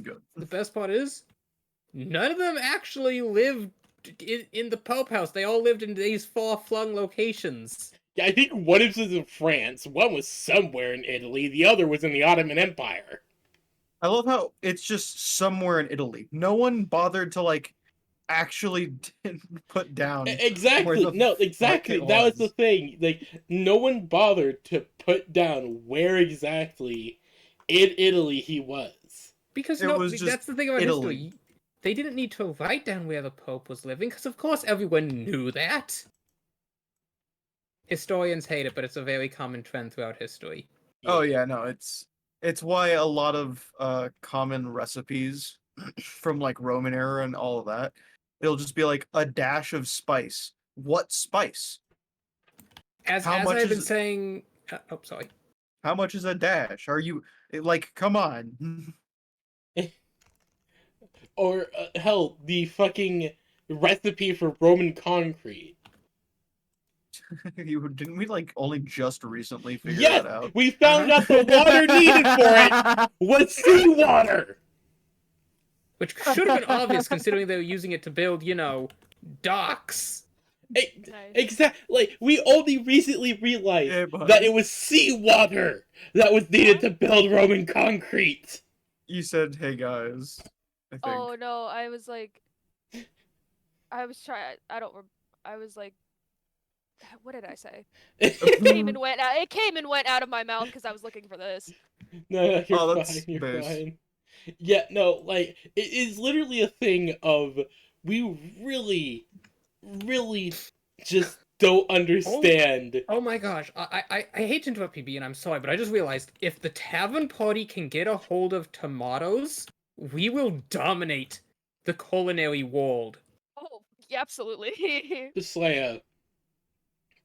good. The best part is, none of them actually lived in the Pope house. They all lived in these far-flung locations. Yeah, I think one was in France, one was somewhere in Italy, the other was in the Ottoman Empire. I love how it's just somewhere in Italy. No one bothered to like actually put down where Exactly. the No, frick exactly. it That was the was. thing. Like, no one bothered to put down where exactly in Italy he was. Because It was just that's the thing about Italy. history. They didn't need to write down where the Pope was living, because of course everyone knew that. Historians hate it, but it's a very common trend throughout history. Oh yeah, no, it's why a lot of common recipes from like Roman era and all of that, it'll just be like a dash of spice. What spice? As How much I've been is saying, sorry. how much is a dash? Are you like come on? Or, hell, the fucking recipe for Roman concrete. Didn't we like only just recently figure Yes! that out? We found out the water needed for it was seawater! Which should have been obvious considering they were using it to build, docks. Nice. Exactly. Like, we only recently realized Yeah, but that it was seawater that was needed to build Roman concrete. you said, "Hey guys," I think. Oh no, I was like, I was trying. I don't. I was like, what did I say? It came and went out. It came and went out of my mouth because I was looking for this. No, you're Oh, fine. that's You're base. fine. Yeah, no, like, it is literally a thing of we really, really just don't understand. Oh my gosh, I hate to interrupt PB, and I'm sorry, but I just realized if the tavern party can get a hold of tomatoes, we will dominate the culinary world. Oh, yeah, absolutely. Slaya,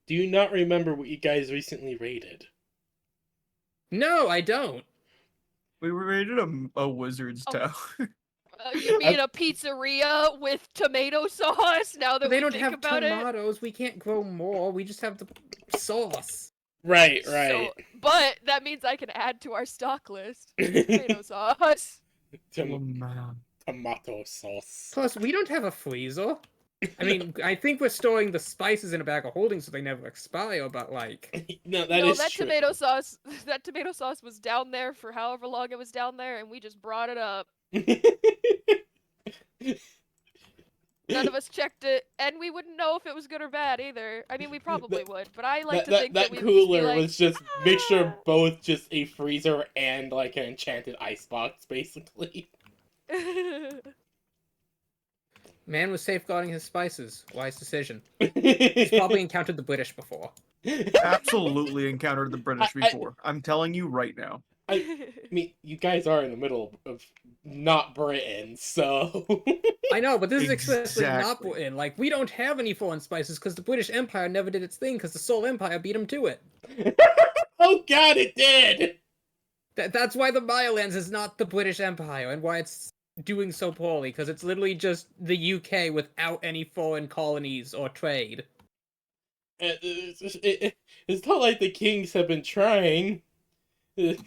do you not remember what you guys recently rated? No, I don't. We raided a wizard's Oh. tower. You mean a pizzeria with tomato sauce? Now that They we don't think have about it. tomatoes. We can't grow more. We just have the sauce. Right. So, but that means I can add to our stock list tomato sauce. Tomato sauce. Plus, we don't have a freezer. I mean, I think we're storing the spices in a bag of holding so they never expire, but like... No, No, is that true. tomato sauce. That tomato sauce was down there for however long it was down there, and we just brought it up. None of us checked it, and we wouldn't know if it was good or bad either. I mean, we probably would, but I like to think that we would just be cooler like, was just mixture of both just a freezer and like an enchanted icebox, basically. Man was safeguarding his spices. Wise decision. He's probably encountered the British before. Absolutely encountered the British before. I'm telling you right now. I mean, you guys are in the middle of not Britain, so... I know, but this is explicitly not Exactly. Britain. Like, we don't have any foreign spices because the British Empire never did its thing because the Soul Empire beat them to it. Oh god, it did! That's why the Mirelands is not the British Empire and why it's doing so poorly, because it's literally just the UK without any foreign colonies or trade. It's not like the kings have been trying.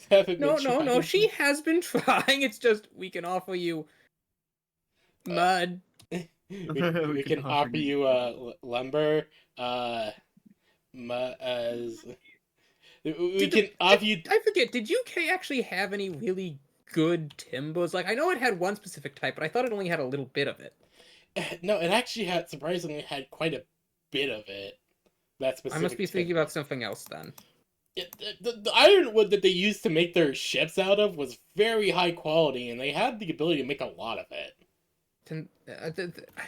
No, she has been trying. It's just, we can offer you mud. we can offer you lumber, we can offer you... I forget, did UK actually have any really good timbers? Like, I know it had one specific type, but I thought it only had a little bit of it. No, it actually had, surprisingly, had quite a bit of it. That specific I must be thinking about something else then. The ironwood that they used to make their ships out of was very high quality, and they had the ability to make a lot of it.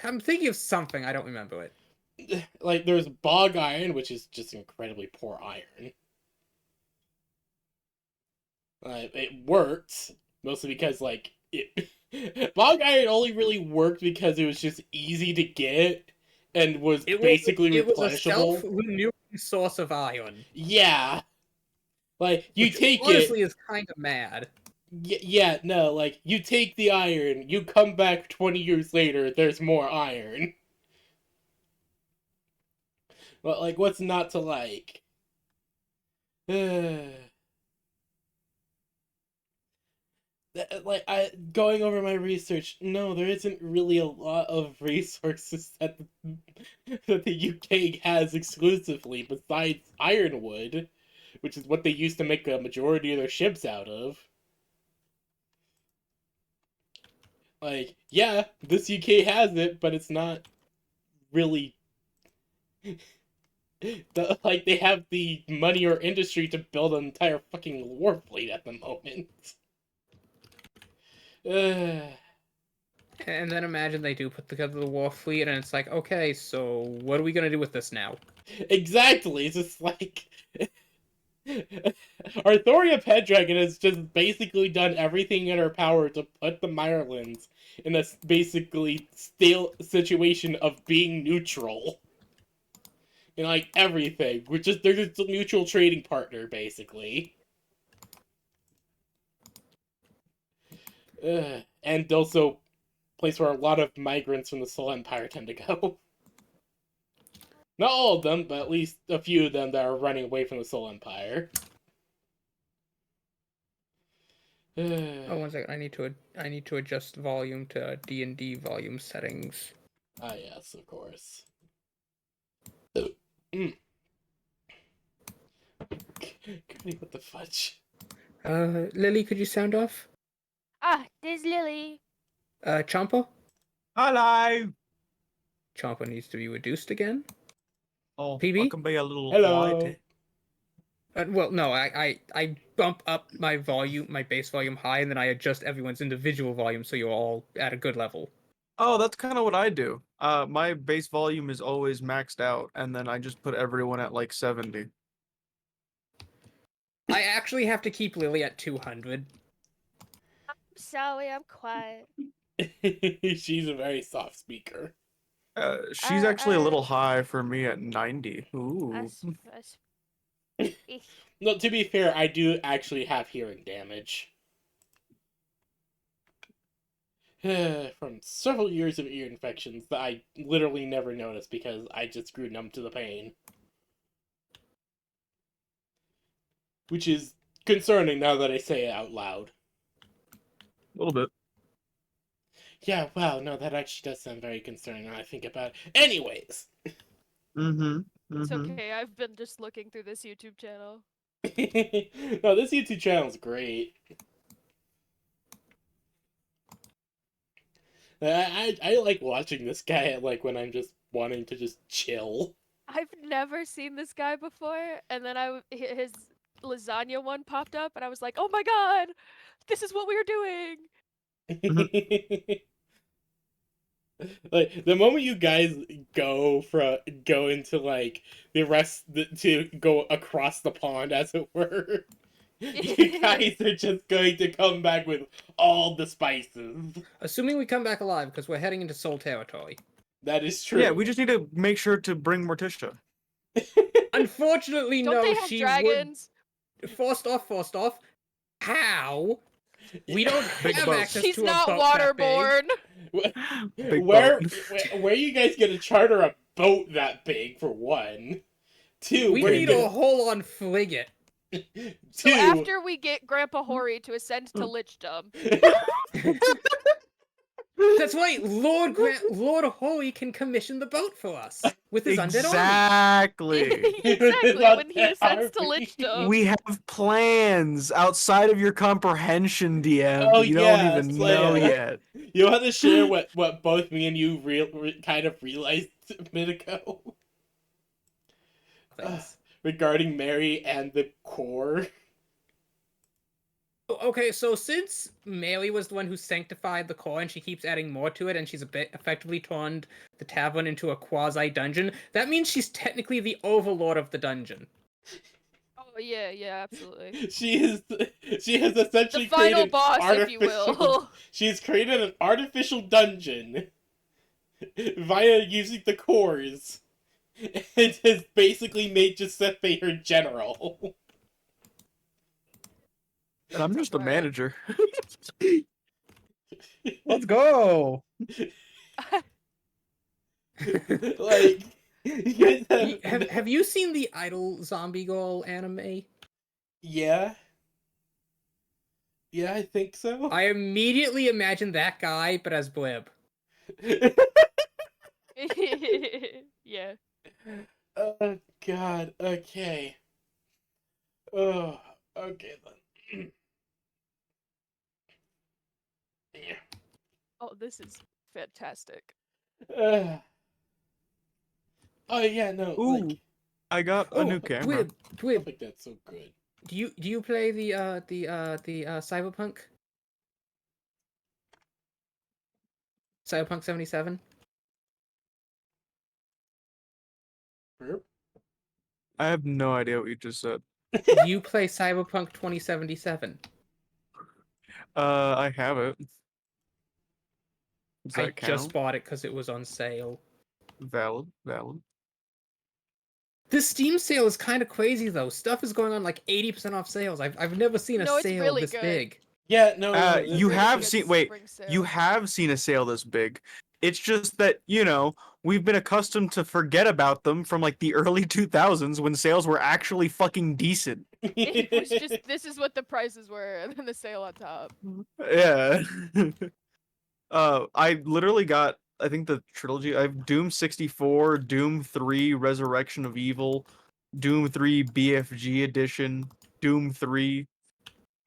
I'm thinking of something, I don't remember it. Like, there's bog iron, which is just incredibly poor iron. It worked, mostly because, like, bog iron only really worked because it was just easy to get, and was basically replenishable. It was a self-renewing source of iron. Yeah. Like, you which take honestly is kind of mad. Yeah, no, like, you take the iron, you come back 20 years later, there's more iron. But, like, what's not to like? like going over my research, no, there isn't really a lot of resources that that the UK has exclusively besides ironwood, which is what they used to make a majority of their ships out of. Like, yeah, this UK has it, but it's not really like they have the money or industry to build an entire fucking war fleet at the moment. And then imagine they do put together the war fleet, and it's like, okay, so what are we gonna do with this now? Exactly. It's just like Arthoria Pendragon has just basically done everything in her power to put the Mirelands in a basically stale situation of being neutral. In like everything. They're just a neutral trading partner, basically. And also place where a lot of migrants from the Soul Empire tend to go. Not all of them, but at least a few of them that are running away from the Soul Empire. Oh, one second. I need to adjust volume to D&D volume settings. Ah, yes, of course. What the fudge? Lily, could you sound off? Ah, there's Lily. Champa? Hello. Champa needs to be reduced again. Oh, PB? I can be a little Hello. quiet. Well, no, I bump up my volume, my base volume high, and then I adjust everyone's individual volume so you're all at a good level. Oh, that's kind of what I do. My base volume is always maxed out, and then I just put everyone at like 70. I actually have to keep Lily at 200. I'm sorry, I'm quiet. She's a very soft speaker. She's actually a little high for me at 90. Ooh. No, to be fair, I do actually have hearing damage. From several years of ear infections that I literally never noticed because I just grew numb to the pain. Which is concerning now that I say it out loud. A little bit. Yeah, wow, no, that actually does sound very concerning now I think about it. Anyways. It's okay, I've been just looking through this YouTube channel. No, this YouTube channel is great. I like watching this guy like when I'm just wanting to just chill. I've never seen this guy before, and then his lasagna one popped up, and I was like, oh my god, this is what we were doing! Like the moment you guys go into like to go across the pond, as it were, you guys are just going to come back with all the spices. Assuming we come back alive, because we're heading into Soul territory. That is true. Yeah, we just need to make sure to bring Morticia. Unfortunately, Don't no, they have she dragons? would... Forced off. How? We don't Big have boat. access She's to a not boat that big. waterborne. Where are you guys gonna charter a boat that big, for one? Two, We where need a whole-on frigate. So two, after we get Grandpa Hori to ascend to Lichdom, That's right, Lord Holy can commission the boat for us with his undead army. exactly, when he ascends to Lichdom. We have plans outside of your comprehension, DM. Oh, You yeah, don't even know yet. You want to share what both me and you kind of realized a minute ago? Regarding Mary and the core. Okay, so since Mary was the one who sanctified the core and she keeps adding more to it and she's a bit effectively turned the tavern into a quasi-dungeon, that means she's technically the overlord of the dungeon. Oh yeah, absolutely. She has essentially The final created boss, if you will. She's created an artificial dungeon via using the cores. And has basically made Giuseppe her general. And I'm just a manager. Let's go. Like, you guys have you seen the Idol Zombie Girl anime? Yeah. Yeah, I think so. I immediately imagined that guy, but as Blib. Yeah. Oh God. Okay. Oh. Okay then. Yeah. Oh, this is fantastic. Uh, oh yeah. No. Ooh, Like. I got a new camera. Stuff Blib, like that's so good. do you play the Cyberpunk? Cyberpunk 77? Burp. I have no idea what you just said. Do you play Cyberpunk 2077? I have it. Does I that just count? bought it because it was on sale. Valid, valid. This Steam sale is kind of crazy though. Stuff is going on like 80% off sales. I've never seen a No, it's sale really this good. big. Yeah. No. No. It's a You really have good seen. Wait, spring sale. you have seen a sale this big. It's just that we've been accustomed to forget about them from like the early 2000s when sales were actually fucking decent. It was just this is what the prices were, and then the sale on top. Yeah. I literally got, I think, the trilogy. I have Doom 64, Doom 3, Resurrection of Evil, Doom 3 BFG edition, Doom 3,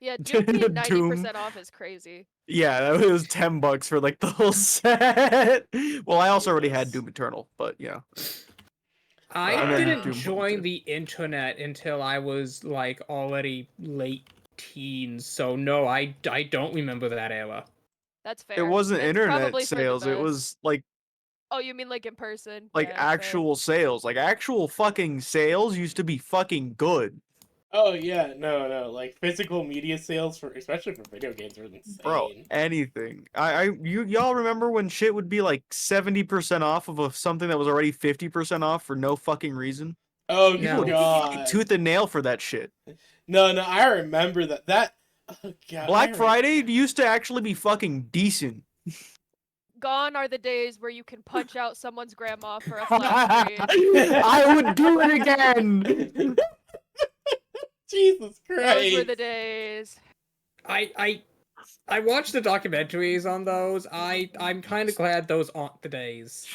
Yeah, Doom being Doom. 90% off is crazy. Yeah, it was $10 for like the whole set. Well, I also already had Jesus. Doom Eternal, but yeah. I And then didn't Doom join 42. the internet until I was like already late teens, so no, I don't remember that era. That's fair. It wasn't It's internet probably for the sales. It best. was like Oh, you mean like in person? Yeah, fair. actual sales. Like actual fucking sales used to be fucking good. Oh yeah. No. No. Like physical media sales for, especially for video games, are insane. Bro, anything. Y'all remember when shit would be like 70% off of something that was already 50% off for no fucking reason? Oh People No. would God. tooth and nail for that shit. No. No. I remember that. Oh God. Black Friday used to actually be fucking decent. Gone are the days where you can punch out someone's grandma for a flat screen. I would do it again. Jesus Christ. Those were the days. I watched the documentaries on those. I'm kind of glad those aren't the days.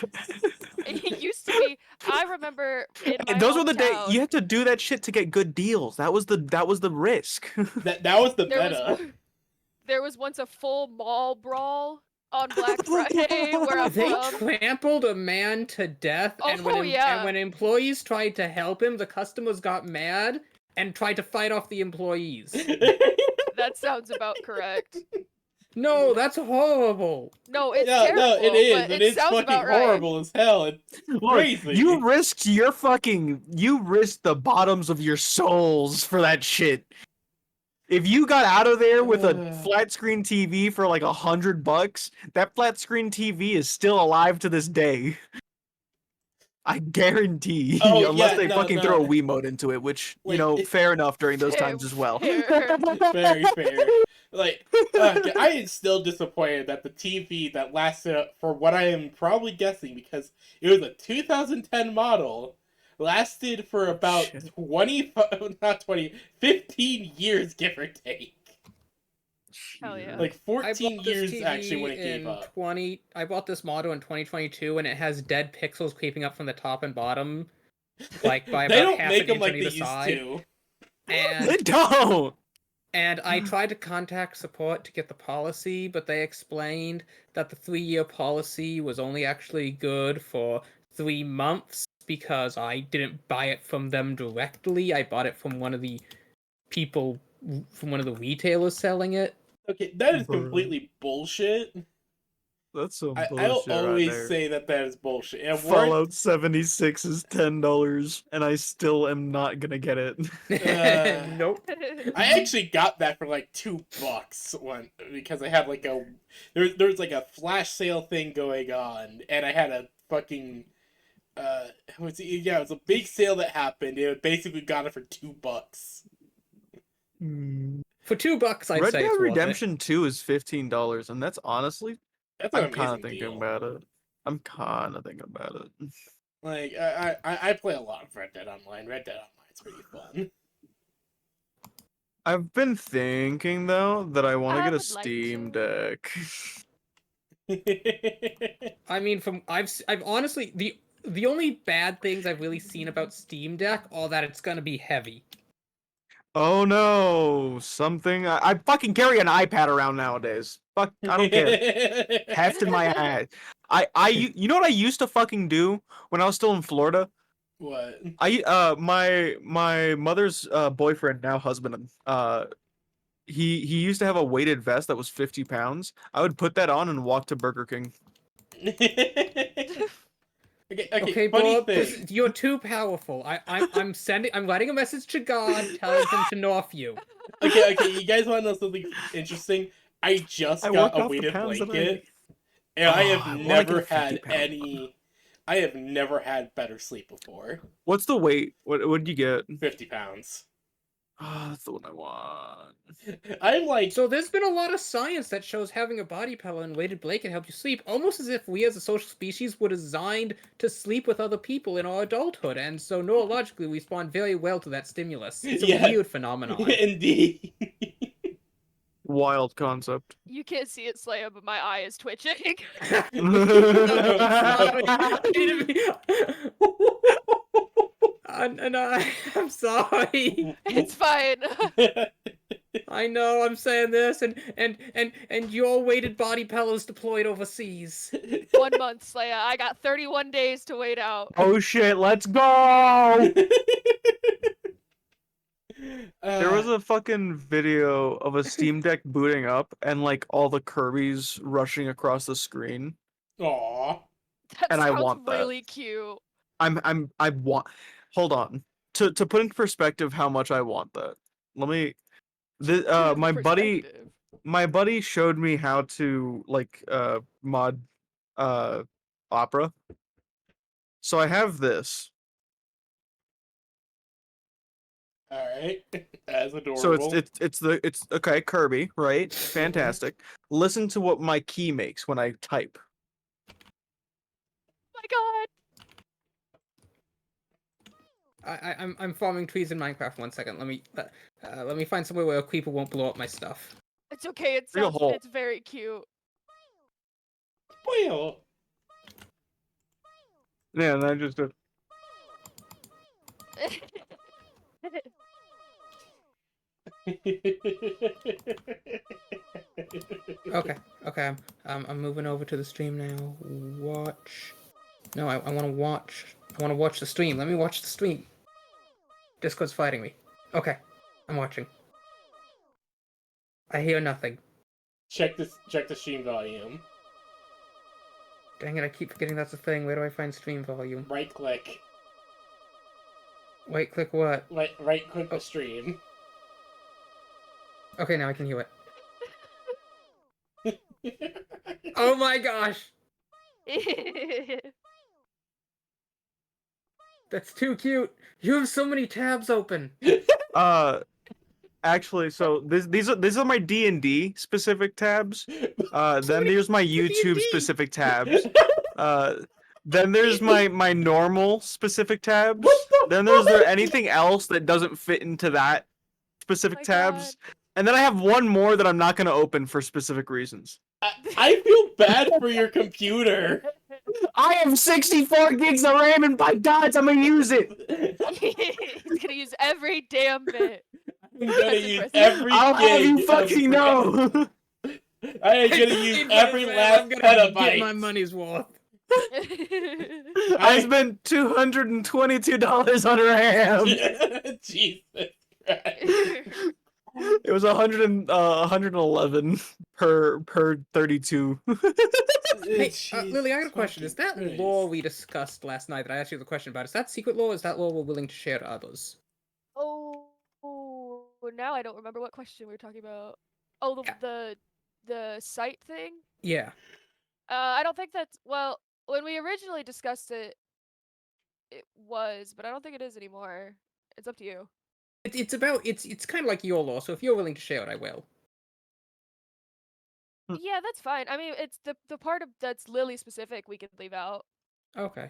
It used to be. I remember in my Those were the days. hometown, You had to do that shit to get good deals. That was the risk. That was the there meta. there was once a full mall brawl on Black Friday where I'm They from. trampled a man to death, and Oh, yeah. and when employees tried to help him, the customers got mad and tried to fight off the employees. That sounds about correct. No, that's horrible. No, it's No, terrible. no, it is. But It it is sounds fucking about right. horrible as hell. It's Look, crazy. you risked the bottoms of your souls for that shit. If you got out of there with a flat screen TV for like $100, that flat screen TV is still alive to this day. I guarantee. Oh, Unless yeah, they no, fucking no. throw a Wiimote into it, which, Like, fair enough during those Fair- times as well. fair. Very fair. Like, I am still disappointed that the TV that lasted for what I am probably guessing, because it was a 2010 model, lasted for about Shit. 15 years, give or take. Hell yeah. Like, I 14 bought this years TV actually when it gave in up. I bought this model in 2022, and it has dead pixels creeping up from the top and bottom, like by They about don't half make an them inch like on they either used side. to. They And don't. I tried to contact support to get the policy, but they explained that the 3-year policy was only actually good for 3 months because I didn't buy it from them directly. I bought it from one of the retailers selling it. Okay, that is Bruh. completely bullshit. That's some I'll bullshit right always there. say that is bullshit. And Fallout 76 is $10, and I still am not gonna get it. Nope. I actually got that for like $2 one because I had like there's like a flash sale thing going on, and I had a fucking it was a big sale that happened. It basically got it for $2. For $2, I'd Red say Dead it's worth it. Redemption 2 is $15, and that's honestly, That's an I'm kind of amazing thinking deal. about it. I'm kind of thinking about it. Like I play a lot of Red Dead Online. Red Dead Online is pretty fun. I've been thinking though that I want to I get a would like Steam to. Deck. I mean, I've honestly the only bad things I've really seen about Steam Deck are that it's gonna be heavy. Oh no, something. I fucking carry an iPad around nowadays. Fuck, I don't care. Heft in my ass. You know what I used to fucking do when I was still in Florida? What? My mother's boyfriend, now husband, he used to have a weighted vest that was 50 pounds. I would put that on and walk to Burger King. Okay, funny Bob, thing. you're too powerful. I'm writing a message to God telling him to nerf you. Okay, you guys want to know something interesting? I just I got worked a off the weighted pounds that blanket, and I have I wanna get never a 50 had pound any. I have never had better sleep before. What's the weight? What'd you get? 50 pounds. Oh, that's the one I want. I'm like, So there's been a lot of science that shows having a body pillow and weighted blanket help you sleep, almost as if we as a social species were designed to sleep with other people in our adulthood, and so neurologically we respond very well to that stimulus. It's a yeah, weird phenomenon. indeed. Wild concept. You can't see it, Slaya, but my eye is twitching. I'm sorry. It's fine. I know I'm saying this, and your weighted body pillows deployed overseas. 1 month, Slaya. I got 31 days to wait out. Oh shit, let's go! There was a fucking video of a Steam Deck booting up and like all the Kirby's rushing across the screen. Aw. That And I sounds want that. really cute. I want. Hold on. To put in perspective how much I want that. Let me. My buddy Perspective. my buddy showed me how to like mod Opera. So I have this. All right, that's So adorable. it's okay, Kirby, right? Fantastic. Listen to what my key makes when I type. Oh my I'm farming trees in Minecraft. 1 second. Let me find somewhere where a creeper won't blow up my stuff. god. It's okay. It Dig a sounds. hole. It's very cute. Well. Yeah, and I just did. Okay, I'm moving over to the stream now. Watch. No, I want to watch. I want to watch the stream. Let me watch the stream. Discord's fighting me. Okay, I'm watching. I hear nothing. Check the stream volume. Dang it, I keep forgetting that's a thing. Where do I find stream volume? Right click. Wait, click what? Right click the stream. Okay, now I can hear it. Oh my gosh! That's too cute! You have so many tabs open! Actually, so these are my D&D specific tabs. Then there's my YouTube D&D. specific tabs. Then there's my normal specific tabs. Then there's anything else that doesn't fit into that specific my tabs. And then I have one more that I'm not gonna open for specific reasons. I feel bad for your computer. I have 64 gigs of RAM, and by gods, I'm gonna use it. He's gonna use every damn bit. I'm gonna That's use impressive. every I'll have you gig fucking of know. I am gonna use every last I'm gonna petabyte. get my money's worth. I spent $222 on RAM. Jesus Christ. It was 111 per 32. Hey, Lily, I got a question. Is that lore we discussed last night that I asked you the question about? Is that secret lore? Or is that lore we're willing to share to others? Oh, now I don't remember what question we were talking about. Oh, the site thing. Yeah. I don't think that's well. When we originally discussed it, it was, but I don't think it is anymore. It's up to you. It's kind of like your lore, so if you're willing to share it, I will. Yeah, that's fine. I mean, it's the part of that's Lily specific we could leave out. Okay.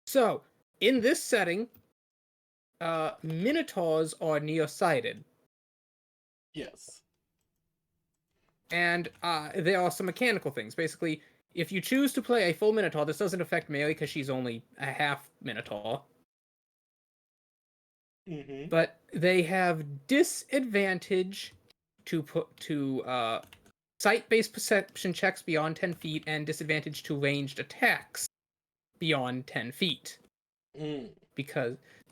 So, in this setting, minotaurs are nearsighted. Yes. And there are some mechanical things. Basically, if you choose to play a full Minotaur, this doesn't affect Melee because she's only a half Minotaur. Mm-hmm. But they have disadvantage to sight-based perception checks beyond 10 feet and disadvantage to ranged attacks beyond 10 feet.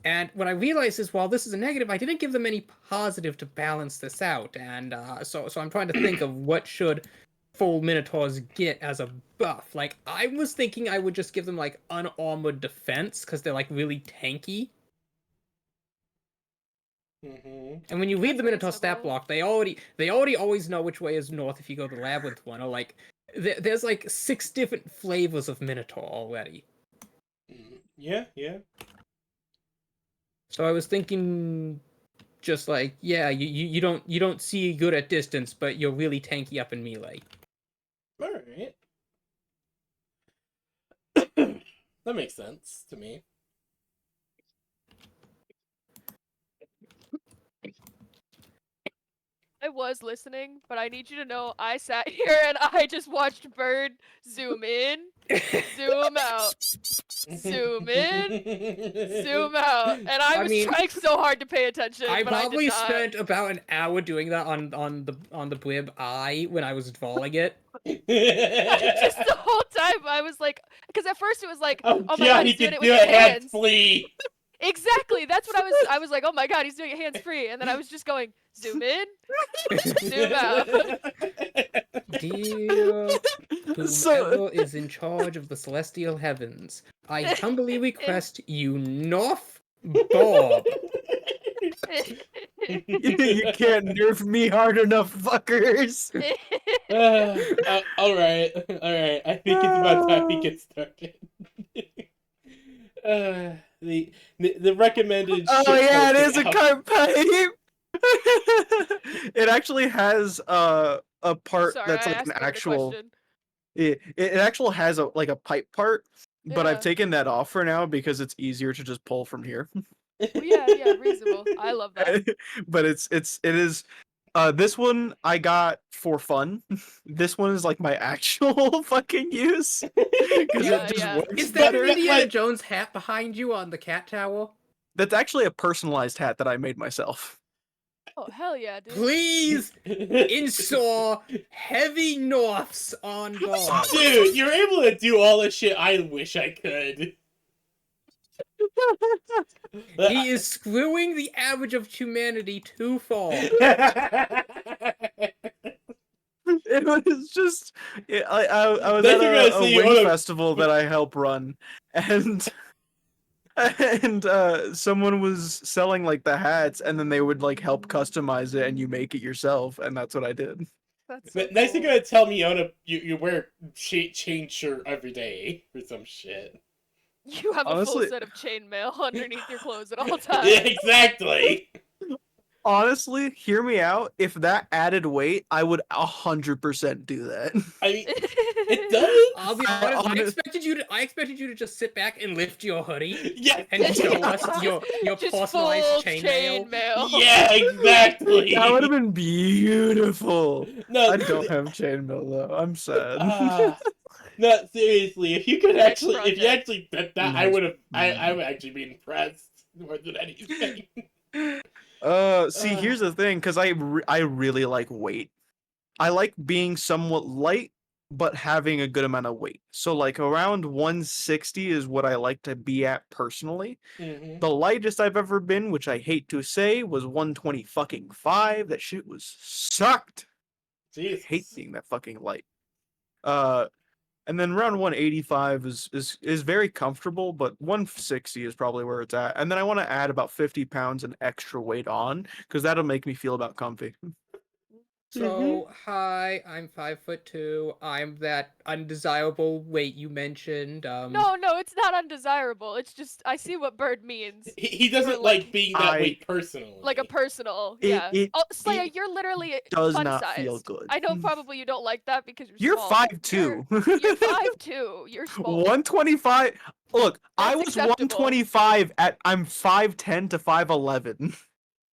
And what I realized is, while this is a negative, I didn't give them any positive to balance this out. And so I'm trying to think of what should full Minotaurs get as a buff. Like, I was thinking I would just give them, like, unarmored defense, because they're, like, really tanky. Mm-hmm. And when you read the That's Minotaur stat reasonable. block, they already always know which way is north if you go to the Labyrinth one. Or, like, there's, like, 6 different flavors of Minotaur already. Yeah, yeah. So I was thinking, just like, yeah, you don't see good at distance, but you're really tanky up in melee. All right. That makes sense to me. I was listening, but I need you to know I sat here and I just watched Bird zoom in, zoom out, zoom in, zoom out, and I was trying so hard to pay attention. I but probably I did not. spent about an hour doing that on the Blib Eye when I was drawing it. Just the whole time I was like, because at first it was like, oh my god, he he's doing can it do with his it hands hands. free. Exactly, that's what I was like, oh my god, he's doing it hands free, and then I was just going zoom in, zoom out. Dear whomever So- is in charge of the celestial heavens, I humbly request you north Bob. You can't nerf me hard enough, fuckers. All right. I think it's about time we get started. The recommended. Oh yeah, it is a shitposting carp pipe. It actually has a part Sorry, that's I like asked an Bird a actual. question. It actually has a like a pipe part, but I've Yeah. taken that off for now because it's easier to just pull from here. Well, yeah, reasonable. I love that. But it is. This one I got for fun. This one is like my actual fucking use because Yeah, it just yeah. works Is that better. an Indiana Like- Jones hat behind you on the cat tower? That's actually a personalized hat that I made myself. Oh hell yeah, dude. Please install heavy norths on Bob. Dude, you're able to do all the shit I wish I could. He is screwing the average of humanity too far. It was just I was Then at you're gonna a say you wing wanna- festival that I help run, and someone was selling like the hats, and then they would like help customize it, and you make it yourself, and that's what I did. That's so Next you're cool. gonna tell me you wear chain shirt every day or some shit. You have a Honestly- full set of chainmail underneath your clothes at all times. Yeah, exactly. Honestly, hear me out. If that added weight, I would 100% do that. I mean, it does. I'll be I honest, honest- I expected you to just sit back and lift your hoodie Yeah. and show us your Just personalized full chainmail. chainmail. Yeah, exactly. That would have been beautiful. No, I don't have chainmail though. I'm sad. no, seriously, if you could Next if you project. actually did that, I Next- would have. I would actually be impressed more than anything. See, here's the thing, because I really like weight. I like being somewhat light, but having a good amount of weight. So like around 160 is what I like to be at personally. Mhm. The lightest I've ever been, which I hate to say, was 120 fucking 5. That shit was sucked. I Jesus. hate being that fucking light. And then around 185 is very comfortable, but 160 is probably where it's at. And then I want to add about 50 pounds and extra weight on, because that'll make me feel about comfy. So, hi, I'm 5'2". I'm that undesirable weight you mentioned. No, it's not undesirable. It's just I see what Bird means. He doesn't Or, like like, being that I- way personally. Like a personal, It- yeah. it- Oh, Slayer, it you're literally Does fun not sized. feel good. I know probably you don't like that because you're You're small. 5'2". You're 5'2". You're small. 125. Look, I That's was acceptable. 125 at I'm 5'10 to 5'11.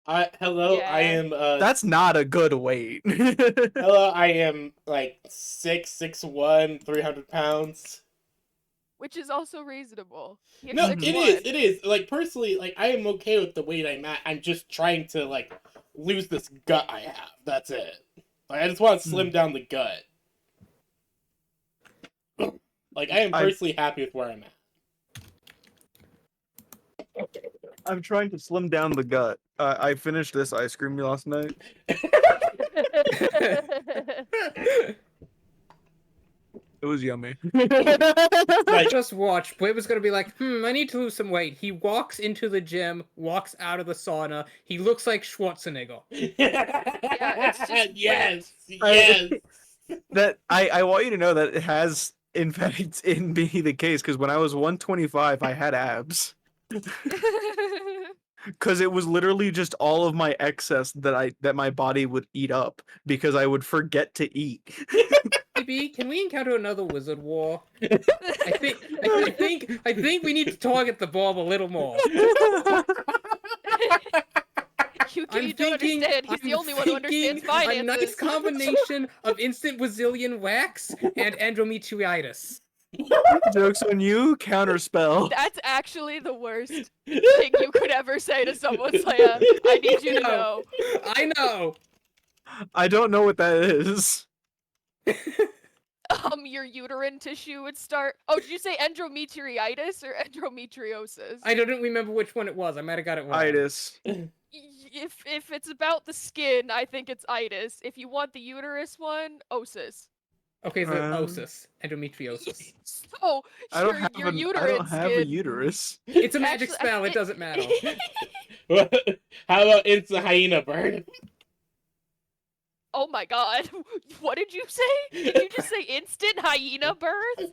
Hello, I Yeah. am That's not a good weight. hello, I am like 6'1", 300 pounds. Which is also reasonable. You're No, Mhm. it 6'1". is. It is. Like personally, like I am okay with the weight I'm at. I'm just trying to like lose this gut I have. That's it. Like I just want to slim down the gut. Like I am I- personally happy with where I'm at. I'm trying to slim down the gut. I finished this ice cream last night. It was yummy. Like Just watch. Blade was gonna be like, I need to lose some weight. He walks into the gym, walks out of the sauna. He looks like Schwarzenegger. it's just yes, ripped. yes. That I want you to know that it has in fact in me the case because when I was 125, I had abs. Because it was literally just all of my excess that my body would eat up because I would forget to eat. BB, can we encounter another wizard war? I think we need to target the Bob a little more. You don't understand. He's the only one who understands finances. A nice combination of instant Brazilian wax and endometritis. Joke's on you, counterspell. That's actually the worst thing you could ever say to someone, Slam. I need you to know. I know. I don't know what that is. Your uterine tissue would start. Oh, did you say endometriitis or endometriosis? I don't remember which one it was. I might have got it wrong. Itis. If it's about the skin, I think it's itis. If you want the uterus one, osis. Okay, so Um, osis, endometriosis. So I don't your have uterine a skin. uterus. It's a magic Actually, spell. It doesn't matter. How about instant hyena bird? Oh my god. What did you say? Did you just say instant hyena birth?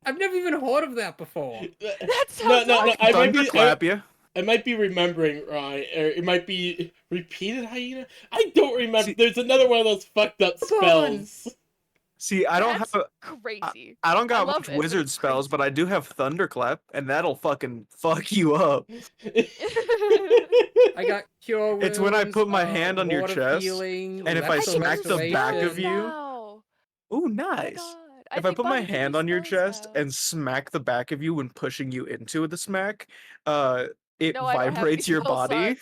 I've never even heard of that before. That No, sounds no, no. awful. I might be. Thunderclap you. I might be remembering wrong, or it might be repeated hyena. I don't remember. See- There's another one of those fucked up spells. See, I don't That's have crazy. I don't got love much it, but wizard it's spells, but crazy. I do have thunderclap, and that'll fucking fuck you up. I got cure It's when I wounds, put my hand on your water chest, healing, and if I I electro can smack do the back restoration. of you- now. Ooh, Oh my nice. god. If I think put my Bobby can do hand on your spells chest now. and smack the back of you when pushing you into the smack, it No, I don't have any vibrates your spell body, slots.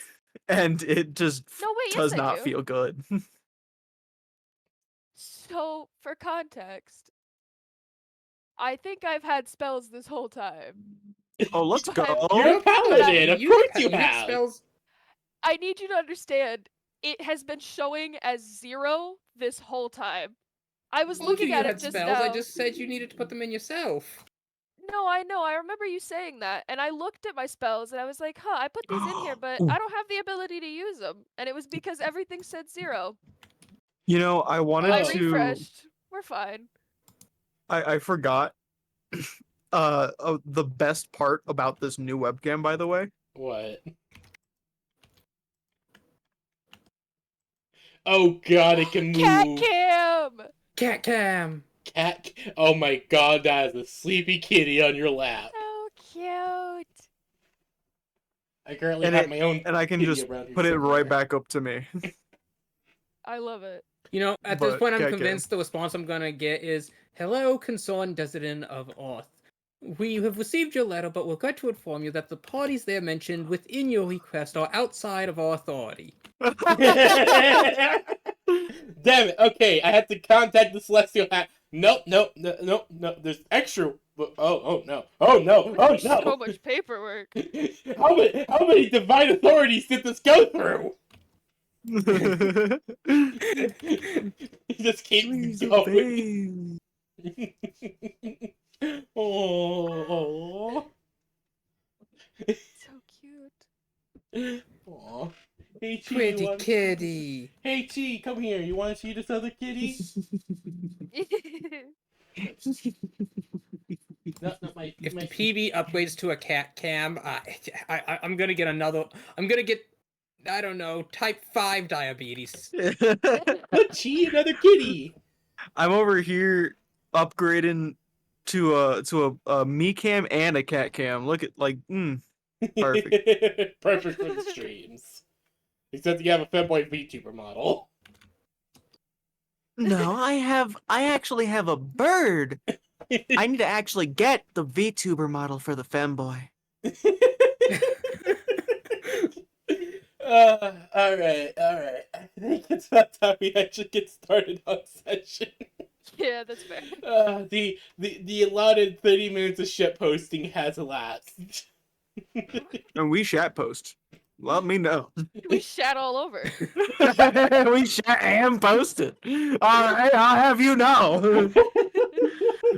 and it just No, wait, yes, does I not do. feel good. So, for context, I think I've had spells this whole time. Oh, let's But- go. You're a paladin. Of course you Unique have. spells. I need you to understand, it has been showing as 0 this whole time. I was Told you looking you at had it just spells. I now. just said you needed to put them in yourself. No, I know. I remember you saying that. And I looked at my spells and I was like, I put these in here, but Ooh. I don't have the ability to use them. And it was because everything said 0. You know, I wanted I Oh. to. refreshed. We're fine. I forgot. The best part about this new webcam, by the way. What? Oh god, it can move. Cat cam! Cat cam. Cat. Oh my god, that is a sleepy kitty on your lap. So cute. I currently And have it- my own. And I can kitty just around here put it somewhere. right back up to me. I love it. You know, at this But point, I'm cat cam. convinced the response I'm gonna get is, "Hello, concerned resident of Earth. We have received your letter, but we're glad to inform you that the parties there mentioned within your request are outside of our authority." Damn it. Okay, I have to contact the Celestial Hat. Nope, nope, no, nope, no. There's extra. Oh no. Oh no. Oh So no. much paperwork. How many divine authorities did this go through? He just keeps Please going. obey. Oh. So cute. Aw. Hey, Chi, Pretty you want- kitty. Hey, Chi, come here. You want to see this other kitty? No, my, If my... the PB upgrades to a cat cam, I'm gonna get another. I'm gonna get, I don't know, type 5 diabetes. Chi, another kitty. I'm over here upgrading to a me cam and a cat cam. Look at perfect. Perfect for the streams. Except you have a femboy VTuber model. No, I actually have a bird. I need to actually get the VTuber model for the femboy. Alright. I think it's about time we actually get started on session. Yeah, that's fair. The allotted 30 minutes of shit posting has elapsed. And we chat post. Let me know. We shat all over. We chat and posted. All right, I'll have you know.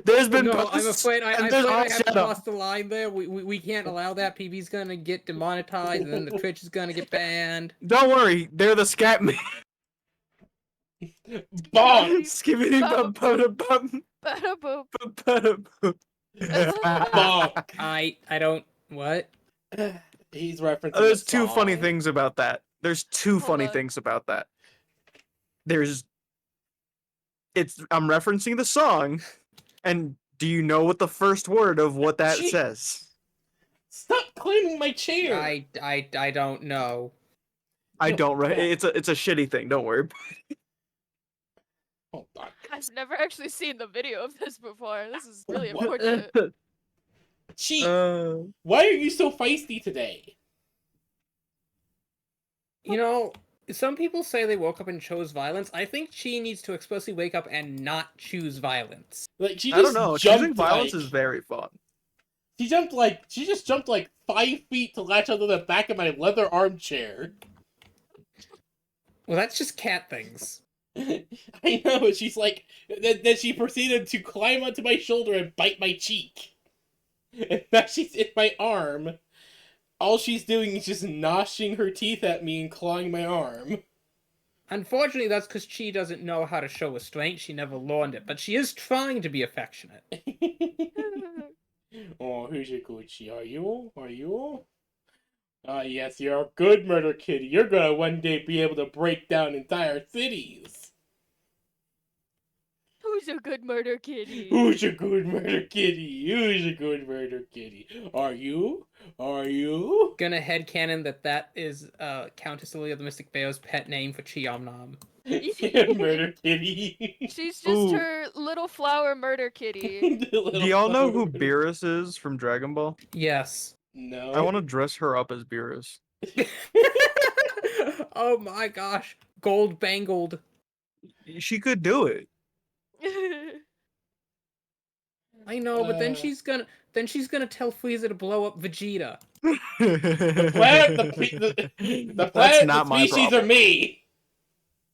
There's been No, I'm posts, afraid and I there's all have to shut up. cross the line there. We can't allow that. PB's gonna get demonetized, and then the Twitch is gonna get banned. Don't worry, they're the scat me. Bonk! Skibbity bum bum bum Bada boop. bum bum. Bonk! I don't what? He's referencing There's a two funny song. things about that. There's two Hold funny on. things about that. I'm referencing the song, and do you know what the first word of what that Gee. says? Stop claiming my chair! I don't know. I No, don't. crap. It's a shitty thing. Don't worry. Hold on. I've never actually seen the video of this before. This is really What? unfortunate. Cheat! Uh, Why are you so feisty today? You know, some people say they woke up and chose violence. I think she needs to explicitly wake up and not choose violence. Like she I just don't know. jumped Choosing violence like, is very fun. she just jumped like 5 feet to latch onto the back of my leather armchair. Well, that's just cat things. I know, she's like then she proceeded to climb onto my shoulder and bite my cheek. And now she's in my arm. All she's doing is just gnashing her teeth at me and clawing my arm. Unfortunately, that's because she doesn't know how to show restraint. She never learned it, but she is trying to be affectionate. Oh, who's your Gucci? Are you? Ah, yes, you're a good murder kitty. You're gonna one day be able to break down entire cities. Who's a good murder kitty? Who's a good murder kitty? Are you? Gonna headcanon that is Countess Lily of the Mystic Bear's pet name for Chiomnom. Murder kitty. She's just Ooh. her little flower murder kitty. Do y'all know who Beerus is from Dragon Ball? Yes. No. I want to dress her up as Beerus. Oh my gosh. Gold bangled. She could do it. I know, but then she's gonna tell Frieza to blow up Vegeta. The planet, the That's not my species problem. are me.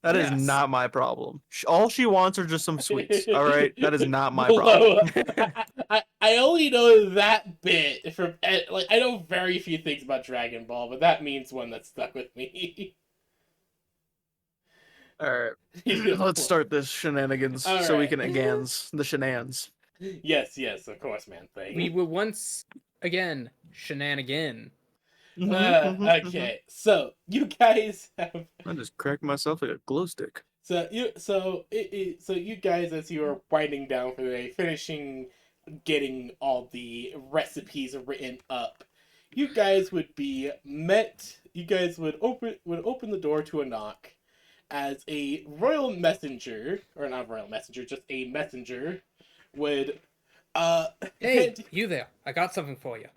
That is Yes. not my problem. All she wants are just some sweets. All right, that is not my Below- problem. I only know that bit from like I know very few things about Dragon Ball, but that means one that stuck with me. All right, let's start this shenanigans All so we right. can agans the shenanigans. Yes, of course, man. Thing. We were once again shenanigan. Okay, so you guys have I just cracked myself like a glow stick. so you guys as you are winding down for the day, finishing getting all the recipes written up, you guys would be met. You guys would open the door to a knock, as a royal messenger, or not royal messenger, just a messenger, would Hey, you there. I got something for you.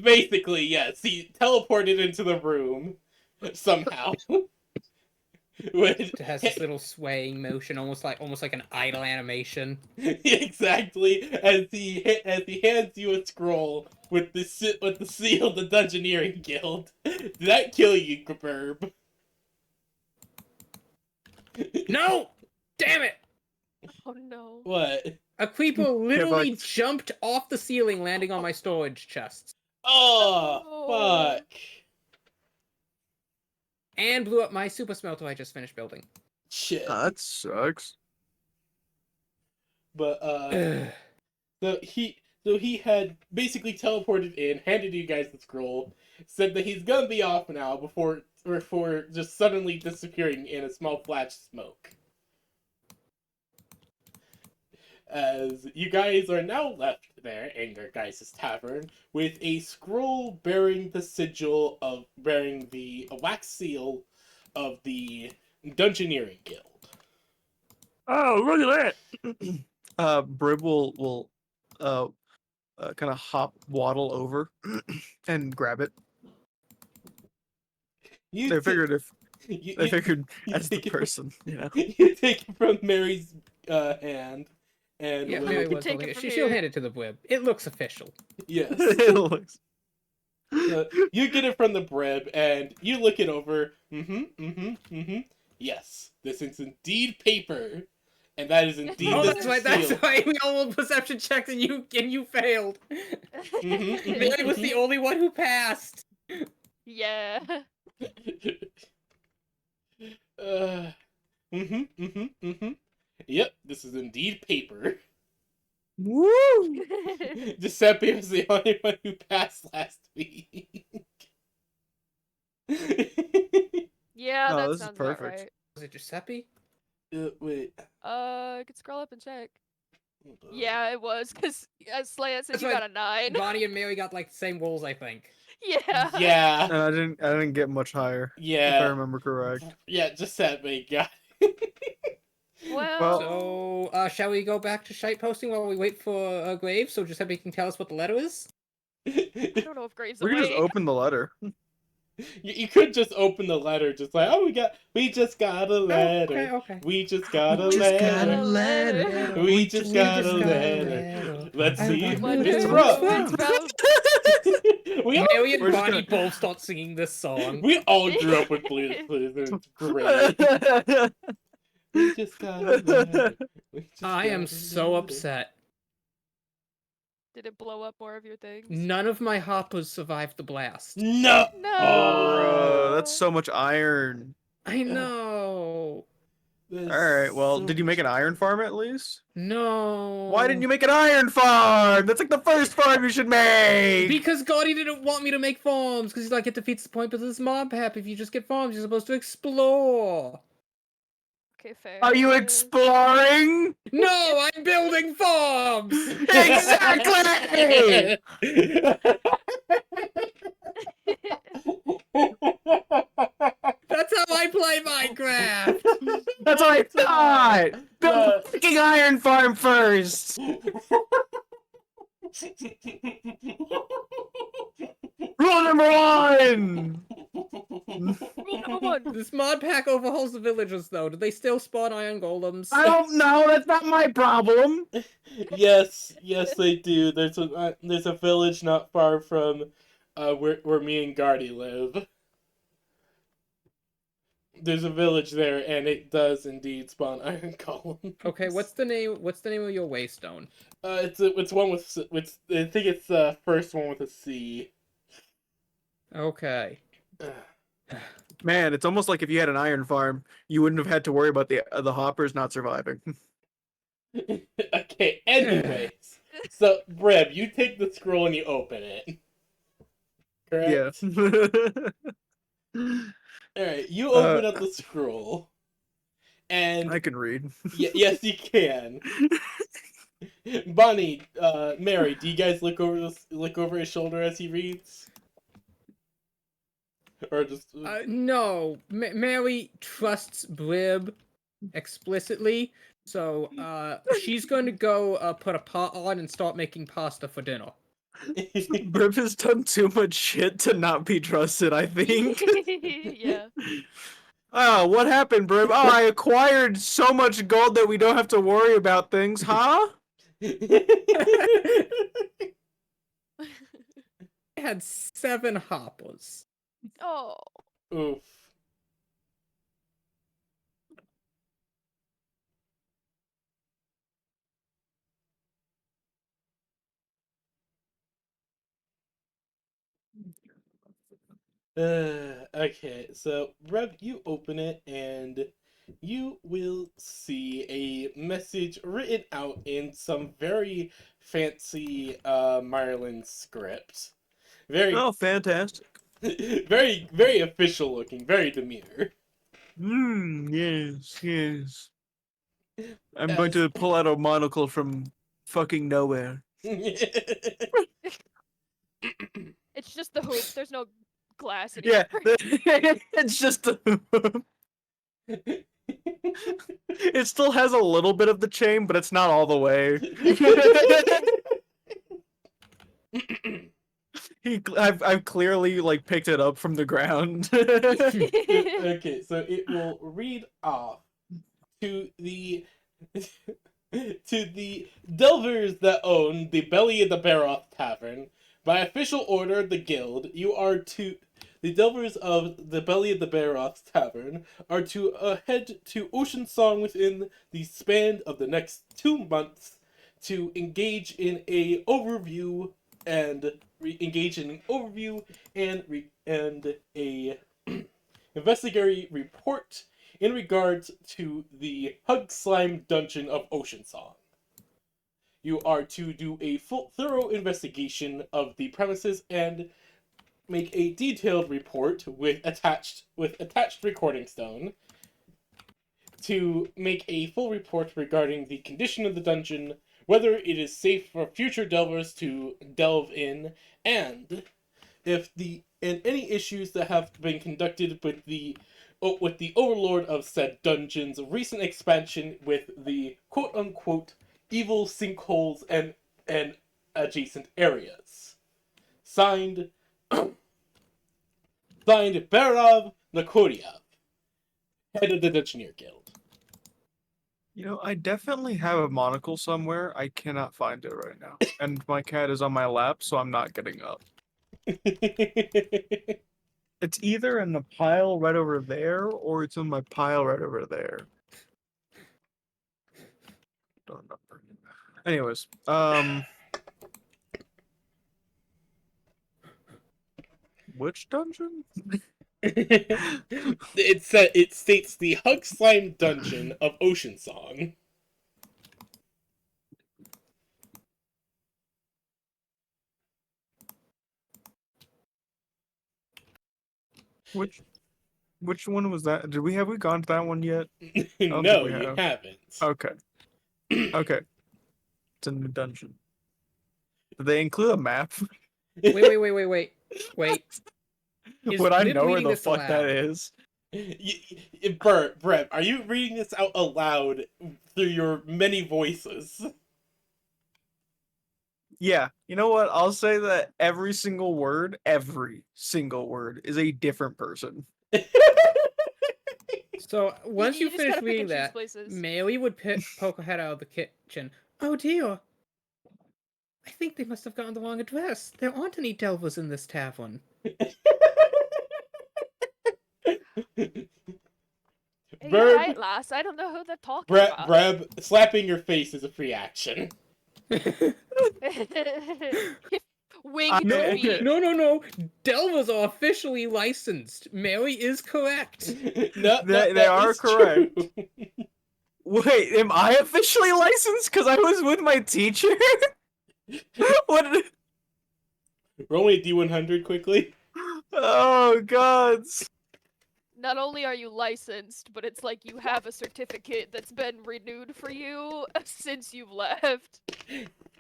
basically, yes, he teleported into the room somehow. It has this little swaying motion, almost like an idle animation. Exactly, as he hands you a scroll with the seal of the Dungeoneering Guild. Did that kill you, Grburb? No! Damn it! Oh no. What? A creeper literally like- jumped off the ceiling, landing on my storage chests. Oh, Oh. fuck. And blew up my super smelter I just finished building. Shit. That sucks. But Ugh. So he had basically teleported in, handed you guys the scroll, said that he's gonna be off now before just suddenly disappearing in a small flash of smoke. As you guys are now left there in your guys' tavern with a scroll bearing the sigil of bearing the wax seal of the Dungeoneering Guild. Oh, look at that! Brib will kind of waddle over and grab it. You They ta- figured you, you as the take it from- person, you know. You take it from Mary's hand, and Yeah, will- Mary can was take holding it it. from She'll here. hand it to the Blib. It looks official. yes. It looks- You get it from the Brib, and you look it over. Yes, this is indeed paper, and that is indeed Oh, the that's right. That's seal. right. We all rolled perception checks, and you failed. Mary was the only one who passed. Yeah. uh, Yep, this is indeed paper. Woo! Giuseppe was the only one who passed last week. Yeah, Oh, that this is sounds about perfect. right. Was it Giuseppe? Wait. I could scroll up and check. Hold on. Yeah, it was, because as Slaya said, That's you right. got a 9. Bonnie and Mary got like the same rolls, I think. Yeah. Yeah. And I didn't get much higher, if I Yeah. remember correct. Yeah, Giuseppe got Well, So, shall we go back to shite posting while we wait for Graves so Giuseppe can tell us what the letter is? I don't know if Graves We can just awake. open the letter. You could just open the letter, just like, oh, we just got a letter. Okay. We just got a We just got a letter. letter. We just got a letter. Let's I see wonder what who it's it's from. from. We all, Mary and We're just Bonnie gonna- both start singing this song. we all grew up with Blues Clues, and it's great. We just got a letter. We just I got am a so letter. upset. Did it blow up more of your things? None of my hoppers survived the blast. No! No. Bro, that's so much iron. I know. There's Alright, well, so did you make an much- iron farm at least? No. Why didn't you make an iron farm? That's like the first farm you should make! Because Gotti didn't want me to make farms, because he's like, it defeats the point of this mob pack. If you just get farms, you're supposed to explore. Okay, fair. Are you exploring? No, I'm building farms! Exactly! That's how I play Minecraft! That's what I thought! Build a fucking iron farm first! Rule number 1! Rule number 1. This mod pack overhauls the villagers, though. Do they still spawn iron golems? I don't know, that's not my problem! Yes, they do. There's a village not far from where me and Gardy live. There's a village there, and it does indeed spawn iron columns. Okay, what's the name of your waystone? It's one with I think it's the first one with a C. Okay. Man, it's almost like if you had an iron farm, you wouldn't have had to worry about the hoppers not surviving. Okay. Anyways, so Breb, you take the scroll and you open it. Correct. Yeah. All right. You open up the scroll, and I can read. yes, you can. Bonnie, Mary, do you guys look over his shoulder as he reads, or just? No. Mary trusts Blib explicitly, so she's going to go put a pot on and start making pasta for dinner. Brib has done too much shit to not be trusted, I think. Yeah. Oh, what happened, Brib? Oh, I acquired so much gold that we don't have to worry about things, huh? I had 7 hoppers. Oh. Oof. Okay, so Rev, you open it and you will see a message written out in some very fancy Mirelands script. Very, Oh, fantastic. very, very official looking, very demure. Yes. I'm going to pull out a monocle from fucking nowhere. It's just the hoop. There's no glass Yeah, anymore. it's just it still has a little bit of the chain, but it's not all the way. I've clearly like picked it up from the ground. Okay, so it will read off to the to the delvers that own the Belly of the Baroth Tavern. By official order of the guild, you are to the delvers of the Belly of the Baroth Tavern are to head to Ocean Song within the span of the next 2 months to engage in a overview and engage in an overview and a investigatory report in regards to the Hug Slime Dungeon of Ocean Song. You are to do a full, thorough investigation of the premises and make a detailed report with attached recording stone to make a full report regarding the condition of the dungeon, whether it is safe for future delvers to delve in, and if the and any issues that have been conducted with the overlord of said dungeon's recent expansion with the quote unquote evil sinkholes and adjacent areas. Signed signed Barav Nakoriev, head of the Dungeoneer Guild. I definitely have a monocle somewhere. I cannot find it right now. And my cat is on my lap, so I'm not getting up. It's either in the pile right over there, or it's in my pile right over there. Don't remember. Anyways, which dungeon? It states the Hug Slime Dungeon of Ocean Song. Which one was that? Have we gone to that one yet? don't No, think we you have. haven't. Okay. Okay. It's a new dungeon. Did they include a map? Wait. Is Would I Lib know where reading the this fuck that aloud? is? Brett, are you reading this out aloud through your many voices? Yeah. You know what? I'll say that every single word is a different person. So once you just finish gotta pick reading and choose that, places. Mary would poke her head out of the kitchen. Oh dear. I think they must have gotten the wrong address. There aren't any delvers in this tavern. Hey, you're Verb, right, lass. I don't know who they're talking about. Breb, slapping your face is a free action. Wink No, defeat. no. Delvers are officially licensed. Mary is correct. No, They are is correct. true. Wait, am I officially licensed? Because I was with my teacher? What? Roll me a D100 quickly. Oh, God. Not only are you licensed, but it's like you have a certificate that's been renewed for you since you've left.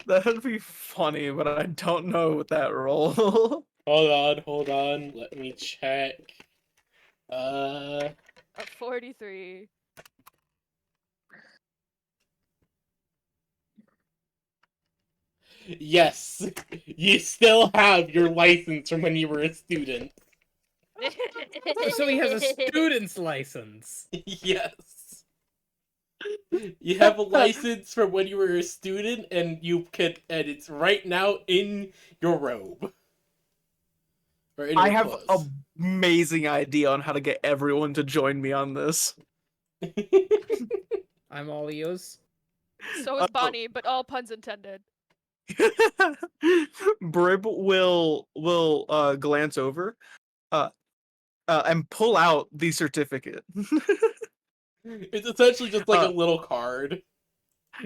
That'd be funny, but I don't know with that roll. Hold on. Let me check. A 43. Yes, you still have your license from when you were a student. So he has a student's license. Yes. You have a license from when you were a student, and and it's right now in your robe. Or in your I have clothes. an amazing idea on how to get everyone to join me on this. I'm all ears. So is Bonnie, but all puns intended. Brib will glance over and pull out the certificate. It's essentially just like a little card.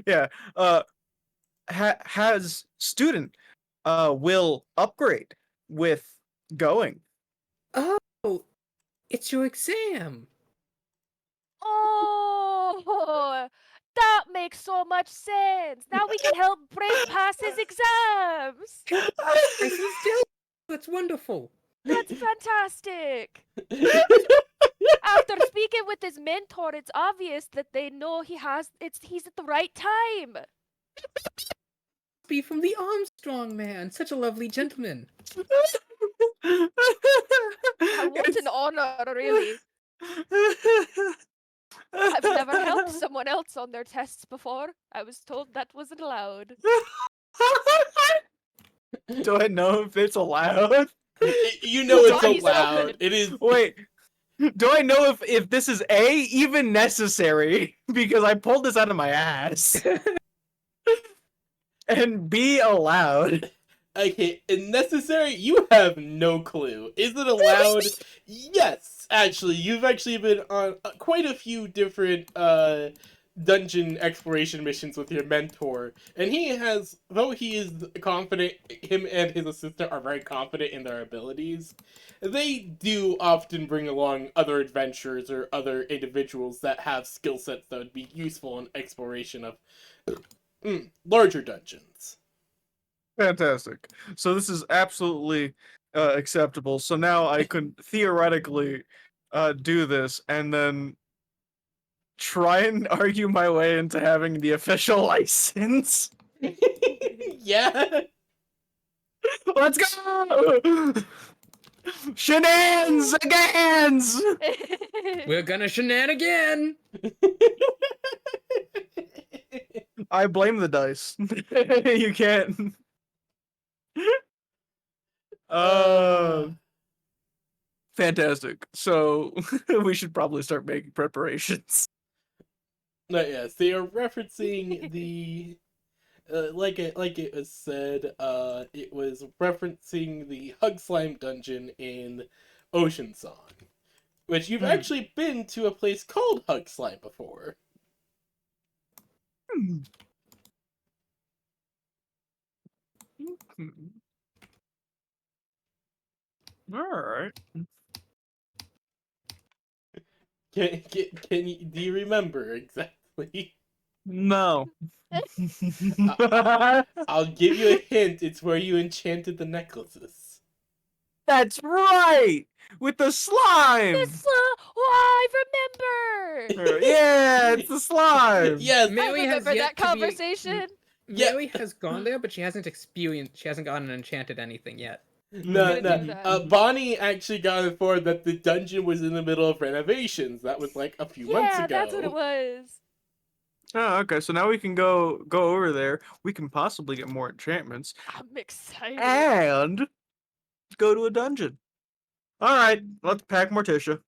Yeah. Has student will upgrade with going. Oh, it's your exam. Oh, that makes so much sense. Now we can help Brave pass his exams. License Delver. That's wonderful. That's fantastic. After speaking with his mentor, it's obvious that they know he's at the right time. Be from the Armstrong man, such a lovely gentleman. What an honor, really. I've never helped someone else on their tests before. I was told that wasn't allowed. Do I know if it's allowed? You know it's Body's allowed. open. It is. Wait, do I know if this is A, even necessary? Because I pulled this out of my ass. And B, allowed. Okay, necessary? You have no clue. Is it allowed? Yes, actually. You've actually been on quite a few different dungeon exploration missions with your mentor. And he has, though he is confident, him and his assistant are very confident in their abilities, they do often bring along other adventurers or other individuals that have skill sets that would be useful in exploration of larger dungeons. Fantastic. So this is absolutely acceptable. So now I could theoretically do this and then try and argue my way into having the official license. Yeah. Let's go! Shenanigans again! We're gonna shenan again. I blame the dice. You can't. Fantastic. So we should probably start making preparations. Yes, they are referencing the like it was said, it was referencing the Hug Slime dungeon in Ocean Song, which you've actually been to a place called Hug Slime before. All right. Can you do you remember exactly? No. I'll give you a hint. It's where you enchanted the necklaces. That's right. With the slime. I remember. Yeah, it's the slime. Yes. Mary I has remember yet that to be- conversation. Yeah. Mary has gone there, but she hasn't gotten enchanted anything yet. No, gonna do that. Bonnie actually got informed that the dungeon was in the middle of renovations. That was like a few months Yeah, ago. that's what it was. Oh, okay. So now we can go over there. We can possibly get more enchantments I'm excited. and go to a dungeon. All right, let's pack Morticia.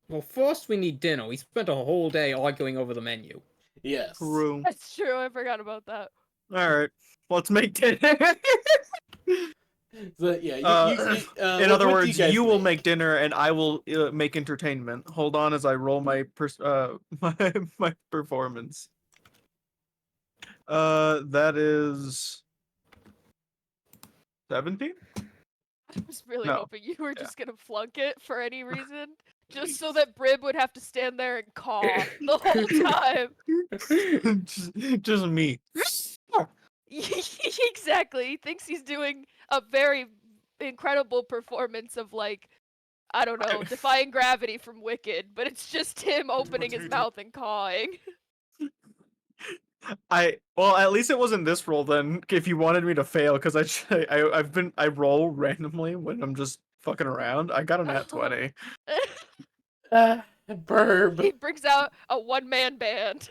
Well, first we need dinner. We spent a whole day arguing over the menu. Yes. True. That's true. I forgot about that. All right, let's make dinner. So yeah. In other what do words, guys you will make dinner and I will make entertainment. Hold on as I roll my my performance. That is 17. I was really No. hoping you were just gonna flunk it for any reason, just so that Brib would have to stand there and cough the whole time. just me. Exactly. He thinks he's doing a very incredible performance of, like, I don't know, defying gravity from Wicked, but it's just him opening his mouth and cawing. Well, at least it wasn't this roll then. If you wanted me to fail, because I roll randomly when I'm just fucking around. I got a nat 20. Burb. He brings out a one-man band.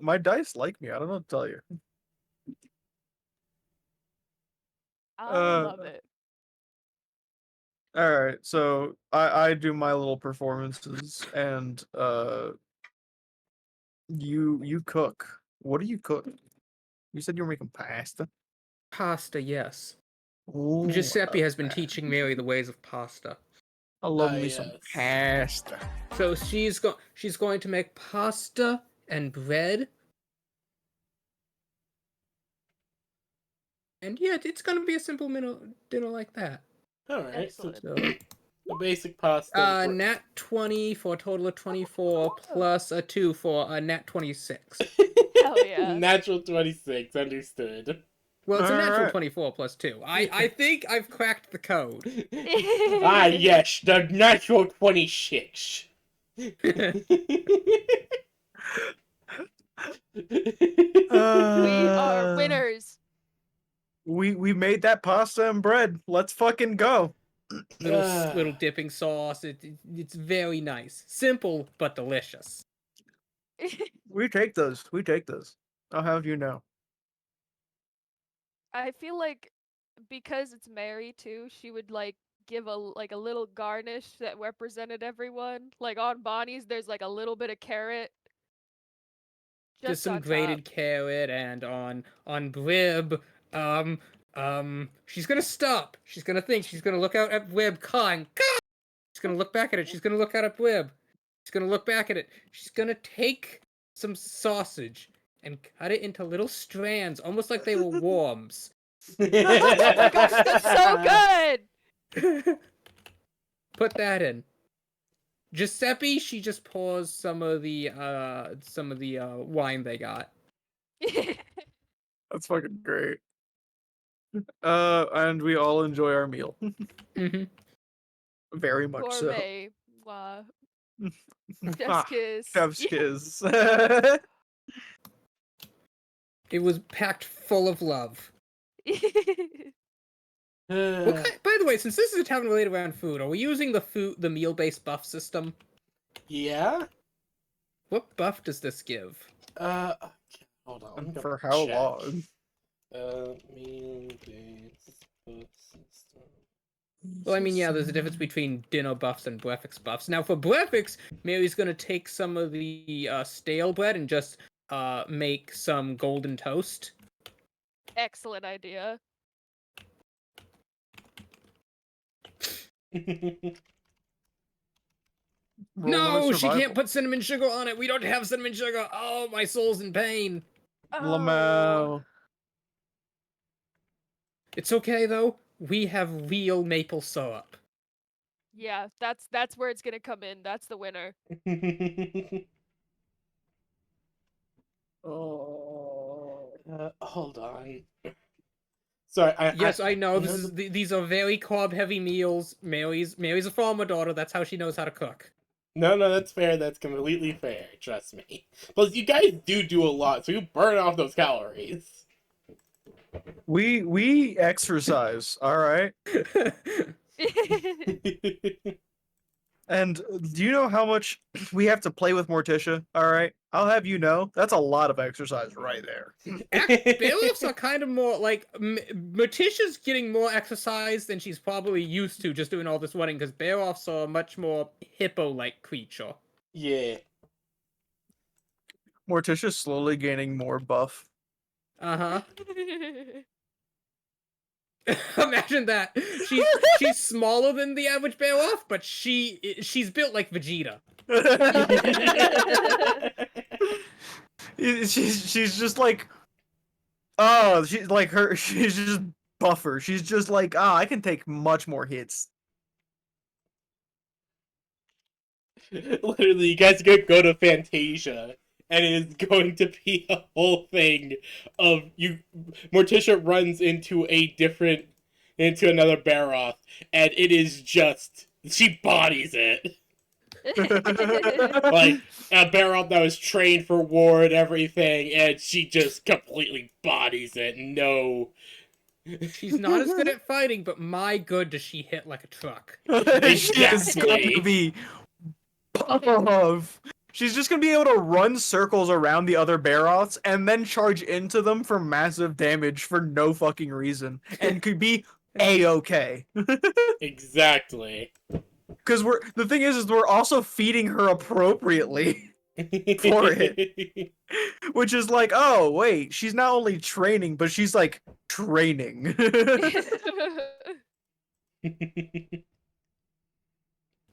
My dice like me. I don't know what to tell you. I love it. All right, so I do my little performances, and you cook. What do you cook? You said you were making pasta. Pasta, yes. Ooh, Giuseppe has been teaching Mary the ways of pasta. I love me some yes. pasta. So she's going to make pasta and bread. And yeah, it's gonna be a simple dinner like that. All right. Excellent. So the basic pasta. Nat 20 for a total of 24 plus a 2 for a nat 26. Hell yeah. Natural 26, understood. Well, it's a natural Alright. 24 plus 2. I think I've cracked the code. Ah, yes, the natural 26. We are Uh, winners. we made that pasta and bread. Let's fucking go. Little dipping sauce. It's very nice. Simple, but delicious. We take those. We take those. I'll have you know. I feel like because it's Mary too, she would like give a little garnish that represented everyone. Like on Bonnie's, there's like a little bit of carrot. There's Just some on top. grated carrot, and on Brib, she's gonna stop. She's gonna think. She's gonna look out at Brib, cawing. Caw! She's gonna look back at it. She's gonna look out at Brib. She's gonna look back at it. She's gonna take some sausage and cut it into little strands, almost like they were worms. Oh my gosh, that's so good! Put that in. Giuseppe, she just pours some of the wine they got. That's fucking great. And we all enjoy our meal. Mm-hmm. Very much Gourmet. Wow. so. Chef's kiss. Chef's kiss. It was packed full of love. By the way, since this is a tavern related around food, are we using the meal-based buff system? Yeah? What buff does this give? Okay, hold on. And for how long? Meal-based buff system. Well, I mean, yeah, there's a difference between dinner buffs and breakfast buffs. Now, for breakfast, Mary's gonna take some of the stale bread and just make some golden toast. Excellent idea. No, she survival. can't put cinnamon sugar on it. We don't have cinnamon sugar. Oh, my soul's in pain. Oh. Lamau. It's okay though. We have real maple syrup. Yeah, that's where it's gonna come in. That's the winner. Oh. Hold on. Sorry, Yes, I know. know These are very carb-heavy meals. Mary's a farmer daughter. That's how she knows how to cook. No, that's fair. That's completely fair. Trust me. Plus, you guys do a lot, so you burn off those calories. We exercise, all right. And do you know how much we have to play with Morticia? All right, I'll have you know that's a lot of exercise right there. Bailiffs are kind of more like Morticia's getting more exercise than she's probably used to just doing all this running, because bailiffs are a much more hippo-like creature. Yeah. Morticia's slowly gaining more buff. Uh-huh. Imagine that. She's smaller than the average bailiff, but she's built like Vegeta. she's just like, oh, she's like her. She's just buffer. She's just like, I can take much more hits. Literally, you guys could go to Fantasia, and it is going to be a whole thing of you. Morticia runs into another Baroth, and it is just she bodies it. Like a Baroth that was trained for war and everything, and she just completely bodies it. No. She's not as good at fighting, but my good does she hit like a truck. She is going to be buff. She's just gonna be able to run circles around the other Baroths and then charge into them for massive damage for no fucking reason, and could be A-okay. Exactly. Because the thing is we're also feeding her appropriately for it, which is like, oh wait, she's not only training, but she's like training.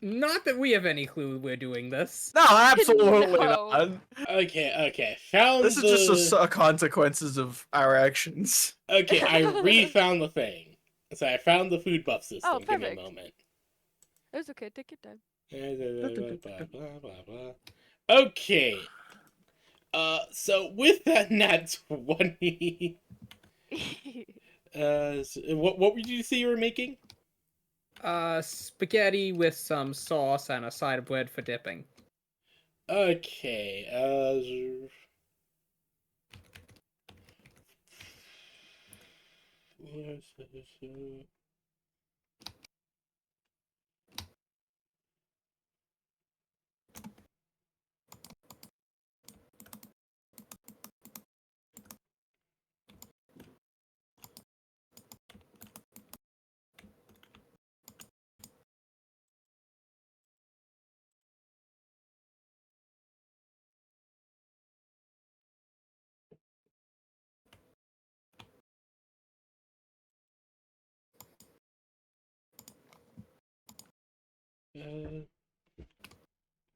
Not that we have any clue we're doing this. No, absolutely No. not. Okay. Found This is just a consequences of our actions. Okay, I refound the thing. So I found the food buff system. Oh, Give me a perfect. moment. It's okay, take your time. Okay. So with that nat 20, what did you say you were making? Spaghetti with some sauce and a side of bread for dipping. Okay, uh,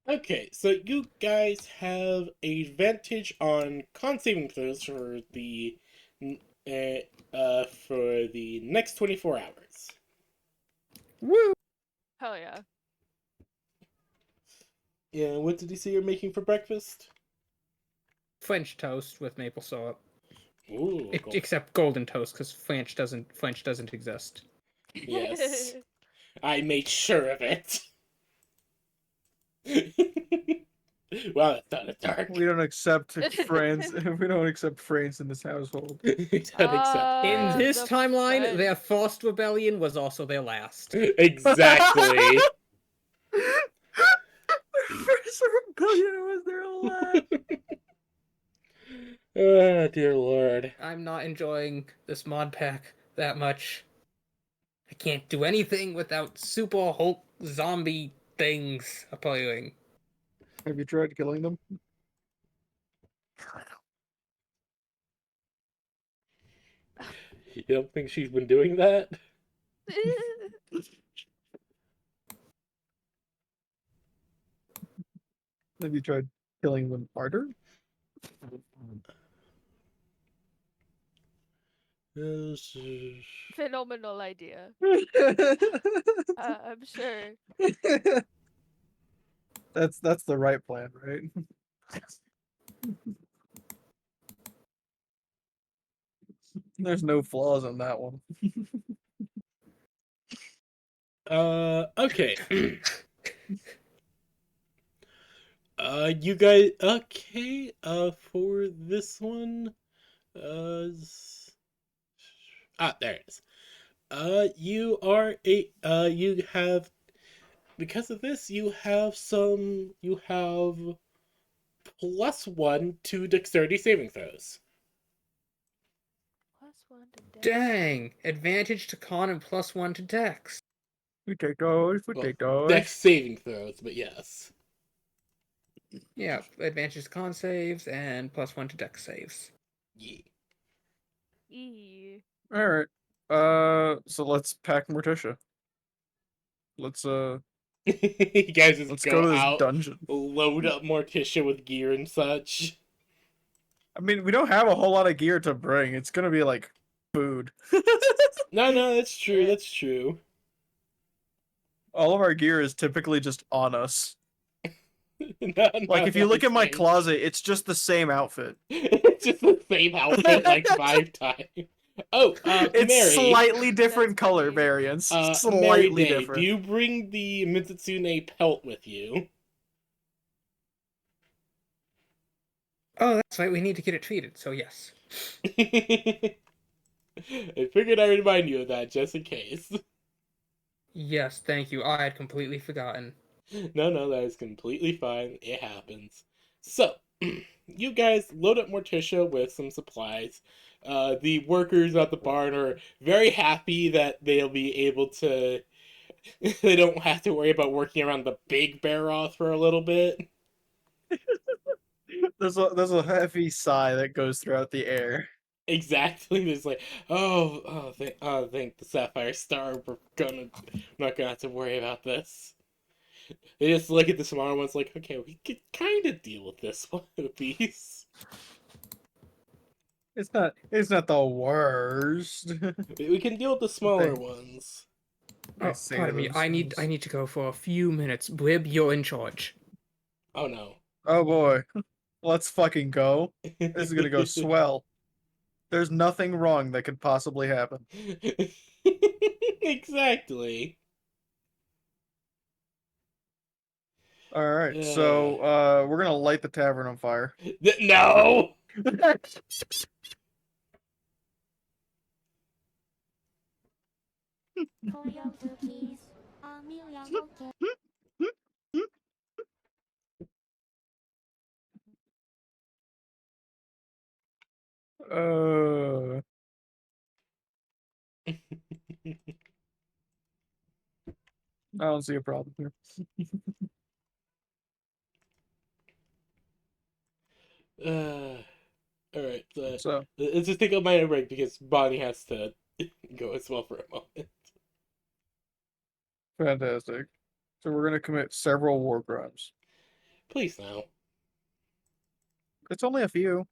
okay, so you guys have advantage on con saving throws for the next 24 hours. Woo! Hell yeah. Yeah, what did you say you're making for breakfast? French toast with maple syrup. Ooh, Except golden toast, because French doesn't exist. yes. I made sure of it. Wow, that's not a dark. We don't accept France. We don't accept France in this household. We don't accept In it. this The timeline, French. their first rebellion was also their last. Exactly. First rebellion was their last. Oh, dear lord. I'm not enjoying this mod pack that much. I can't do anything without super Hulk zombie things appearing. Have you tried killing them? You don't think she's been doing that? Have you tried killing them harder? Phenomenal idea. I'm sure. That's the right plan, right? There's no flaws in that one. Okay. You guys, okay, for this one, there it is. You have, because of this, you have +1 to dexterity saving throws. +1 to death. Dang! Advantage to con and +1 to dex. We take those. We Well, take those. dex saving throws, but yes. Yeah, advantage to con saves and +1 to dex saves. Yeah. Eee. All right. So let's pack Morticia. Let's You guys just let's go go to this out, dungeon. load up Morticia with gear and such. I mean, we don't have a whole lot of gear to bring. It's gonna be like food. No, that's true. That's true. All of our gear is typically just on us. No, Like if you look at my it's closet, it's just the same outfit. it's just the same outfit like 5 times. Oh, It's Mary. slightly different That's color funny. variants. Mary Slightly Day, do different. you bring the Mitsune pelt with you? Oh, that's right, we need to get it treated, so yes. I figured I would remind you of that just in case. Yes, thank you. I had completely forgotten. No, that is completely fine. It happens. So, you guys load up Morticia with some supplies. The workers at the barn are very happy that they'll be able to. They don't have to worry about working around the big Baroth for a little bit. There's a heavy sigh that goes throughout the air. Exactly. There's like, thank the Sapphire Star. I'm not gonna have to worry about this. They just look at the smaller ones like, okay, we could kind of deal with this one piece. It's not the worst. We can deal with the smaller Thank- ones. I Oh, say pardon me. those I need things. to go for a few minutes. Blib, you're in charge. Oh no. Oh boy. Let's fucking go. This is gonna go swell. There's nothing wrong that could possibly happen. Exactly. All right, so we're gonna light the tavern on fire. No. I don't see a problem here. All right. So Let's just take a minor break because Bonnie has to go as well for a moment. fantastic. So we're gonna commit several war crimes. Please now. It's only a few.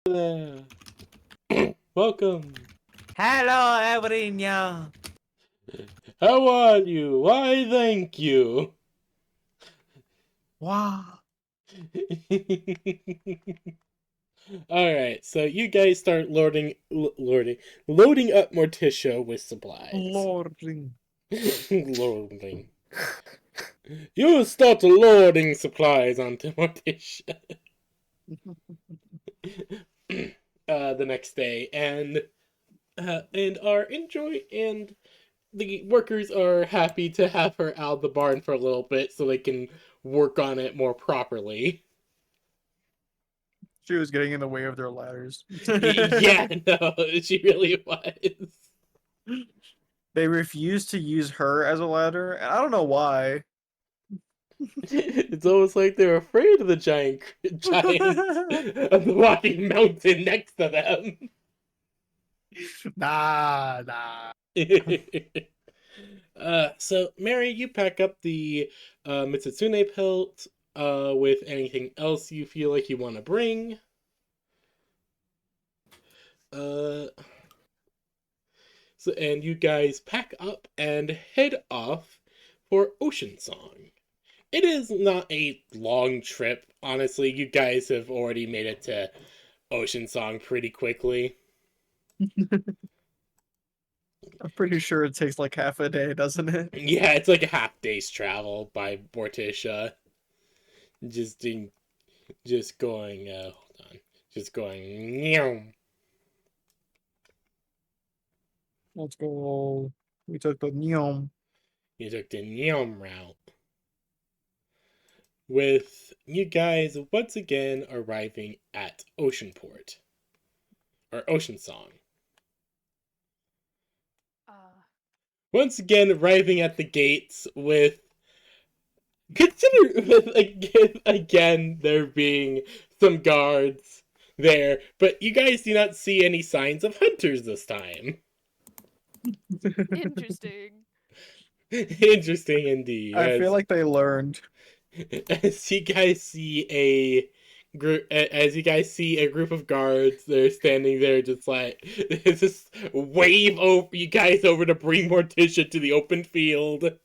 Hello. Welcome. Hello, everyone. How are you? Why, thank you. Wow. Alright, so you guys start loading up Morticia with supplies. Lording. Loading. You start loading supplies onto Morticia. The next day, and are enjoy and the workers are happy to have her out of the barn for a little bit so they can work on it more properly. She was getting in the way of their ladders. Yeah, no, she really was. They refused to use her as a ladder, and I don't know why. It's almost like they're afraid of the giant of the walking mountain next to them. Nah. So Mary, you pack up the Mitsutsune pelt with anything else you feel like you want to bring. Uh, and you guys pack up and head off for Ocean Song. It is not a long trip, honestly. You guys have already made it to Ocean Song pretty quickly. I'm pretty sure it takes like half a day, doesn't it? Yeah, it's like a half day's travel by Morticia. Just doing, just going. Hold on, just going. Meow. Let's go. We took the neon. You took the Neom route. With you guys once again arriving at Oceanport. Or Ocean Song. Once again arriving at the gates with again there being some guards there, but you guys do not see any signs of hunters this time. Interesting. Interesting indeed. I feel like they learned. As you guys see a group of guards, they're standing there just like just wave over you guys over to bring Morticia to the open field.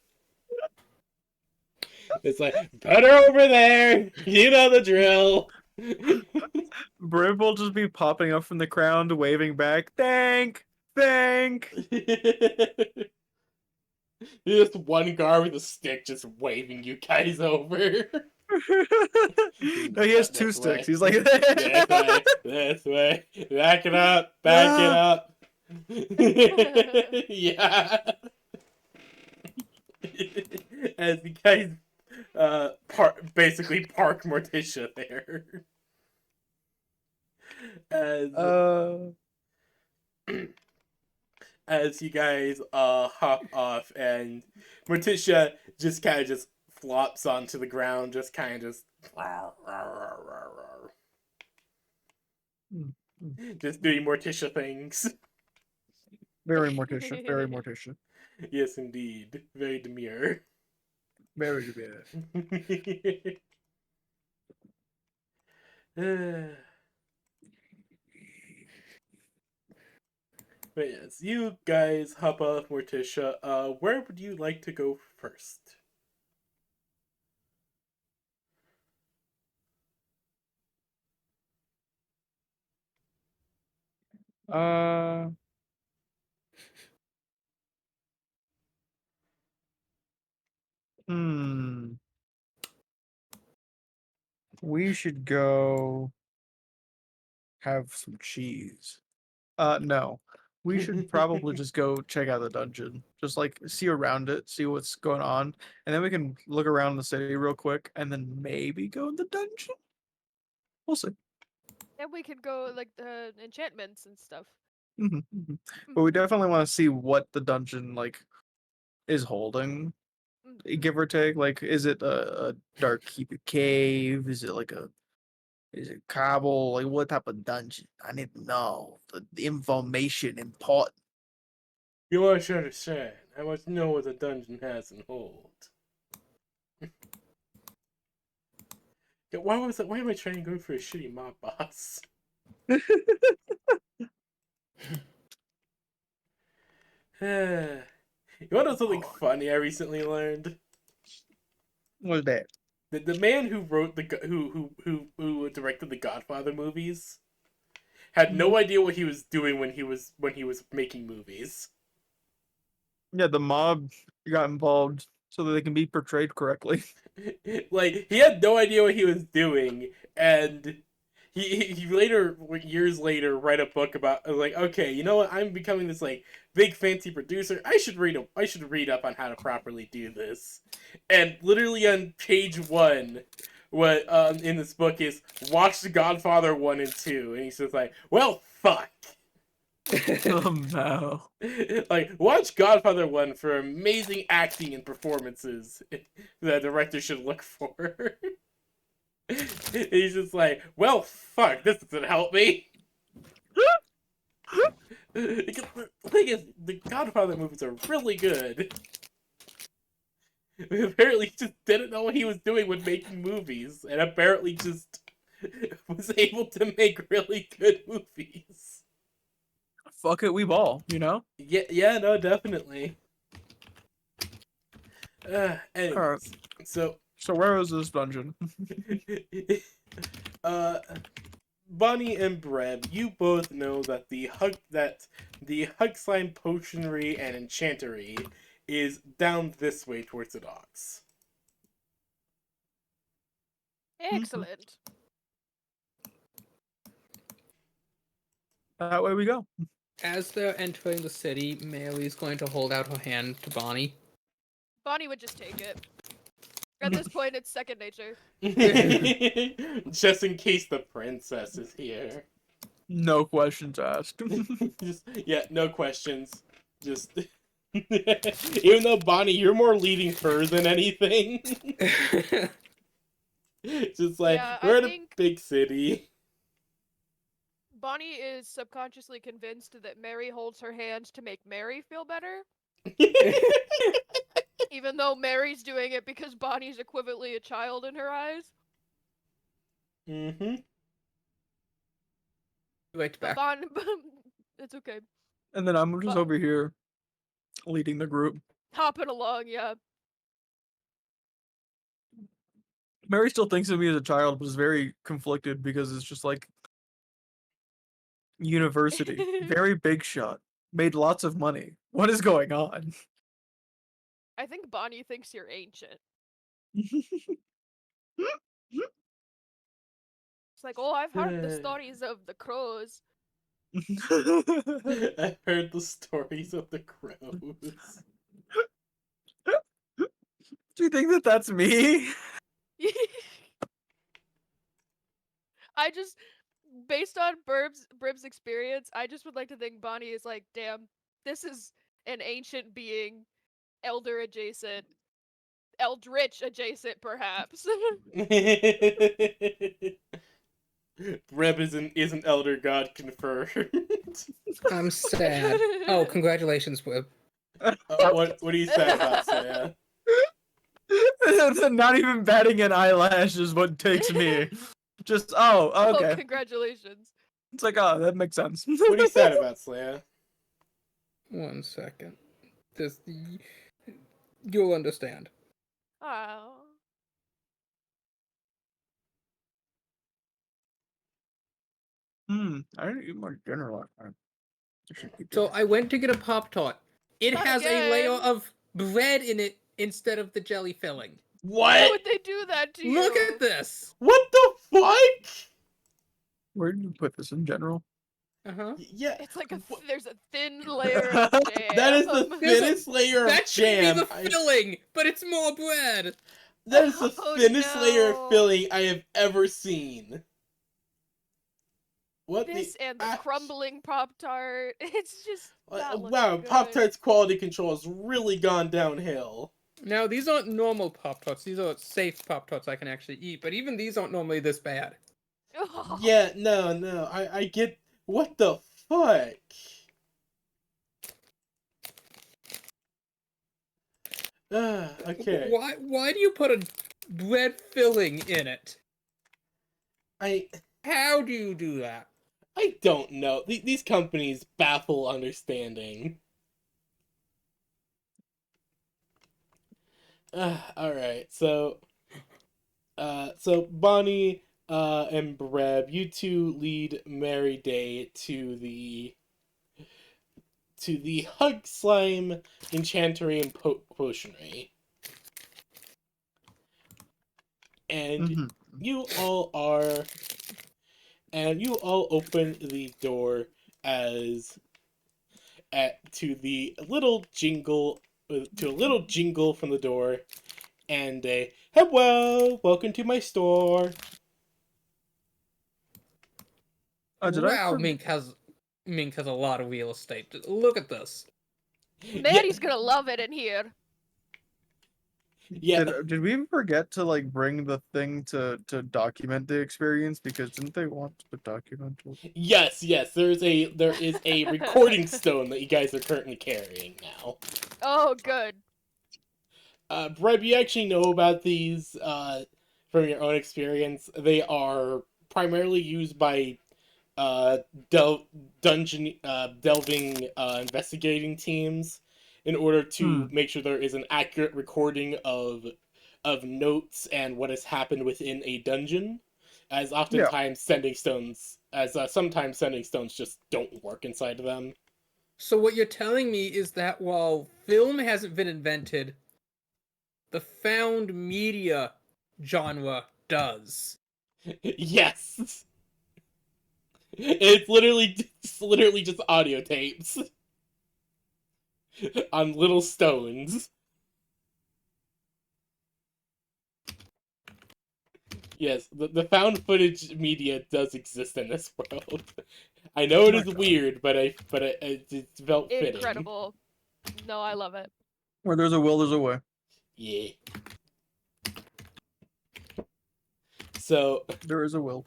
It's like, put her over there. You know the drill. Briv will just be popping up from the ground, waving back. Thank. Just one guard with a stick just waving you guys over. No, he has two This sticks. way. He's like This way. Back it up. Back it up. Yeah. As you guys basically park Morticia there. As you guys hop off and Morticia just kind of just flops onto the ground, just kind of just doing Morticia things. Very Morticia. Very Morticia. Yes, indeed. Very demure. Very good. But yes, you guys hop off Morticia. Where would you like to go first? Uh, hmm. We should go have some cheese. No. We should probably just go check out the dungeon. Just like see around it, see what's going on, and then we can look around the city real quick and then maybe go in the dungeon. We'll see. And we could go like the enchantments and stuff. But we definitely want to see what the dungeon like is holding, give or take. Like, is it a dark keep cave? Is it cobble? Like, what type of dungeon? I need to know the information important. You must understand. I must know what the dungeon has in hold. Why am I trying to go for a shitty mob boss? You want to know something funny I recently learned? What's that? The man who wrote who directed the Godfather movies had no idea what he was doing when he was making movies. Yeah, the mob got involved so that they can be portrayed correctly. Like, he had no idea what he was doing, and he later, years later, write a book about, like, okay, you know what, I'm becoming this, like, big fancy producer, I should read up on how to properly do this. And literally on page 1, what in this book is, watch The Godfather 1 and 2, and he's just like, well, fuck. Oh no. Like, watch Godfather 1 for amazing acting and performances the director should look for. He's just like, well, fuck, this doesn't help me. The thing is, the Godfather movies are really good. Apparently, he just didn't know what he was doing when making movies, and apparently just was able to make really good movies. Fuck it, we ball, you know? Yeah, no, definitely. Anyways, Alright. so where is this dungeon? Bonnie and Breb, you both know that the Hugslime Potionery and Enchantery is down this way towards the docks. Excellent. That way we go. As they're entering the city, Mary's going to hold out her hand to Bonnie. Bonnie would just take it. At this point, it's second nature. Just in case the princess is here. No questions asked. Yeah, no questions. Just even though Bonnie, you're more leading her than anything. Just like, Yeah, we're I in a think- big city. Bonnie is subconsciously convinced that Mary holds her hand to make Mary feel better, even though Mary's doing it because Bonnie's equivalently a child in her eyes. Mm-hmm. Right But back. it's okay. And then I'm just But- over here leading the group. Hopping along, yeah. Mary still thinks of me as a child, but is very conflicted because it's just like university, very big shot, made lots of money. What is going on? I think Bonnie thinks you're ancient. It's like, oh, I've heard the stories of the crows. I've heard the stories of the crows. Do you think that that's me? I just, based on Brib's experience, I just would like to think Bonnie is like, damn, this is an ancient being, elder adjacent, eldritch adjacent, perhaps. Reb is an elder god confirmed. I'm sad. Oh, congratulations, Wib. What are you sad about, Saya? Not even batting an eyelash is what takes me. Just Oh, okay. congratulations. It's like that makes sense. What are you sad about, Slaya? 1 second. You'll understand. Oh. I didn't eat my dinner last time. I should eat So dinner. I went to get a Pop-Tart. It Not has a layer again. of bread in it instead of the jelly filling. Why What? would they do that to you? Look at this! What the fuck? Where did you put this in general? Uh-huh. Yeah, It's like there's a thin layer of jam. that is the There's a- thinnest layer of That should jam. be the filling, but it's more bread! That is the Oh, thinnest layer no. of filling I have ever seen. What This and the ah, crumbling Pop Tart. It's just not looking wow, good. Pop Tart's quality control has really gone downhill. Now, these aren't normal Pop-Tarts. These are safe Pop-Tarts I can actually eat, but even these aren't normally this bad. Yeah, no, I get. What the fuck? Okay. Why do you put a bread filling in it? I How do you do that? I don't know. These companies baffle understanding. All right, so Bonnie, and Breb, you two lead Mary Day to the Hug Slime Enchantery and Potionery, and Mhm. you all are, and you all open the door as to the little jingle, to a little jingle from the door, and a hello, welcome to my store. Did I Wow, Mink has a lot of real estate. Look at this. Maddie's gonna love it in here. Yeah, did we even forget to like bring the thing to document the experience? Because didn't they want to document it? yes, there is a recording stone that you guys are currently carrying now. Oh, good. Breb, you actually know about these from your own experience. They are primarily used by uh, dungeon delving investigating teams in order to Hmm. make sure there is an accurate recording of notes and what has happened within a dungeon. As Yeah. oftentimes sending stones, as sometimes sending stones just don't work inside of them. So what you're telling me is that while film hasn't been invented, the found media genre does. Yes, it's literally just audio tapes on little stones. Yes, the found footage media does exist in this world. I know it My is God. weird, but it felt fitting. Incredible. No, I love it. Where there's a will, there's a way. Yeah. So There is a will.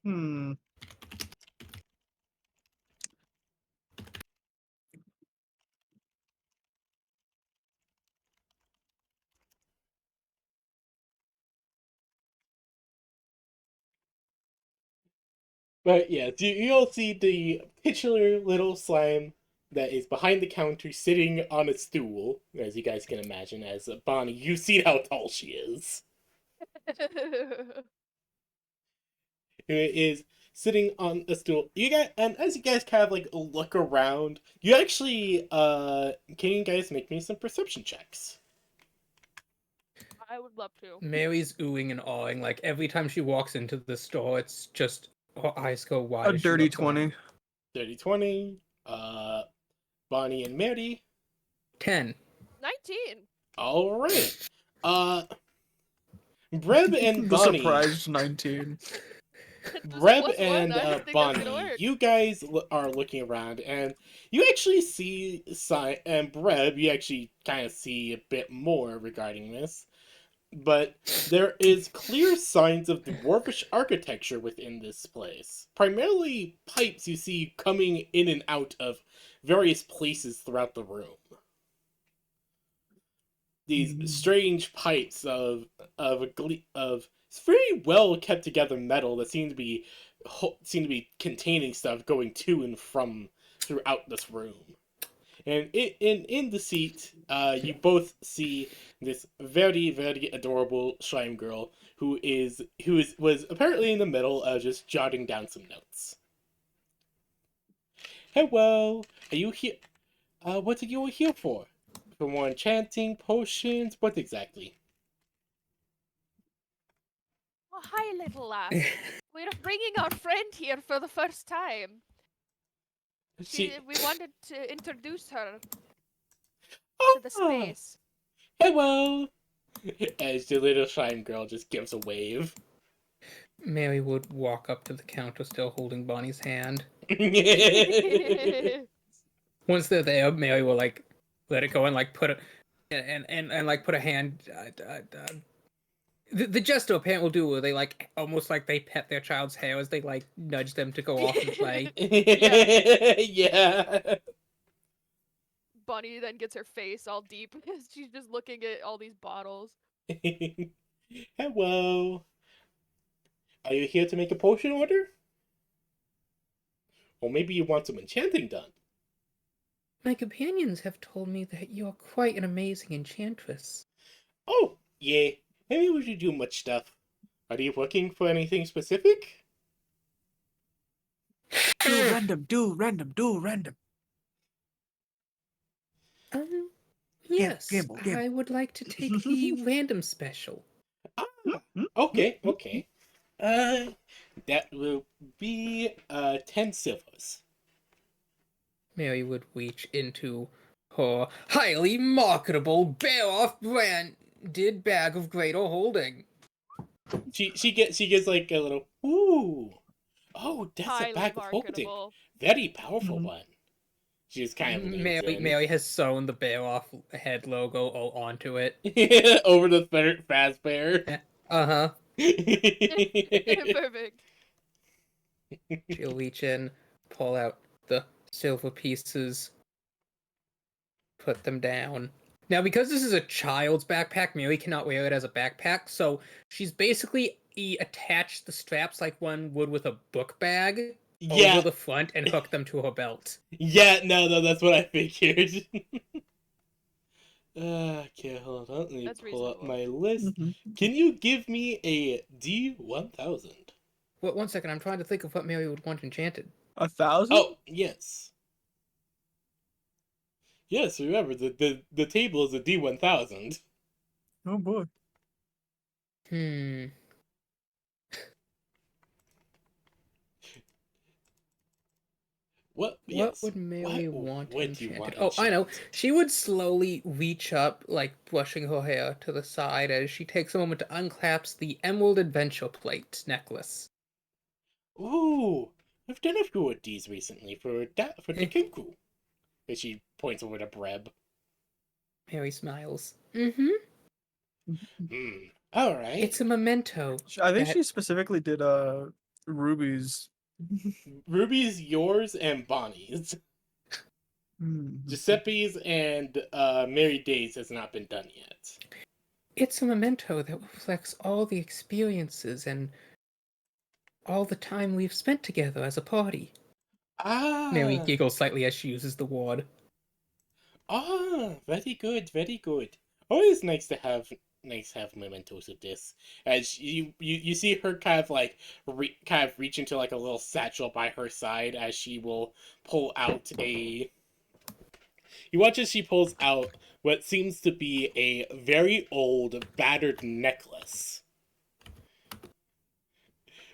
Hmm. but yeah, you'll see the titular little slime that is behind the counter sitting on a stool, as you guys can imagine, as Bonnie, you've seen how tall she is. It is sitting on a stool. You guys, and as you guys kind of like look around, you actually can you guys make me some perception checks? I would love to. Mary's oohing and awing. Like every time she walks into the store, it's just her eyes go wide. A as she dirty looks 20. around. 30-20. Bonnie and Mary. 10. 19. All right. Uh, Breb and The Bonnie. surprised 19. Breb +1, and I don't think that's gonna Bonnie, work. you guys are looking around, and you actually see and Breb, you actually kind of see a bit more regarding this. But there is clear signs of dwarfish architecture within this place. Primarily pipes you see coming in and out of various places throughout the room. These strange pipes of very well kept together metal that seem to be containing stuff going to and from throughout this room. And in the seat, you both see this very adorable slime girl was apparently in the middle of just jotting down some notes. Hello, are you here? What are you here for? For more enchanting potions? What exactly? Oh, hi, little lass. We're bringing our friend here for the first time. We wanted to introduce her to the Ah, space. hello. As the little slime girl just gives a wave. Mary would walk up to the counter, still holding Bonnie's hand. Once they're there, Mary will like let it go and like put it and like put a hand. The gesture a parent will do, where they like almost like they pet their child's hair as they like nudge them to go off and play. Yeah. Yeah. funny, then gets her face all deep because she's just looking at all these bottles. Hello. Are you here to make a potion order? Or maybe you want some enchanting done. My companions have told me that you're quite an amazing enchantress. Oh, yeah. Maybe we should do much stuff. Are you looking for anything specific? Do random, do random, do random. Yes, gamble. I would like to take the random special. Ah, okay, okay. That will be 10 silvers. Mary would reach into her highly marketable bear-off branded bag of greater holding. She gets like a little ooh. Oh, that's a Highly bag of holding. marketable. Very powerful Mhm. one. She just kind of leans in. Mary has sewn the bear-off head logo onto it. Over the third fast bear. Uh-huh. Perfect. She'll reach in, pull out the silver pieces, put them down. Now, because this is a child's backpack, Mary cannot wear it as a backpack, so she's basically attached the straps like one would with a book bag Yeah, over the front and hooked them to her belt. yeah, no, that's what I figured. Okay, hold on. Let me That's pull up reasonable. my list. Mhm. Can you give me a D1000? Well, one second, I'm trying to think of what Mary would want enchanted. 1,000? Oh, yes. Yes, remember, the table is a D1000. Oh boy. What? What Yes. would Mary What want would you enchanted? want Oh, I know. enchanted? She would slowly reach up, like brushing her hair to the side as she takes a moment to unclasp the Emerald Adventure Plate necklace. Ooh, I've done a few of these recently for Eh. Tekinku. And she points over to Breb. Mary smiles. Mm-hmm. All right. It's a memento. I think that- she specifically did Ruby's. Ruby's yours and Bonnie's. Giuseppe's and Mary Day's has not been done yet. It's a memento that reflects all the experiences and all the time we've spent together as a party. Mary Ah, giggles slightly as she uses the word. very good, very good. Always nice to have mementos of this. As you see her kind of like kind of reach into like a little satchel by her side as she will pull out a. You watch as she pulls out what seems to be a very old, battered necklace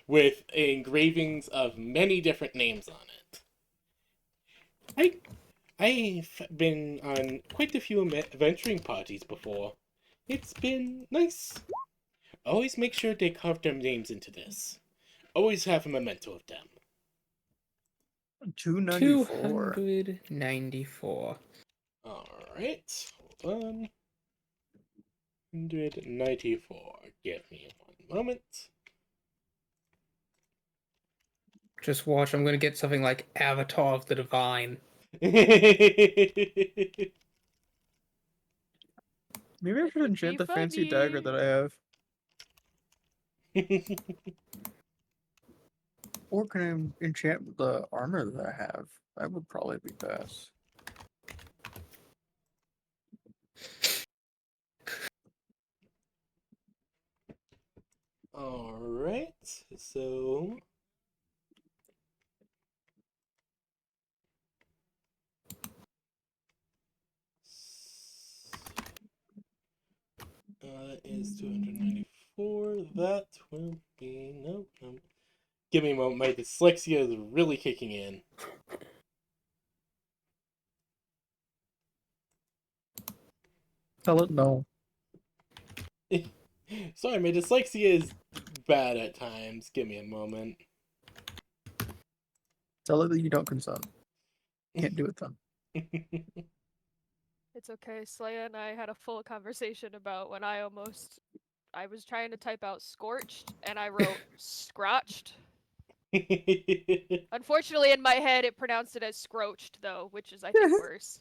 with engravings of many different names on it. I've been on quite a few adventuring parties before. It's been nice. Always make sure they carve their names into this. Always have a memento of them. 294. 294. Alright, hold on. 194. Give me one moment. Just watch, I'm gonna get something like Avatar of the Divine. Maybe I That should would enchant be the fancy dagger funny. that I have. Or can I enchant the armor that I have? That would probably be best. Alright, so. Is 294. That will be. Nope, nope. Give me a moment. My dyslexia is really kicking in. Tell it no. Sorry, my dyslexia is bad at times. Give me a moment. Tell it that you don't consent. Can't do it then. It's okay. Slaya and I had a full conversation about when I was trying to type out scorched and I wrote scratched. Unfortunately, in my head, it pronounced it as scroached, though, which is, I think, worse.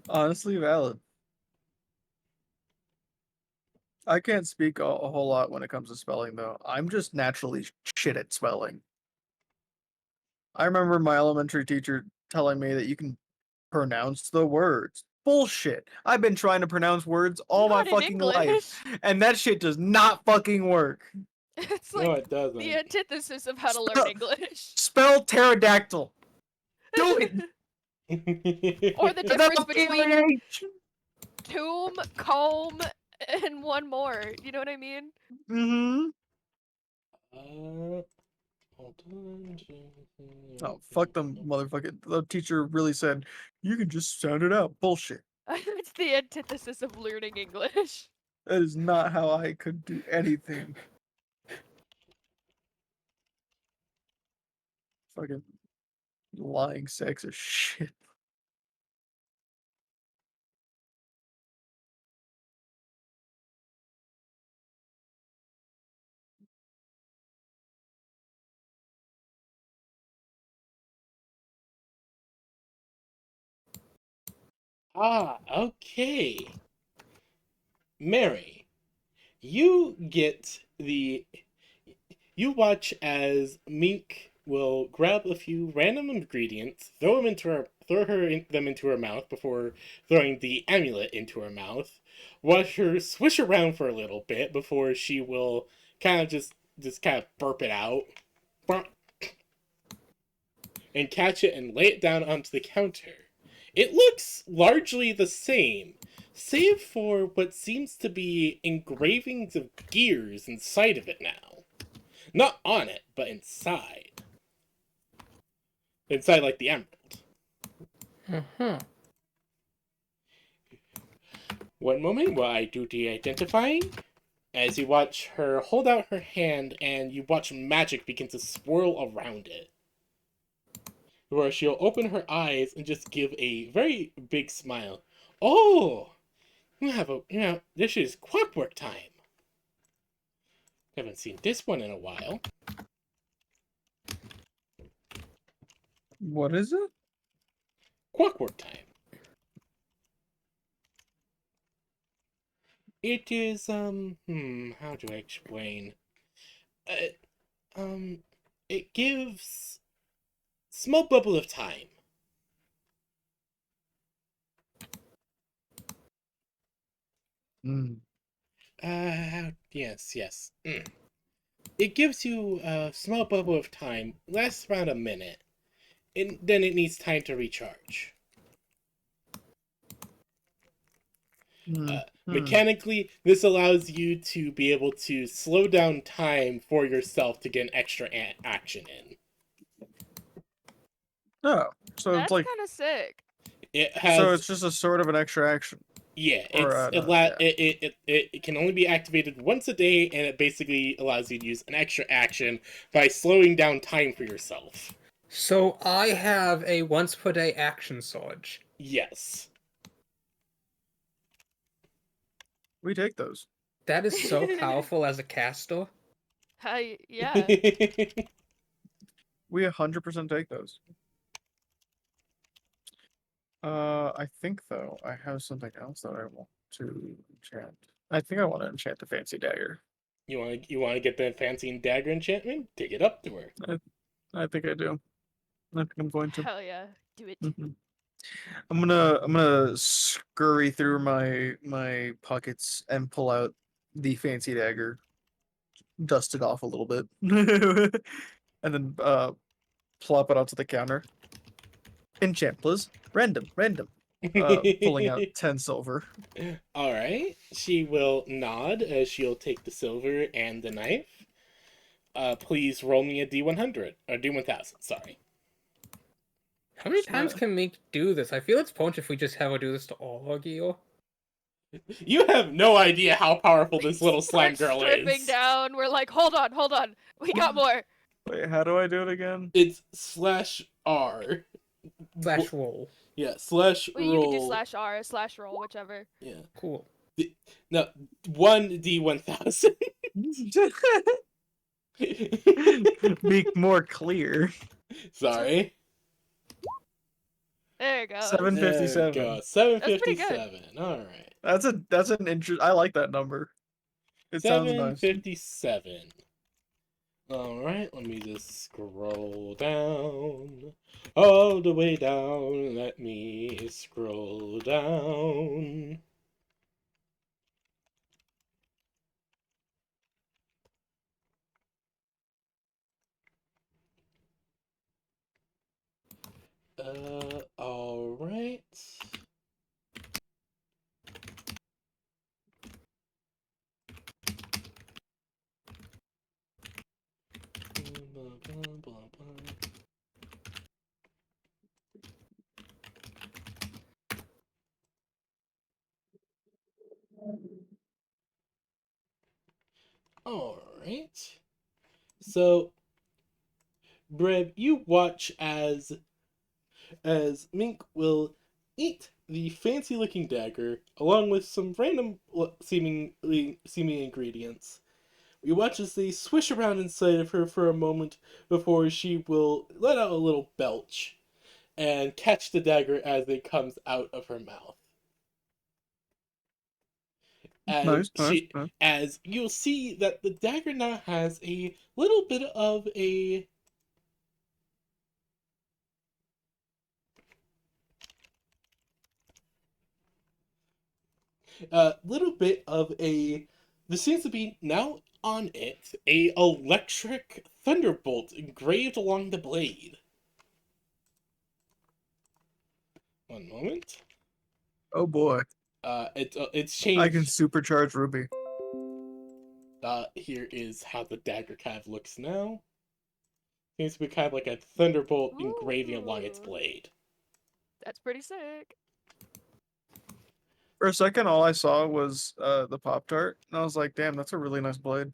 Honestly valid. I can't speak a whole lot when it comes to spelling, though. I'm just naturally shit at spelling. I remember my elementary teacher telling me that you can pronounce the words. Bullshit. I've been trying to pronounce words all my Not in fucking life, English. and that shit does not fucking work. It's No, like it doesn't. the antithesis of how to learn Spell- English. Spell pterodactyl. Do it. Or the Without difference a between PH. tomb, comb, and one more. You know what I mean? Mm-hmm. Hold on. Oh, fuck them, motherfucking. The teacher really said, you can just sound it out. Bullshit. It's the antithesis of learning English. That is not how I could do anything. Fucking lying sacks of shit. Okay. Mary, you get the. You watch as Mink will grab a few random ingredients, them into her mouth before throwing the amulet into her mouth. Watch her swish around for a little bit before she will kind of just kind of burp it out, and catch it and lay it down onto the counter. It looks largely the same, save for what seems to be engravings of gears inside of it now. Not on it, but inside. Inside, like the emerald. Uh-huh. One moment while I do the identifying. As you watch her hold out her hand and you watch magic begin to swirl around it. Where she'll open her eyes and just give a very big smile. Oh! This is clockwork time. Haven't seen this one in a while. What is it? Clockwork time. It is, how do I explain? It gives small bubble of time. Mm. Yes. It gives you a small bubble of time, lasts around a minute, and then it needs time to recharge. Mm. Mechanically, this allows you to be able to slow down time for yourself to get an extra action in. Oh, so That's it's like, kind of sick. It has, so it's just a sort of an extra action. yeah, Or, it can only be activated once a day, and it basically allows you to use an extra action by slowing down time for yourself. So I have a once per day action surge. Yes. We take those. That is so powerful as a caster. Yeah. We 100% take those. I think though I have something else that I want to enchant. I think I want to enchant the fancy dagger. You want to get the fancy dagger enchantment? Take it up to her. I think I do. I think I'm going to. Hell yeah. Do it. Mhm. I'm gonna scurry through my pockets and pull out the fancy dagger, dust it off a little bit, and then plop it onto the counter. Enchant, please. Random. Pulling out 10 silver. All right. She will nod as she'll take the silver and the knife. Please roll me a D100 or D1000. Sorry. How many times can Mink do this? I feel it's punch if we just have her do this to all our gear. You have no idea how powerful this little slime Start girl stripping is. down. We're like, hold on. We got more. Wait, how do I do it again? It's /R. Slash roll. Yeah, Well, /roll. you can do /R, /roll, whichever. Yeah. Cool. No, 1D1000. Be more clear. Sorry. There you go. Seven- There we 757. go. That's pretty good. 757. All right. That's an interest. I like that number. It sounds nice. 757. All right, let me just scroll down. All the way down. Let me scroll down. All right. Blah, blah, blah. All right. So, Brev, you watch as Mink will eat the fancy-looking dagger along with some random seeming ingredients. You watch as they swish around inside of her for a moment before she will let out a little belch and catch the dagger as it comes out of her mouth. Nice. As you'll see that the dagger now has a little bit of a there seems to be now on it a electric thunderbolt engraved along the blade. One moment. Oh boy. It's changed. I can supercharge Ruby. Here is how the dagger kind of looks now. Seems to be kind of like a thunderbolt engraving along its Ooh. blade. That's pretty sick. For a second, all I saw was the Pop-Tart, and I was like, "Damn, that's a really nice blade."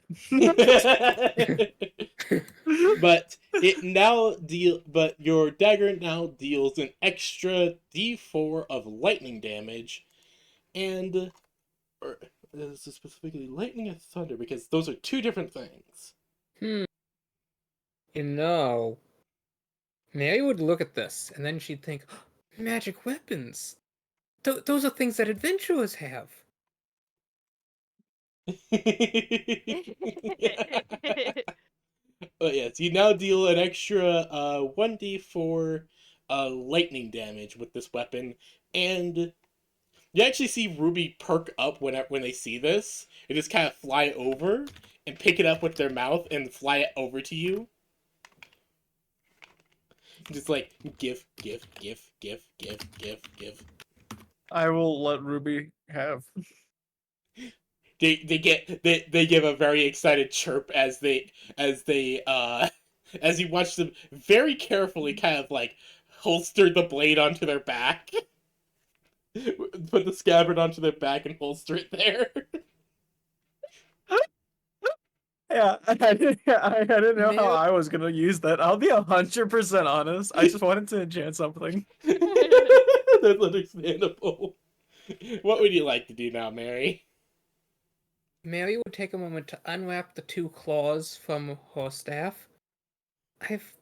But your dagger now deals an extra D4 of lightning damage, and or is it specifically lightning and thunder because those are two different things. You know, Mary would look at this and then she'd think, "Oh, magic weapons. Those are things that adventurers have." But yes, you now deal an extra 1d4 lightning damage with this weapon, and you actually see Ruby perk up when they see this. They just kind of fly over and pick it up with their mouth and fly it over to you. Just like give. I will let Ruby have. They give a very excited chirp as as you watch them very carefully kind of like holster the blade onto their back. Put the scabbard onto their back and holster it there. Yeah, I didn't know how Mary- I was gonna use that. I'll be 100% honest. I just wanted to enchant something. That's understandable. What would you like to do now, Mary? Mary would take a moment to unwrap the two claws from her staff. I've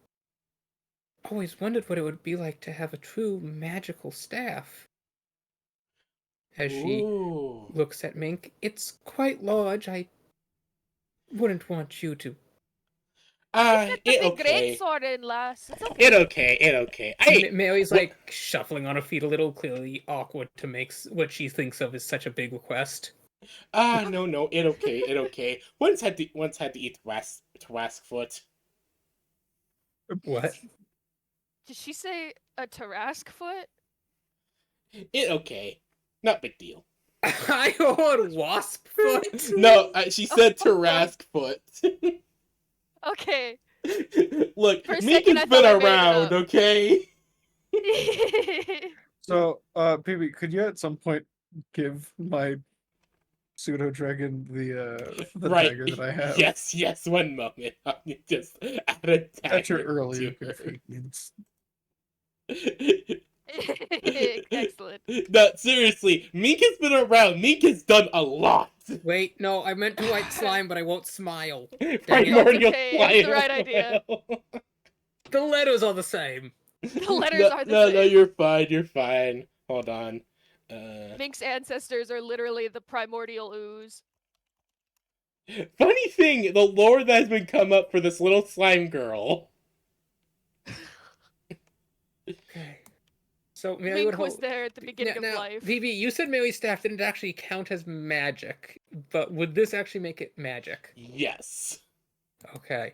always wondered what it would be like to have a true magical staff. As she Ooh. looks at Mink, it's quite large. I wouldn't want you to. It The okay. great sword in last. It's okay. It okay. Mary's like shuffling on her feet a little, clearly awkward to make what she thinks of as such a big request. No, it okay. Once had to eat Twask foot. What? Did she say a Tarask foot? It okay. Not big deal. I heard wasp foot. No, she said Tarask foot. Okay. Look, For a Meek second, has I been thought I made it around, up. okay? So, PB, could you at some point give my pseudo dragon the Right. dagger that I have? Yes, 1 moment. You just add a dagger At your earlier to her. convenience. It Excellent. No, seriously, Mink has been around. Mink has done a lot. Wait, no, I meant to write slime, but I won't smile. Dang it. Primordial okay, it's the slime. right idea. The letters are the same. The letters are the no, same. No, you're fine. You're fine. Hold on. Mink's ancestors are literally the primordial ooze. Funny thing, the lore that has been come up for this little slime girl. Okay. So Mary Mink would was hold. there at the beginning of Now, life. Vivi, you said Mary's staff didn't actually count as magic, but would this actually make it magic? Yes. Okay.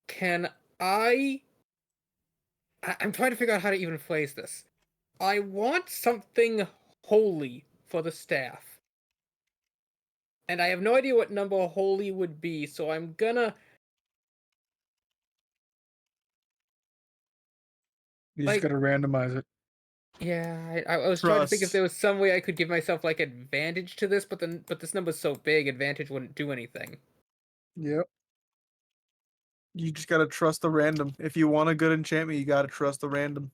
Can I... I'm trying to figure out how to even phrase this. I want something holy for the staff. And I have no idea what number holy would be, so I'm gonna... You Like- just gotta randomize it. Yeah, I was trying to think if Trust. there was some way I could give myself, like, advantage to this, but this number's so big, advantage wouldn't do anything. Yep. You just gotta trust the random. If you want a good enchantment, you gotta trust the random.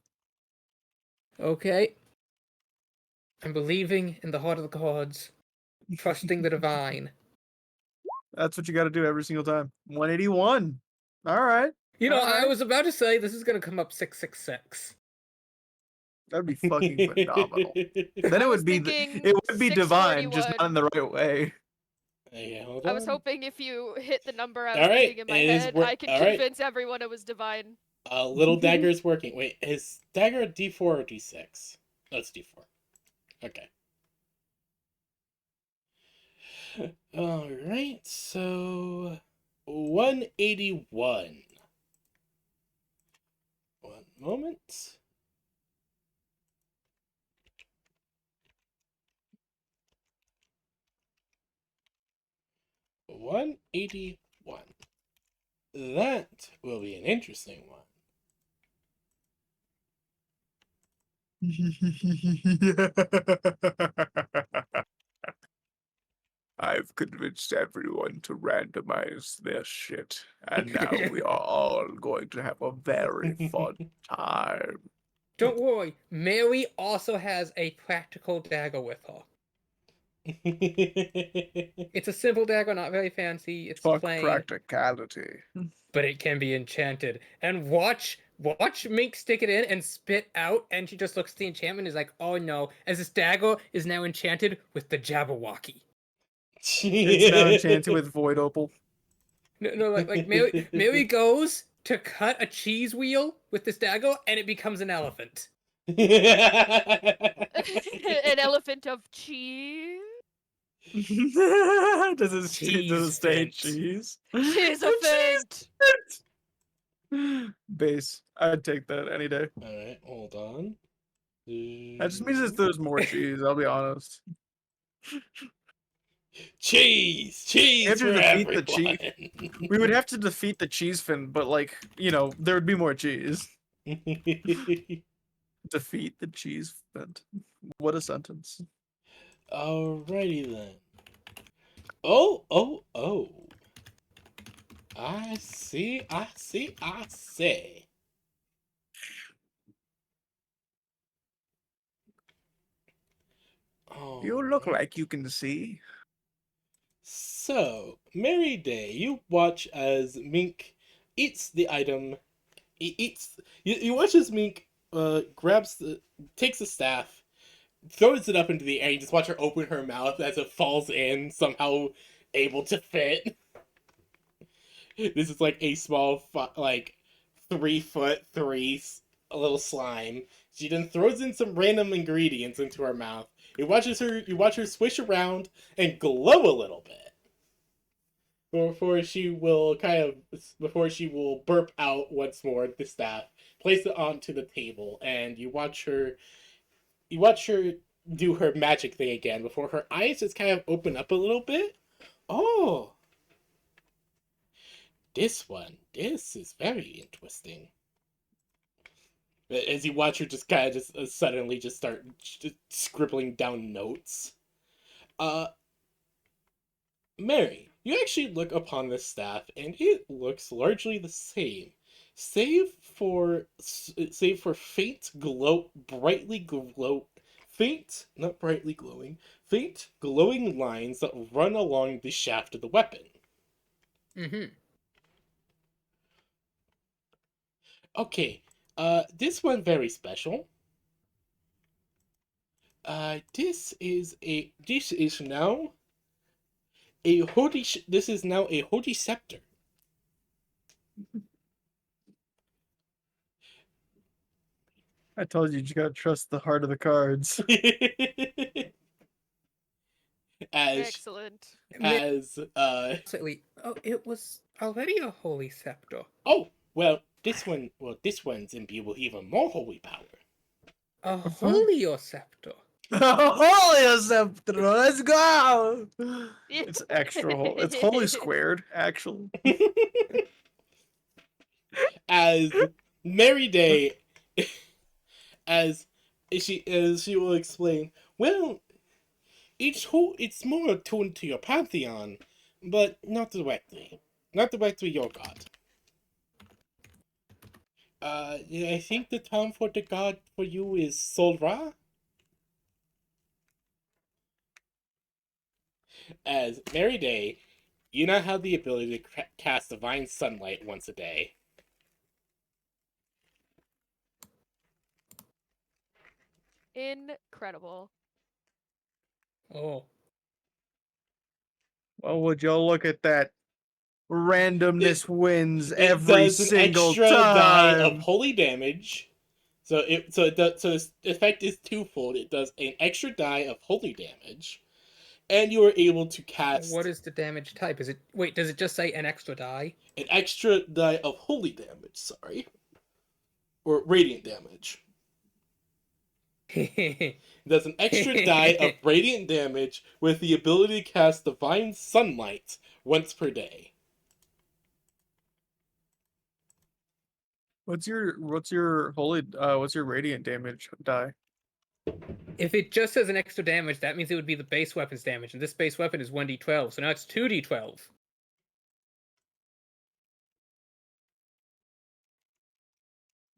Okay. I'm believing in the heart of the gods, trusting the divine. That's what you gotta do every single time. 181. All right. You know, I Alright. was about to say this is gonna come up 666. That'd be fucking phenomenal. Then I it was would be thinking it would be divine, just 641. not in the right way. Yeah, hold I was on. hoping if you hit the number I was Alright, thinking in my it is head, wor- I could alright. convince everyone it was divine. Little dagger is working. Wait, is dagger a D4 or D6? Oh, it's D4. Okay. Alright, so 181. One moment. $181. That will be an interesting one. I've convinced everyone to randomize their shit, and now we are all going to have a very fun time. Don't worry, Mary also has a practical dagger with her. It's a simple dagger, not very fancy. It's Fuck plain, practicality. but it can be enchanted. And watch Mink stick it in and spit out, and she just looks at the enchantment and is like, oh no, as this dagger is now enchanted with the Jabberwocky. It's now enchanted with Void Opal. No, like Mary goes to cut a cheese wheel with this dagger, and it becomes an elephant. An elephant of cheese? does it Cheese stay fent. cheese? Cheese a fent! Base. I'd take that any day. Alright, hold on. That just means that there's more cheese, I'll be honest. Cheese! You have Cheese to for defeat the everyone! We would have to defeat the cheese fin, but like, there would be more cheese. Defeat the cheese fin. What a sentence. Alrighty then. Oh. I see. You look Alright. like you can see. So, Mary Day, you watch as Mink eats the item. He eats. You watch as Mink takes the staff, throws it up into the air. You just watch her open her mouth as it falls in, somehow able to fit. This is like a small, 3'3" a little slime. She then throws in some random ingredients into her mouth. You watch her swish around and glow a little bit before she will burp out once more the staff, place it onto the table, and you watch her do her magic thing again before her eyes just kind of open up a little bit. Oh, this is very interesting. As you watch her just kind of just suddenly just start scribbling down notes. Mary, you actually look upon this staff, and it looks largely the same. save for faint glow, brightly glow, faint, not brightly glowing, faint glowing lines that run along the shaft of the weapon. Mm-hmm. Okay, this one very special. This is now this is now a holy scepter. I told you gotta trust the heart of the cards. as Excellent. as Wait, oh, it was already a holy scepter. oh, this one's imbued with even more holy power. A holy scepter. Holy scepter, let's go! It's extra whole. It's wholly squared, actually. As Mary Day, as she will explain, well, it's more attuned to your pantheon, but not directly your god. I think the term for the god for you is Sol Ra. As Mary Day, you now have the ability to cast divine sunlight once a day. Incredible. Oh. Well, would y'all look at that? Randomness wins It every does an single extra die of time. holy damage. So this effect is twofold. It does an extra die of holy damage, and you are able to cast What is the damage type? Wait, does it just say an extra die? an extra die of holy damage, sorry. Or radiant damage. It does an extra die of radiant damage with the ability to cast divine sunlight once per day. What's your radiant damage die? If it just says an extra damage, that means it would be the base weapon's damage, and this base weapon is 1d12, so now it's 2d12.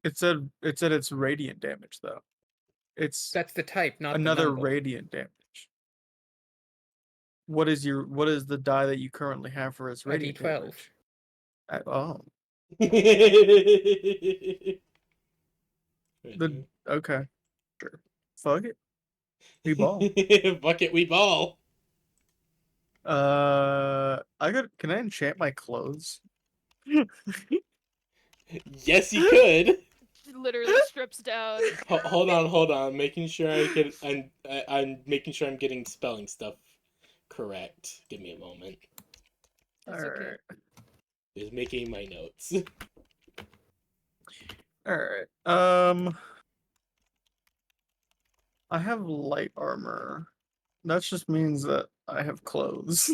It said it's radiant damage though. It's That's the type, not another the number. radiant damage. What is the die that you currently have for its A radiant d12. damage? Oh, okay, sure. Fuck it, we ball. Bucket we ball. Can I enchant my clothes? Yes, you could. Literally strips down. Hold on. Making sure I'm making sure I'm getting spelling stuff correct. Give me a moment. That's All okay. right. Just making my notes. All right. I have light armor. That just means that I have clothes.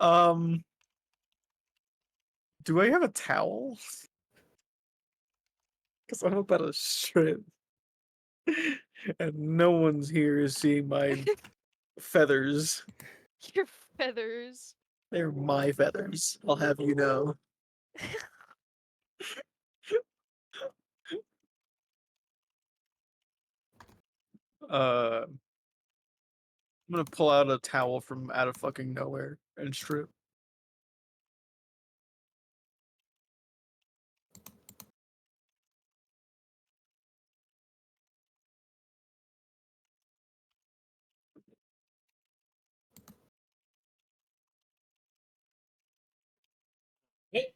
Do I have a towel? Because I'm about to strip, and no one's here seeing my feathers. Your feathers. They're my feathers. I'll have you know. I'm gonna pull out a towel from out of fucking nowhere and strip. Hey.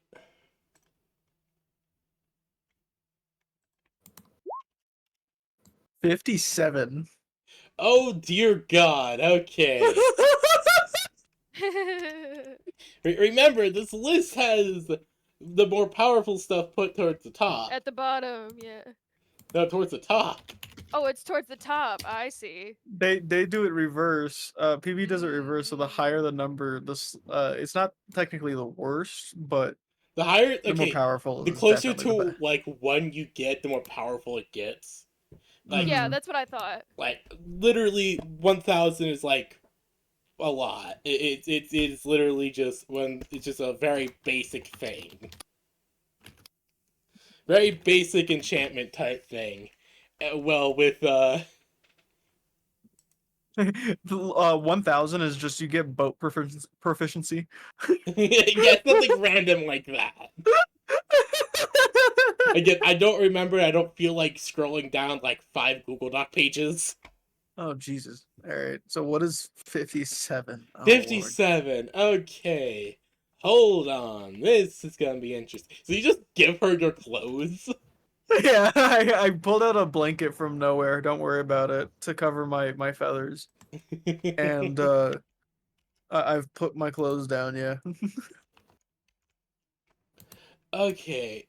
57. Oh dear God. Okay. Remember, this list has the more powerful stuff put towards the top. At the bottom, yeah. No, towards the top. Oh, it's towards the top. I see. They do it reverse. PB does it reverse, so the higher the number, it's not technically the worst, but The higher, the more okay, powerful the is closer definitely the to best. like one you get, the more powerful it gets. Like, Yeah, that's what I thought. like literally 1,000 is like a lot. It's literally just it's just a very basic thing. Very basic enchantment type thing. Well, with 1,000 is just you get boat proficiency. yeah, nothing random like that. Again, I don't remember. I don't feel like scrolling down like 5 Google Doc pages. Oh Jesus! All right. So what is 57? Oh Lord. 57. Okay. Hold on. This is gonna be interesting. So you just give her your clothes? Yeah, I pulled out a blanket from nowhere. Don't worry about it, to cover my feathers, and I've put my clothes down. Yeah. Okay.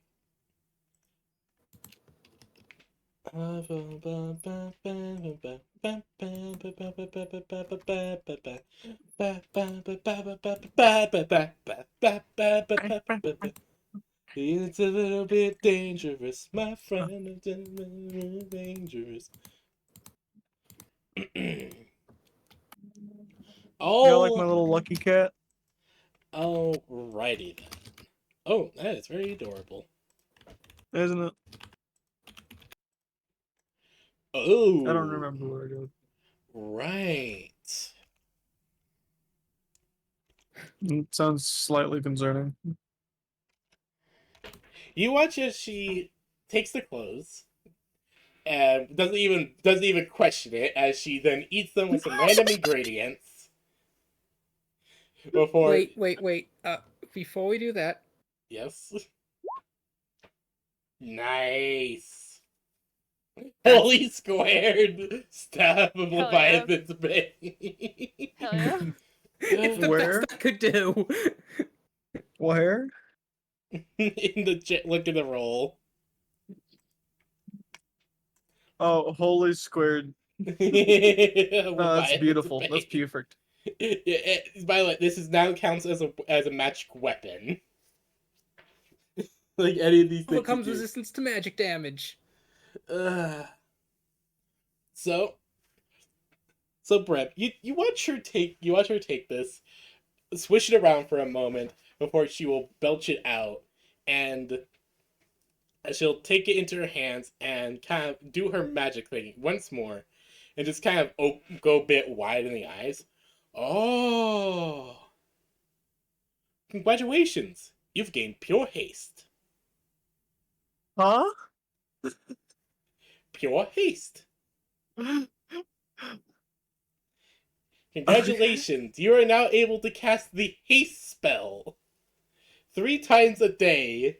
It's a little bit dangerous, my friend. It's a little bit dangerous. You're like my Oh, little lucky cat, alrighty then. Oh, that is very adorable. isn't it? Oh, I don't remember where it goes. right. Sounds slightly concerning. You watch as she takes the clothes and doesn't even question it as she then eats them with some random ingredients before Wait. Before we do that, yes. Nice. That's- Fully squared stab of Hell yeah. Leviathan's bane. Hell yeah. it's the Where? best I could do. Where? In the look at the roll. Oh, holy squared. That's Leviathan's beautiful. bane. That's perfect. By the way, this is now counts as a magic weapon. Like any of these things. Overcomes resistance to magic damage. So Brett, you watch her take this, swish it around for a moment before she will belch it out, and she'll take it into her hands and kind of do her magic thing once more, and just kind of go a bit wide in the eyes. Oh, congratulations! You've gained pure haste. Huh? Pure haste. Congratulations! You are now able to cast the haste spell 3 times a day,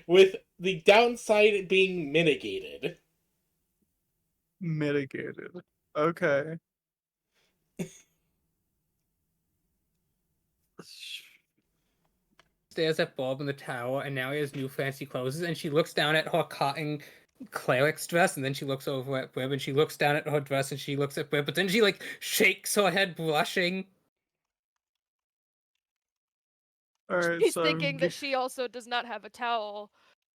with the downside being mitigated. Mitigated. Okay. Stares at Bob in the tower, and now he has new fancy clothes. And she looks down at her cotton cleric's dress, and then she looks over at Wib, and she looks down at her dress, and she looks at Wib, but then she like shakes her head, blushing. All right. He's So thinking that she also does not have a towel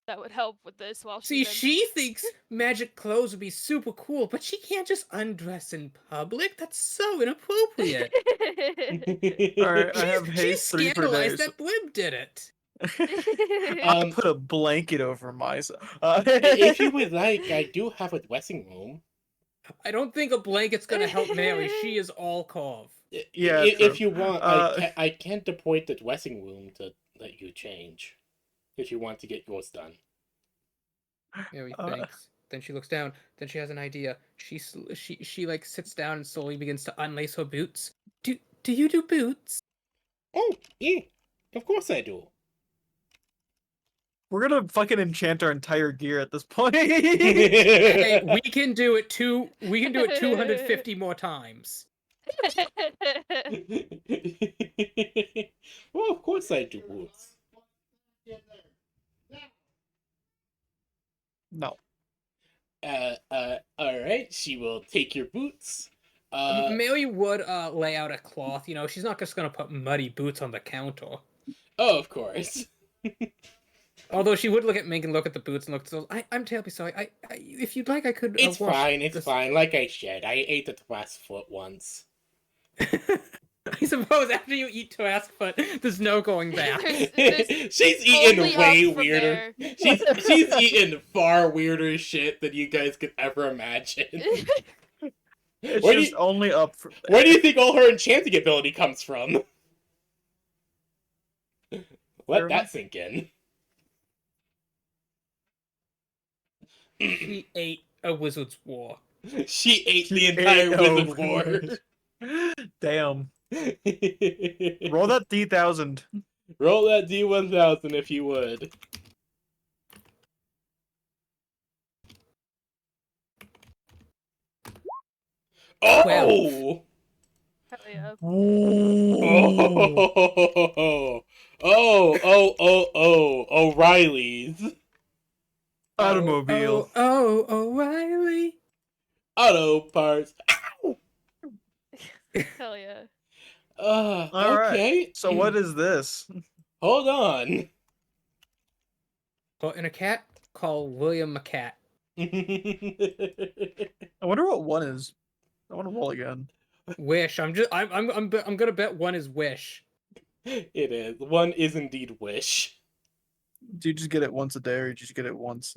that would help with this while See, then... she thinks magic clothes would be super cool, but she can't just undress in public. That's so inappropriate. All right. I have She's haste 3 per day. scandalized that Blib did it. I put a blanket over myself. If you would like, I do have a dressing room. I don't think a blanket's gonna help Mary. She is all cove. Yeah, If true. you want, I can deploy the dressing room to let you change. If you want to get yours done. Mary thinks. Then she looks down. Then she has an idea. She like sits down and slowly begins to unlace her boots. Do you do boots? Oh, yeah. Of course I do. We're gonna fucking enchant our entire gear at this point. Hey, we can do it 250 more times. Well, of course I do boots. No. Alright, she will take your boots. Mary would lay out a cloth. You know, she's not just gonna put muddy boots on the counter. Oh, of course. Although she would look at Mink and look at the boots and look at those. I'm terribly sorry. If you'd like, I could. It's wash fine, it's this- fine. Like I said, I ate the last foot once. I suppose after you eat Toaskfoot, there's no going back. There's She's eating only way up from weirder. there. She's eating far weirder shit than you guys could ever imagine. It's Where do just you- only up from Where do you think all her enchanting ability comes from? Let that sink in. She ate a wizard's war. She ate She the entire ate wizard over war. it. Damn. Roll that D1000. Roll that D1000 if you would. Oh! Hell yeah. Oh! O'Reilly's. Automobile. Oh, O'Reilly. Auto parts. Hell yeah. All right. Okay. So what is this? Hold on. Well, in a cat called William McCat. I wonder what one is. I want to roll again. Wish. I'm gonna bet one is wish. It is. One is indeed wish. Do you just get it once a day, or you just get it once?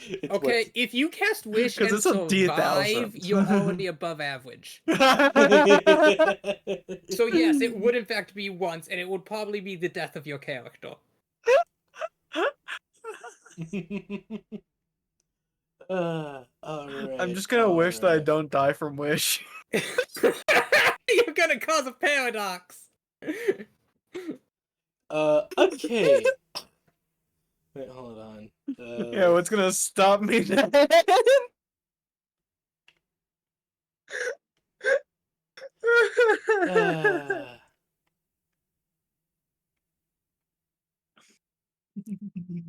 It's Okay, if you cast wish 'Cause and it's a survive, D1000. you're already above average. what- So yes, it would in fact be once, and it would probably be the death of your character. Alright, I'm just gonna wish that I alright. don't die from wish. You're gonna cause a paradox. Okay. Wait, hold on. Yeah, what's gonna stop me then?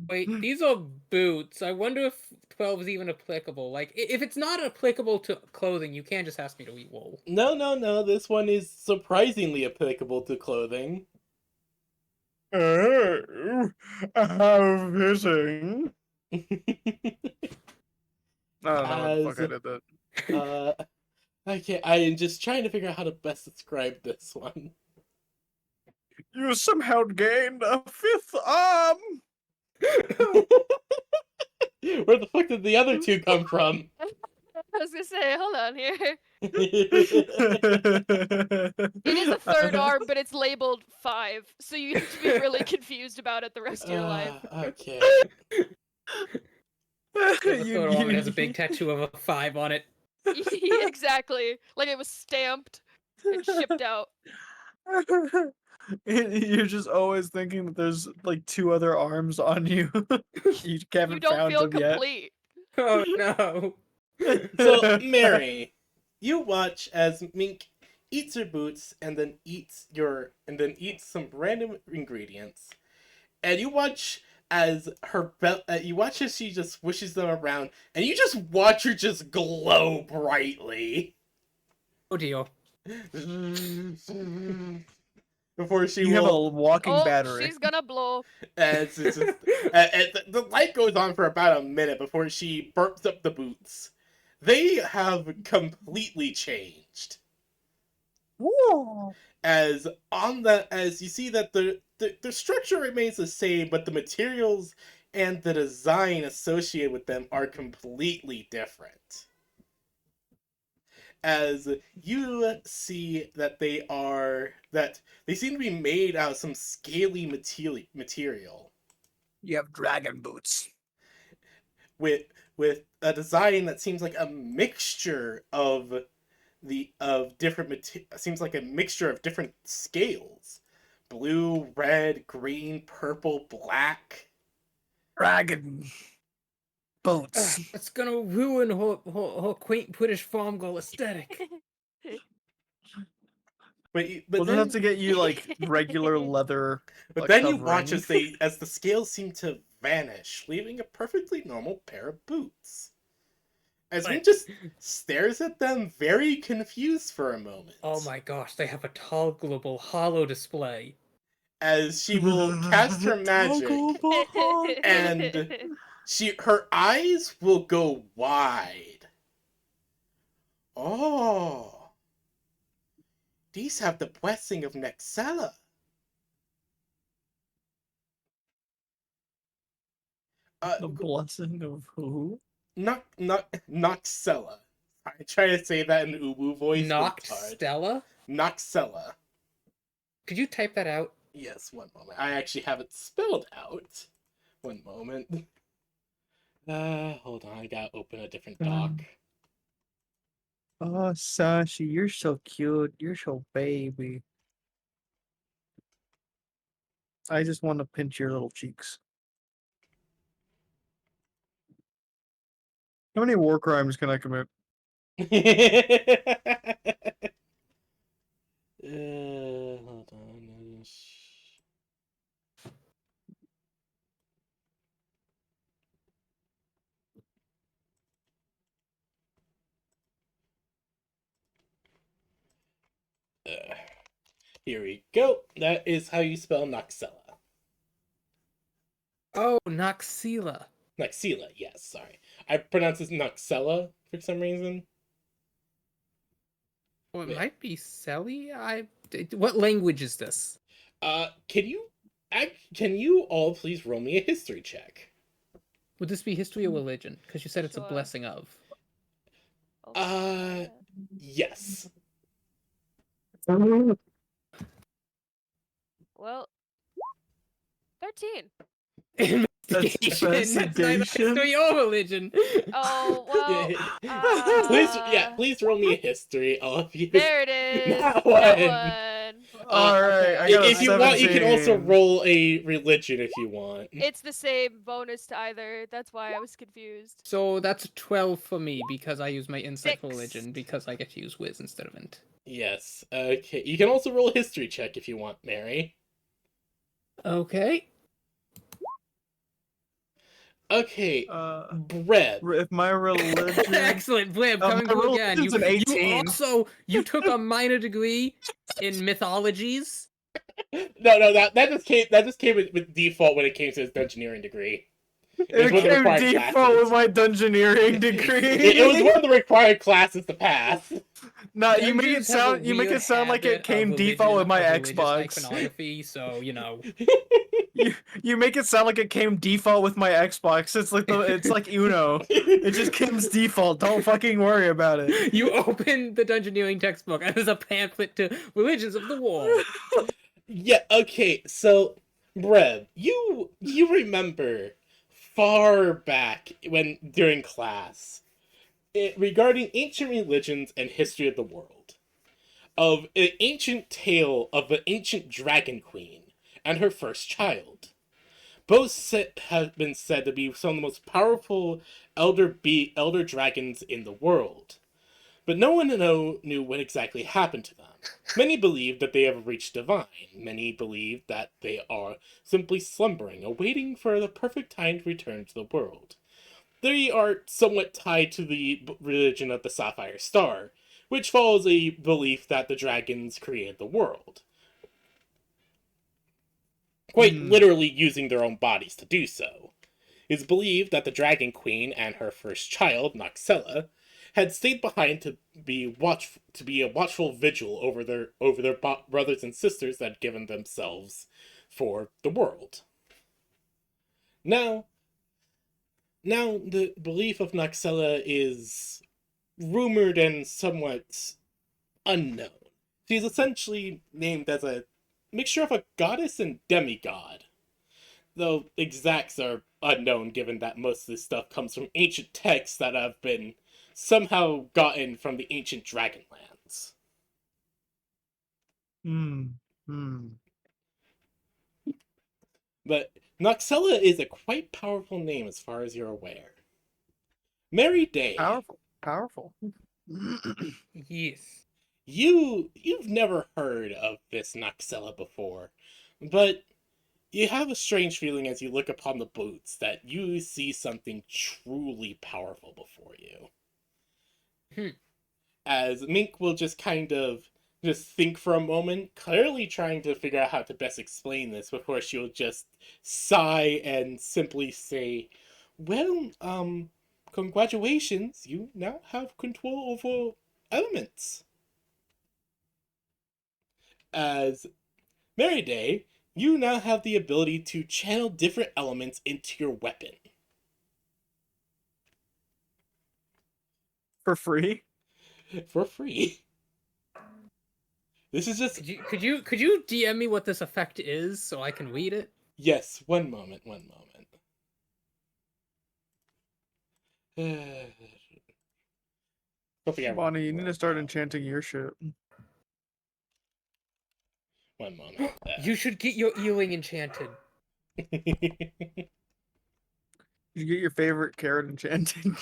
Wait, these are boots. I wonder if 12 is even applicable. Like, if it's not applicable to clothing, you can't just ask me to eat wool. No. This one is surprisingly applicable to clothing. How fishing. I don't know what the fuck I As- did that. Okay, I am just trying to figure out how to best describe this one. You somehow gained a fifth arm. Where the fuck did the other two come from? I was gonna say, hold on here. It It is a third arm, but it's labeled 5, so you need to be really confused about it the rest of your life. Okay. The third arm has a big tattoo of a 5 on it. Exactly. Like it was stamped and shipped out. You're just always thinking that there's like 2 other arms on you. You haven't You don't found feel them yet. complete. Oh no. So, Mary, you watch as Mink eats her boots and then eats some random ingredients, and you watch as you watch as she just swishes them around, and you just watch her just glow brightly. Oh dear. Before she You have will, a walking Oh, battery. she's gonna blow. and it's just, and the light goes on for about a minute before she burps up the boots. They have completely changed. Whoa. As you see that the structure remains the same, but the materials and the design associated with them are completely different. As you see that they seem to be made out of some scaly material You have dragon boots. with a design that seems like a mixture of seems like a mixture of different scales: blue, red, green, purple, black. Dragon boots. It's gonna ruin her quaint British farm girl aesthetic. But We'll just then, have to get you like regular leather. but like, then you covering. watch as the scales seem to vanish, leaving a perfectly normal pair of boots. As Wing just stares at them, very confused for a moment. Oh my gosh, they have a toggleable hollow display. As she will cast her magic, and her eyes will go wide. Oh. These have the blessing of Nexella. The blessing of who? Noxella. I try to say that in Ubu voice, but Knocked it's hard. Stella? Noxella. Could you type that out? Yes, one moment. I actually have it spelled out. One moment. Hold on. I gotta open a different doc. Oh, Sashi, you're so cute. You're so baby. I just want to pinch your little cheeks. How many war crimes can I commit? Hold on. Here we go. That is how you spell Noxella. Oh, Noxila. Noxella, yes, sorry. I pronounce this Noxella for some reason. Well, it Wait. might be Selly. What language is this? Can you all please roll me a history check? Would this be history or religion? Because you said it's a Sure. blessing of. I'll Uh, try it. yes. Well, 13. Investigation. That's neither investigation? history or religion. Oh, well. Please roll me a history, all of you. There it is. That That one. one. Alright, I got a If you want, you can also 17. roll a religion if you want. It's the same bonus to either. That's why I was confused. So that's a 12 for me because I use my insight for 6. religion because I get to use Wiz instead of int. Yes. Okay. You can also roll a history check if you want, Mary. Okay. Okay. Uh, Bread. if my religion... Excellent, Blib, Oh, coming my through again. religion's an 18. You took a minor degree in mythologies. No, that just came with default when it came to his dungeoneering degree. It one of the came required default classes. with my dungeoneering degree. It was one of the required classes to pass. Nah, you make Dungeons it have a sound weird like it habit came of default with my religious Xbox. iconography, so you know. You make it sound like it came default with my Xbox. It's like Uno. It just comes default. Don't fucking worry about it. You open the dungeoneering textbook and there's a pamphlet to religions of the world. Yeah, okay, so Brev, you remember far back when during class regarding ancient religions and history of the world, of an ancient tale of an ancient dragon queen and her first child. Both have been said to be some of the most powerful elder dragons in the world. But no one knew what exactly happened to them. Many believe that they have reached divine. Many believe that they are simply slumbering, awaiting for the perfect time to return to the world. They are somewhat tied to the religion of the Sapphire Star, which follows a belief that the dragons created the world. Quite literally using their own bodies to do so. It is believed that the Dragon Queen and her first child, Noxella, had stayed behind to be a watchful vigil over their brothers and sisters that had given themselves for the world. Now the belief of Noxella is rumored and somewhat unknown. She is essentially named as a mixture of a goddess and demigod, though exacts are unknown given that most of this stuff comes from ancient texts that have been somehow gotten from the ancient Dragonlands. But Noxella is a quite powerful name as far as you're aware. Mary Day, Powerful. Yes. you've never heard of this Noxella before, but you have a strange feeling as you look upon the boots that you see something truly powerful before you. As Mink will just kind of just think for a moment, clearly trying to figure out how to best explain this before she'll just sigh and simply say, "Well, congratulations, you now have control over elements." As Mary Day, you now have the ability to channel different elements into your weapon. For free? For free. This is just... Could you DM me what this effect is so I can read it? Yes, one moment. Hopefully I Bonnie, you need to wrote start down. enchanting your shit. One moment. You should get your earring enchanted. You get your favorite carrot enchanting.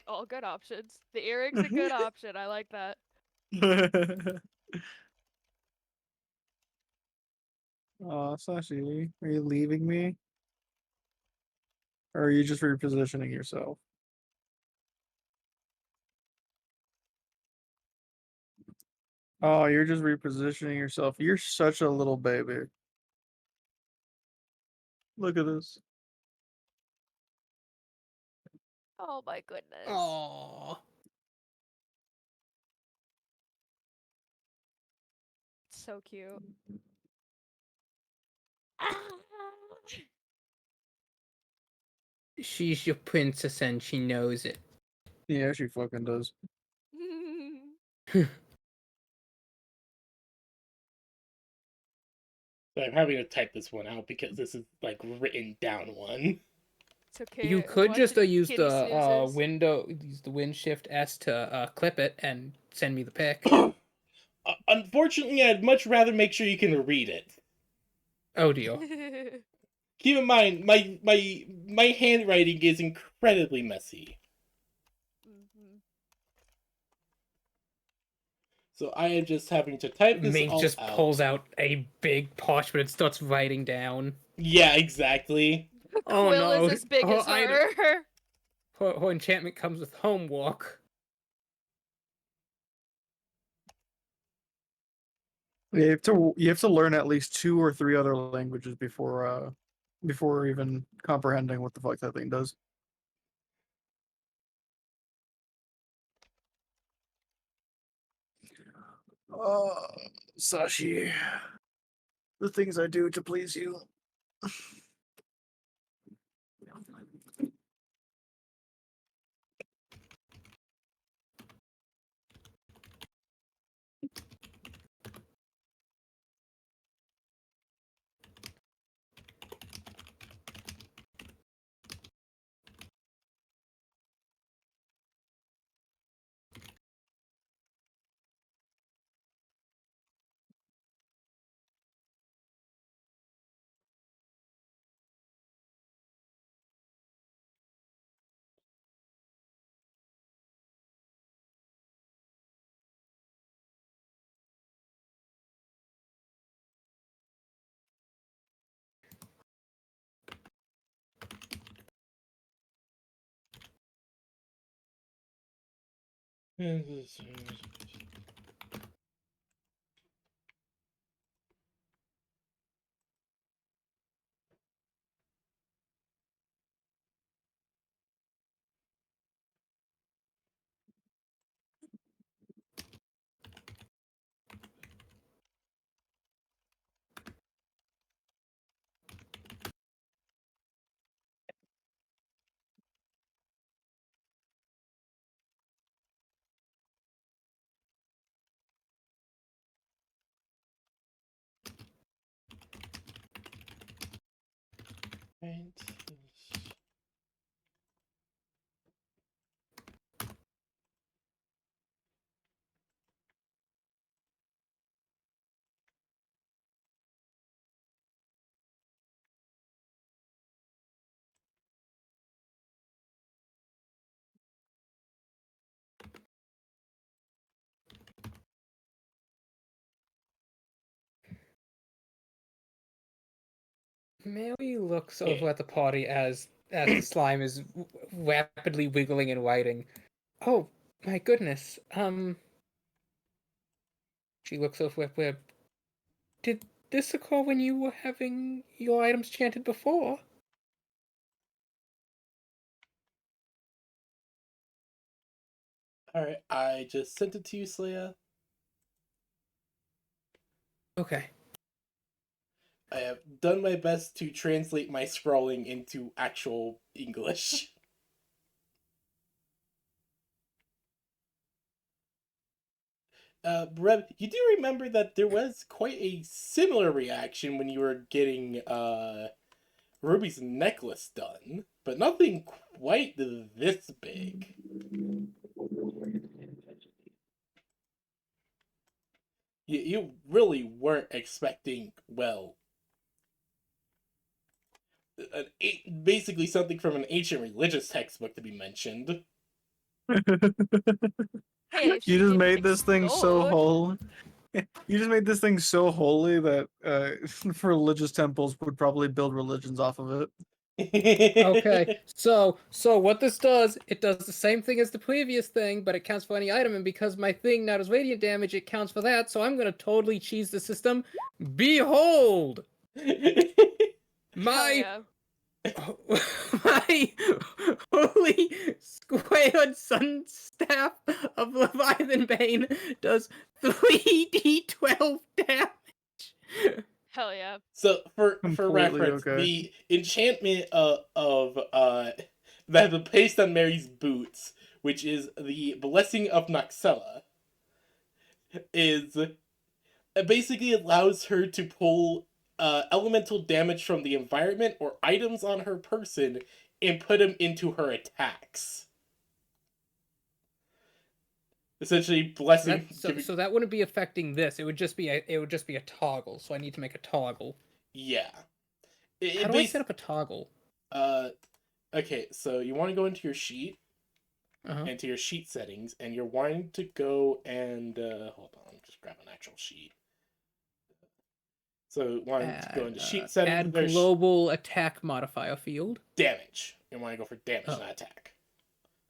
All good options. The earring's a good option. I like that. Aw, Sashi, are you leaving me? Or are you just repositioning yourself? Oh, you're just repositioning yourself. You're such a little baby. Look at this. Oh my goodness. Aww. So cute. She's your princess and she knows it. Yeah, she fucking does. So I'm having to type this one out because this is like written down one. It's okay. You could watch just the use kitty the snoozes. use the Win Shift S to clip it and send me the pic. Unfortunately, I'd much rather make sure you can read it. Oh dear. Keep in mind, my handwriting is incredibly messy. Mhm. So I am just having to type this Mink all just out. pulls out a big parchment and starts writing down. Yeah, exactly. Oh Quill no. is as big her as her. Her enchantment comes with homework. You have to learn at least 2 or 3 other languages before even comprehending what the fuck that thing does. Oh, Sashi. The things I do to please you. Right. Mary looks over at the party as the slime is rapidly wiggling and writing. Oh my goodness. She looks over at where. Did this occur when you were having your items chanted before? Alright, I just sent it to you, Slaya. Okay. I have done my best to translate my scrolling into actual English. Reb, you do remember that there was quite a similar reaction when you were getting Ruby's necklace done, but nothing quite this big. You really weren't expecting, well, basically something from an ancient religious textbook to be mentioned. Hey, if You she just didn't made this thing so explode. holy. You just made this thing so holy that religious temples would probably build religions off of it. Okay. So what this does, it does the same thing as the previous thing, but it counts for any item, and because my thing now does radiant damage, it counts for that, so I'm gonna totally cheese the system. Behold! Hell My yeah. my holy squared sun staff of Leviathan Bane does 3d12 damage. Hell yeah. So for Completely reference, okay. the enchantment of that is placed on Mary's boots, which is the blessing of Noxella, is it basically allows her to pull elemental damage from the environment or items on her person and put them into her attacks. Essentially, blessing. So that wouldn't be affecting this. It would just be a toggle. So I need to make a toggle. Yeah. How do I set up a toggle? Okay, so you want to go into your sheet, into your sheet settings, and you're wanting to go and hold on, just grab an actual sheet. So wanting to go into sheet settings. Add global attack modifier field. Damage. You want to go for damage, not attack.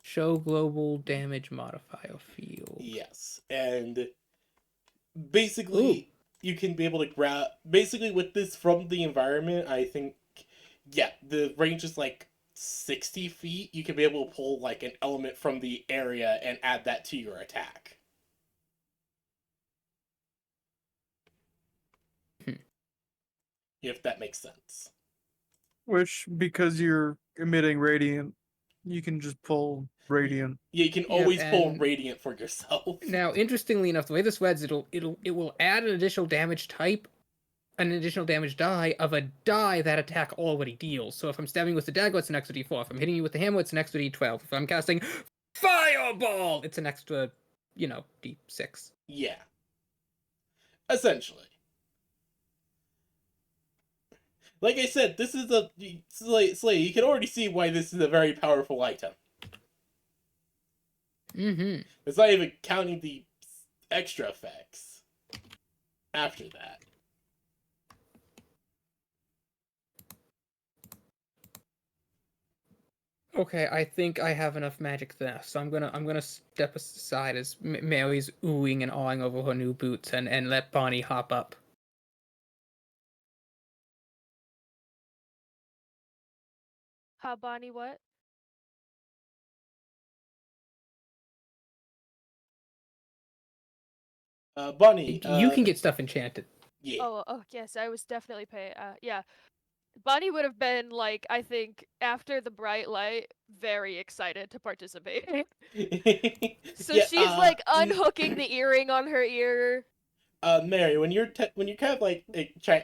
Show global damage modifier field. Yes, and basically you can be able to grab. Basically, with this from the environment, I think, yeah, the range is like 60 feet. You can be able to pull like an element from the area and add that to your attack. If that makes sense. Which, because you're emitting radiant, you can just pull radiant. Yeah, you can always pull radiant for yourself. Now, interestingly enough, the way this reads, it will add an additional damage type, an additional damage die of a die that attack already deals. So if I'm stabbing with the dagger, it's an extra d4. If I'm hitting you with the hammer, it's an extra d12. If I'm casting fireball, it's an extra, d6. Yeah. Essentially. Like I said, this is a Slay. You can already see why this is a very powerful item. It's not even counting the extra effects after that. Okay, I think I have enough magic there, so I'm gonna step aside as Mary's oohing and awing over her new boots, and let Bonnie hop up. How Bonnie what? Bonnie, You can get stuff enchanted. Yeah. Oh yes, I was definitely paying. Yeah. Bonnie would have been like, I think, after the bright light, very excited to participate. So yeah, she's like unhooking the earring on her ear. Mary, when you're kind of like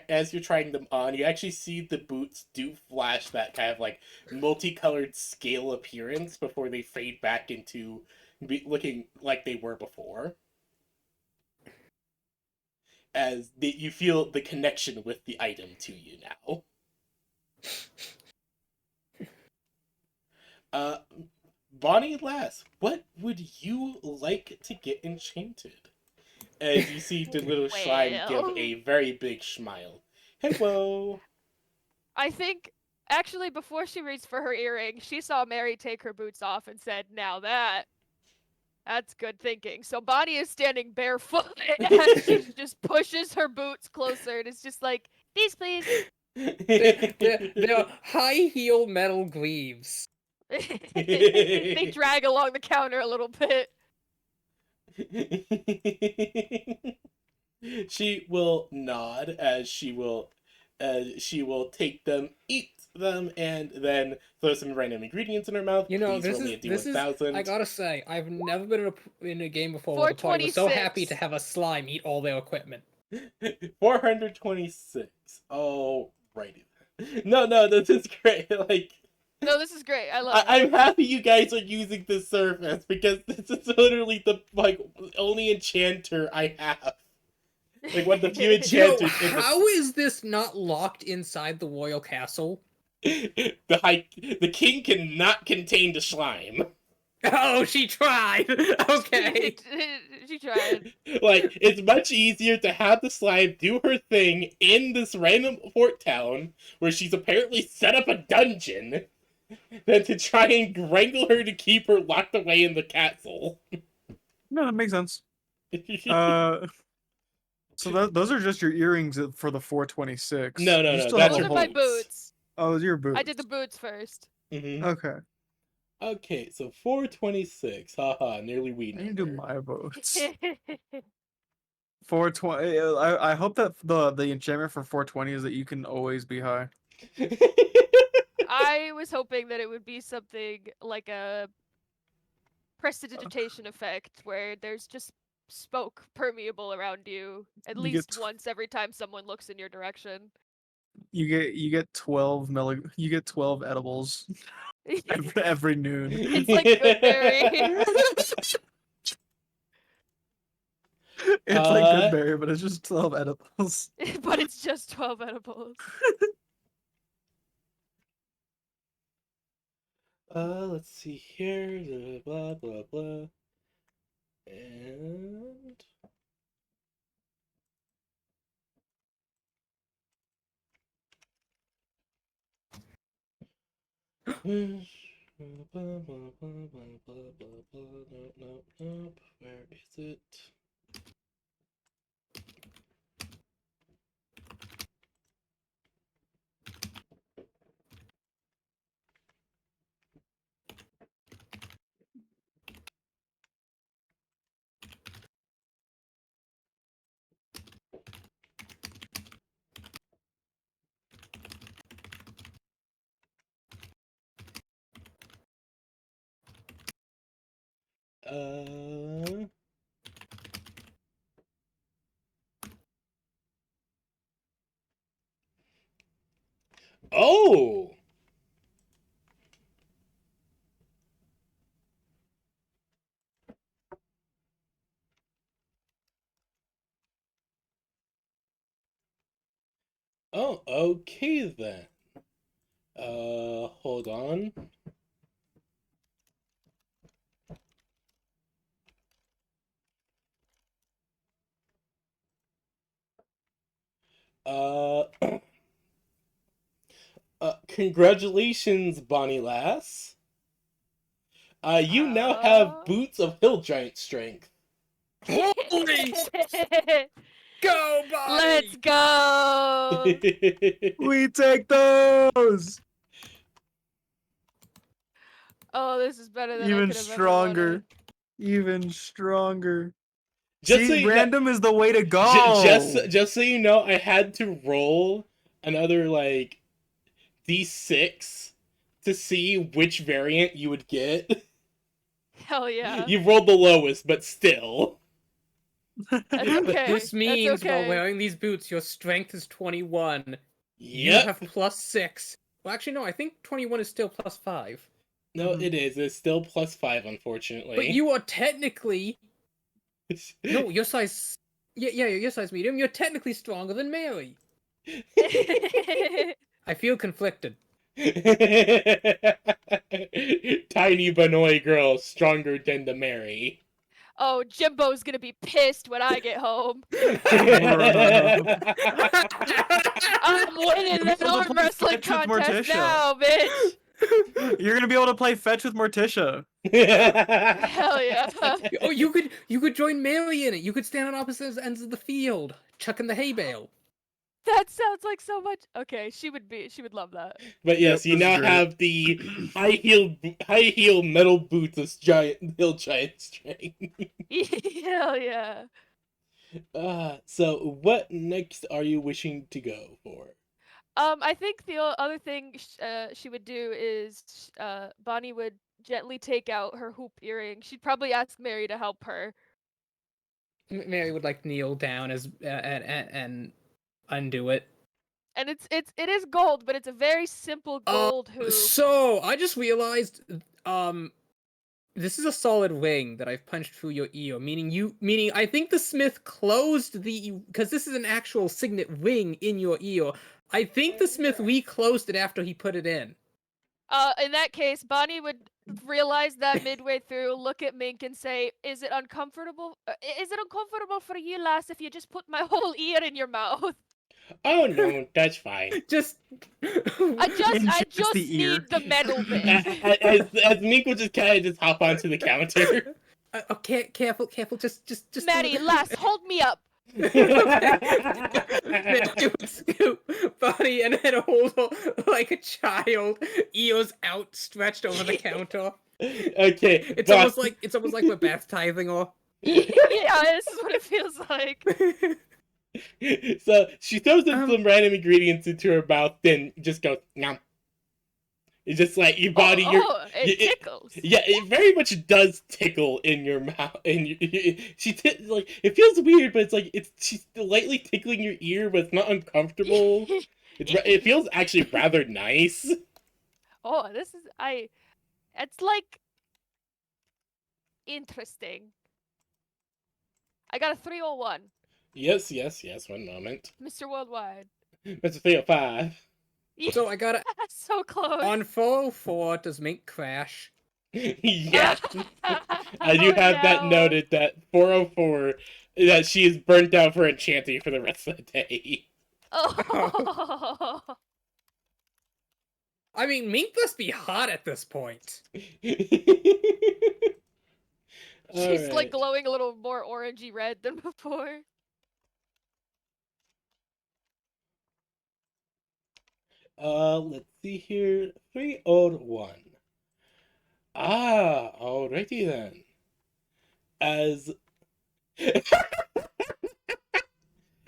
as you're trying them on, you actually see the boots do flash that kind of like multicolored scale appearance before they fade back into looking like they were before. As you feel the connection with the item to you now. Bonnie Lass, what would you like to get enchanted? As you see the little shrine give a very big smile. Hello. I think, actually, before she reached for her earring, she saw Mary take her boots off and said, "Now that's good thinking." So Bonnie is standing barefoot and she just pushes her boots closer and it's just like, "These, please." They're high heel metal greaves. They drag along the counter a little bit. She will nod as she will take them, eat them, and then throw some random ingredients in her mouth. You know, Please roll me a this is. I D1000. gotta say, I've never been in a game before where the party was so happy to 426. have a slime eat all their equipment. 426. Alrighty. No, this is great. Like, No, this is great. I love it. I'm happy you guys are using this surface because this is literally the only enchanter I have. Like one of the few Yo, enchanters in how is this not locked inside the royal castle? the king cannot contain the slime. Oh, she tried. Okay. She tried. Like, it's much easier to have the slime do her thing in this random fort town where she's apparently set up a dungeon than to try and wrangle her to keep her locked away in the castle. No, that makes sense. So those are just your earrings for the 426. No, You no, still that's have Those a are your my whole- boots. boots. Oh, those are your boots. I did the boots first. Mm-hmm. Okay. Okay, so 426. Haha, nearly we I need to do number. my boots. 420. I hope that the enchantment for 420 is that you can always be high. I was hoping that it would be something like a prestidigitation effect where there's just smoke permeable around you at You least get- once every time someone looks in your direction. You get 12 you get 12 edibles every noon. It's like Goodberry. It's like Goodberry, but it's just 12 edibles. But it's just 12 edibles. Let's see here. Blah, blah, blah. And... Nope. Where is it? Oh! Oh, okay then. Hold on. Uh, congratulations, Bonnie Lass. You now have boots of hill giant strength. Holy! Go, buddy! Let's go! We take those. Oh, this is better than I Even could have stronger. ever wanted. Even stronger. Just so See, you know- random is the way to go. Just so you know, I had to roll another like D6 to see which variant you would get. Hell yeah. You rolled the lowest, but still. That's But okay. this means That's okay. while wearing these boots, your strength is 21. You Yep. have +6. Well, actually, no. I think 21 is still +5. No, Mhm. it is. It's still +5, unfortunately. But you are technically no. Your size. Yeah. Your size medium. You're technically stronger than Mary. I feel conflicted. Tiny Benoy girl, stronger than the Mary. Oh, Jimbo's gonna be pissed when I get home. I'm winning that We'll arm play wrestling Fetch with contest Morticia. now, bitch! You're gonna be able to play fetch with Morticia. Hell yeah. Oh, you could join Mary in it. You could stand on opposite ends of the field, chucking the hay bale. That sounds like so much. Okay, she would love that. But yes, Yep, you this is now great. have the high heel metal boots of hill giant strength. Hell yeah. So what next are you wishing to go for? I think the other thing she would do is Bonnie would gently take out her hoop earring. She'd probably ask Mary to help her. Mary would like kneel down and undo it. And it is gold, but it's a very simple gold hoop. So I just realized, this is a solid ring that I've punched through your ear. Meaning I think the smith closed because this is an actual signet ring in your ear. I think the smith reclosed it after he put it in. In that case, Bonnie would realize that midway through, look at Mink and say, "Is it uncomfortable? Is it uncomfortable for you, lass, if you just put my whole ear in your mouth?" Oh no, that's fine. Just I just the ear. need the metal bit. As Mink will just kind of just hop onto the counter. Okay, careful, just Maddie, lass, hold me up. Scoop Bonnie and then hold like a child, ears outstretched over the counter. Okay, It's almost like we're baptizing her. Yeah, this is what it feels like. So she throws in some random ingredients into her mouth, then just goes nom. It's just like your body, It tickles. yeah, it very much does tickle in your mouth, and like it feels weird, but she's lightly tickling your ear, but it's not uncomfortable. It feels actually rather nice. Oh, it's like interesting. I got a 301. Yes. 1 moment, Mr. Worldwide. Mr. 305. So I got it So close. on 404. Does Mink crash? Yes, I do have that noted that 404 that she is burnt out for enchanting for the rest of the day. Oh. I mean, Mink must be hot at this point. She's like glowing a little more orangey red than before. Let's see here. 301. Alrighty then. As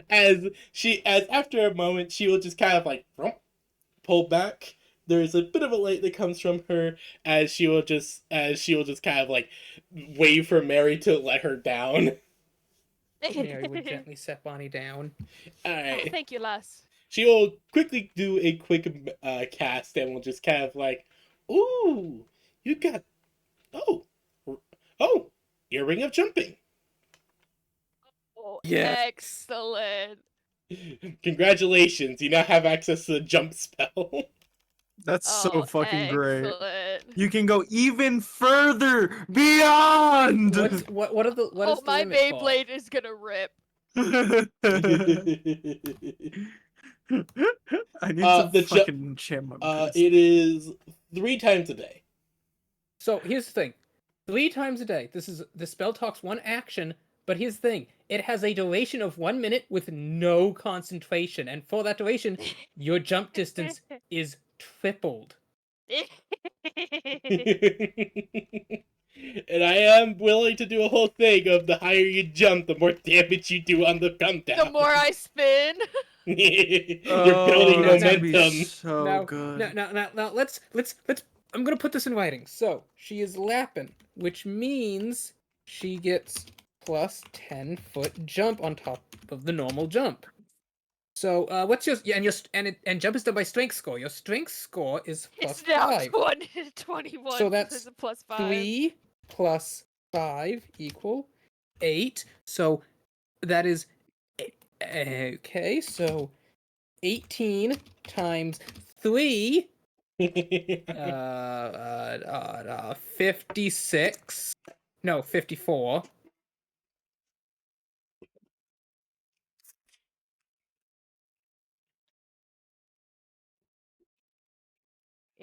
as after a moment she will just kind of like pull back. There's a bit of a light that comes from her as she will just kind of like wave for Mary to let her down. Mary would gently set Bonnie down. Alright. Oh, thank you, lass. She will quickly do a quick cast and will just kind of like, ooh, you got, oh, earring of jumping. Oh, Yes. excellent. Congratulations, you now have access to the jump spell. That's so fucking great. Excellent. You can go even further beyond. What is the my limit for? Beyblade is gonna rip. I need some the fucking enchantment. It is 3 times a day. So here's the thing: 3 times a day. The spell talks 1 action, but here's the thing: it has a duration of 1 minute with no concentration, and for that duration, your jump distance is tripled. And I am willing to do a whole thing of the higher you jump, the more damage you do on the come down. The more I spin. You're building that's gonna momentum. be so Now, good. now, let's. I'm gonna put this in writing. So she is lapping, which means she gets plus 10-foot jump on top of the normal jump. So what's your and jump is done by strength score. Your strength score is plus It's now 5. 21. So that's it's a plus 5. 3 plus 5 equal 8. So that is okay. So 18 times 3. 56. No, 54.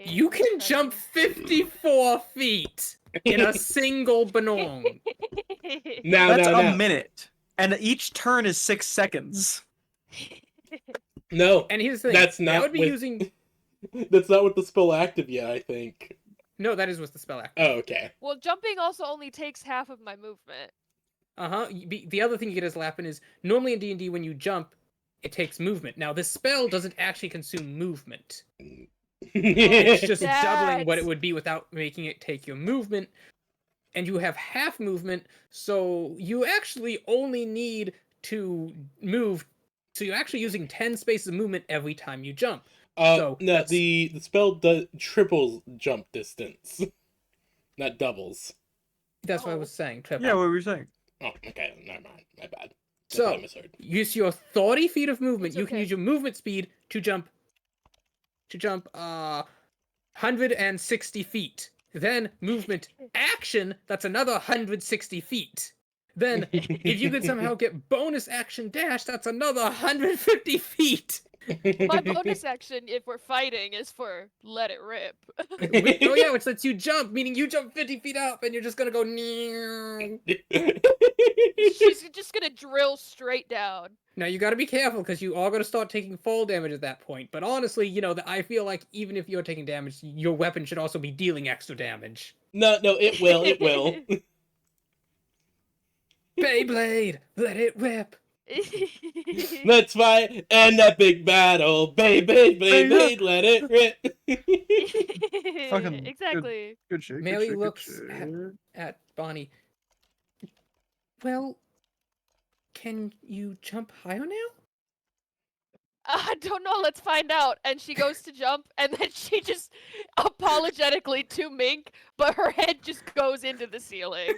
You can jump 54 feet in a single banong. Now, That's now, a now. minute, and each turn is 6 seconds. No, And here's the thing. that's that not would be with- using. that's not with the spell active yet, I think. No, that is with the spell act. Oh, okay. Well, jumping also only takes half of my movement. The other thing you get as Lappin is normally in D&D when you jump, it takes movement. Now this spell doesn't actually consume movement. It's just doubling what it That- would be without making it take your movement. And you have half movement, so you actually only need to move. So you're actually using 10 spaces of movement every time you jump. So no, that's- the spell does triples jump distance, not doubles. That's what I Oh. was saying, triple. Yeah, what were you saying? Oh, okay, never mind. My bad. I So- thought I misheard. Use your 30 feet of movement. It's You can okay. use your movement speed to jump 160 feet. Then movement action, that's another 160 feet. Then if you could somehow get bonus action dash, that's another 150 feet. My bonus action, if we're fighting, is for let it rip. Oh yeah, which lets you jump, meaning you jump 50 feet up and you're just gonna go She's just gonna drill straight down. Now you gotta be careful because you are gonna start taking fall damage at that point. But honestly, I feel like even if you're taking damage, your weapon should also be dealing extra damage. No, it will, it will. Beyblade, let it rip. Let's fight an epic battle, baby, baby, let it rip. Fucking exactly. Good shit. Mary good shit, looks good shit. At Bonnie. Well, can you jump higher now? I don't know. Let's find out. And she goes to jump, and then she just apologetically to Mink, but her head just goes into the ceiling.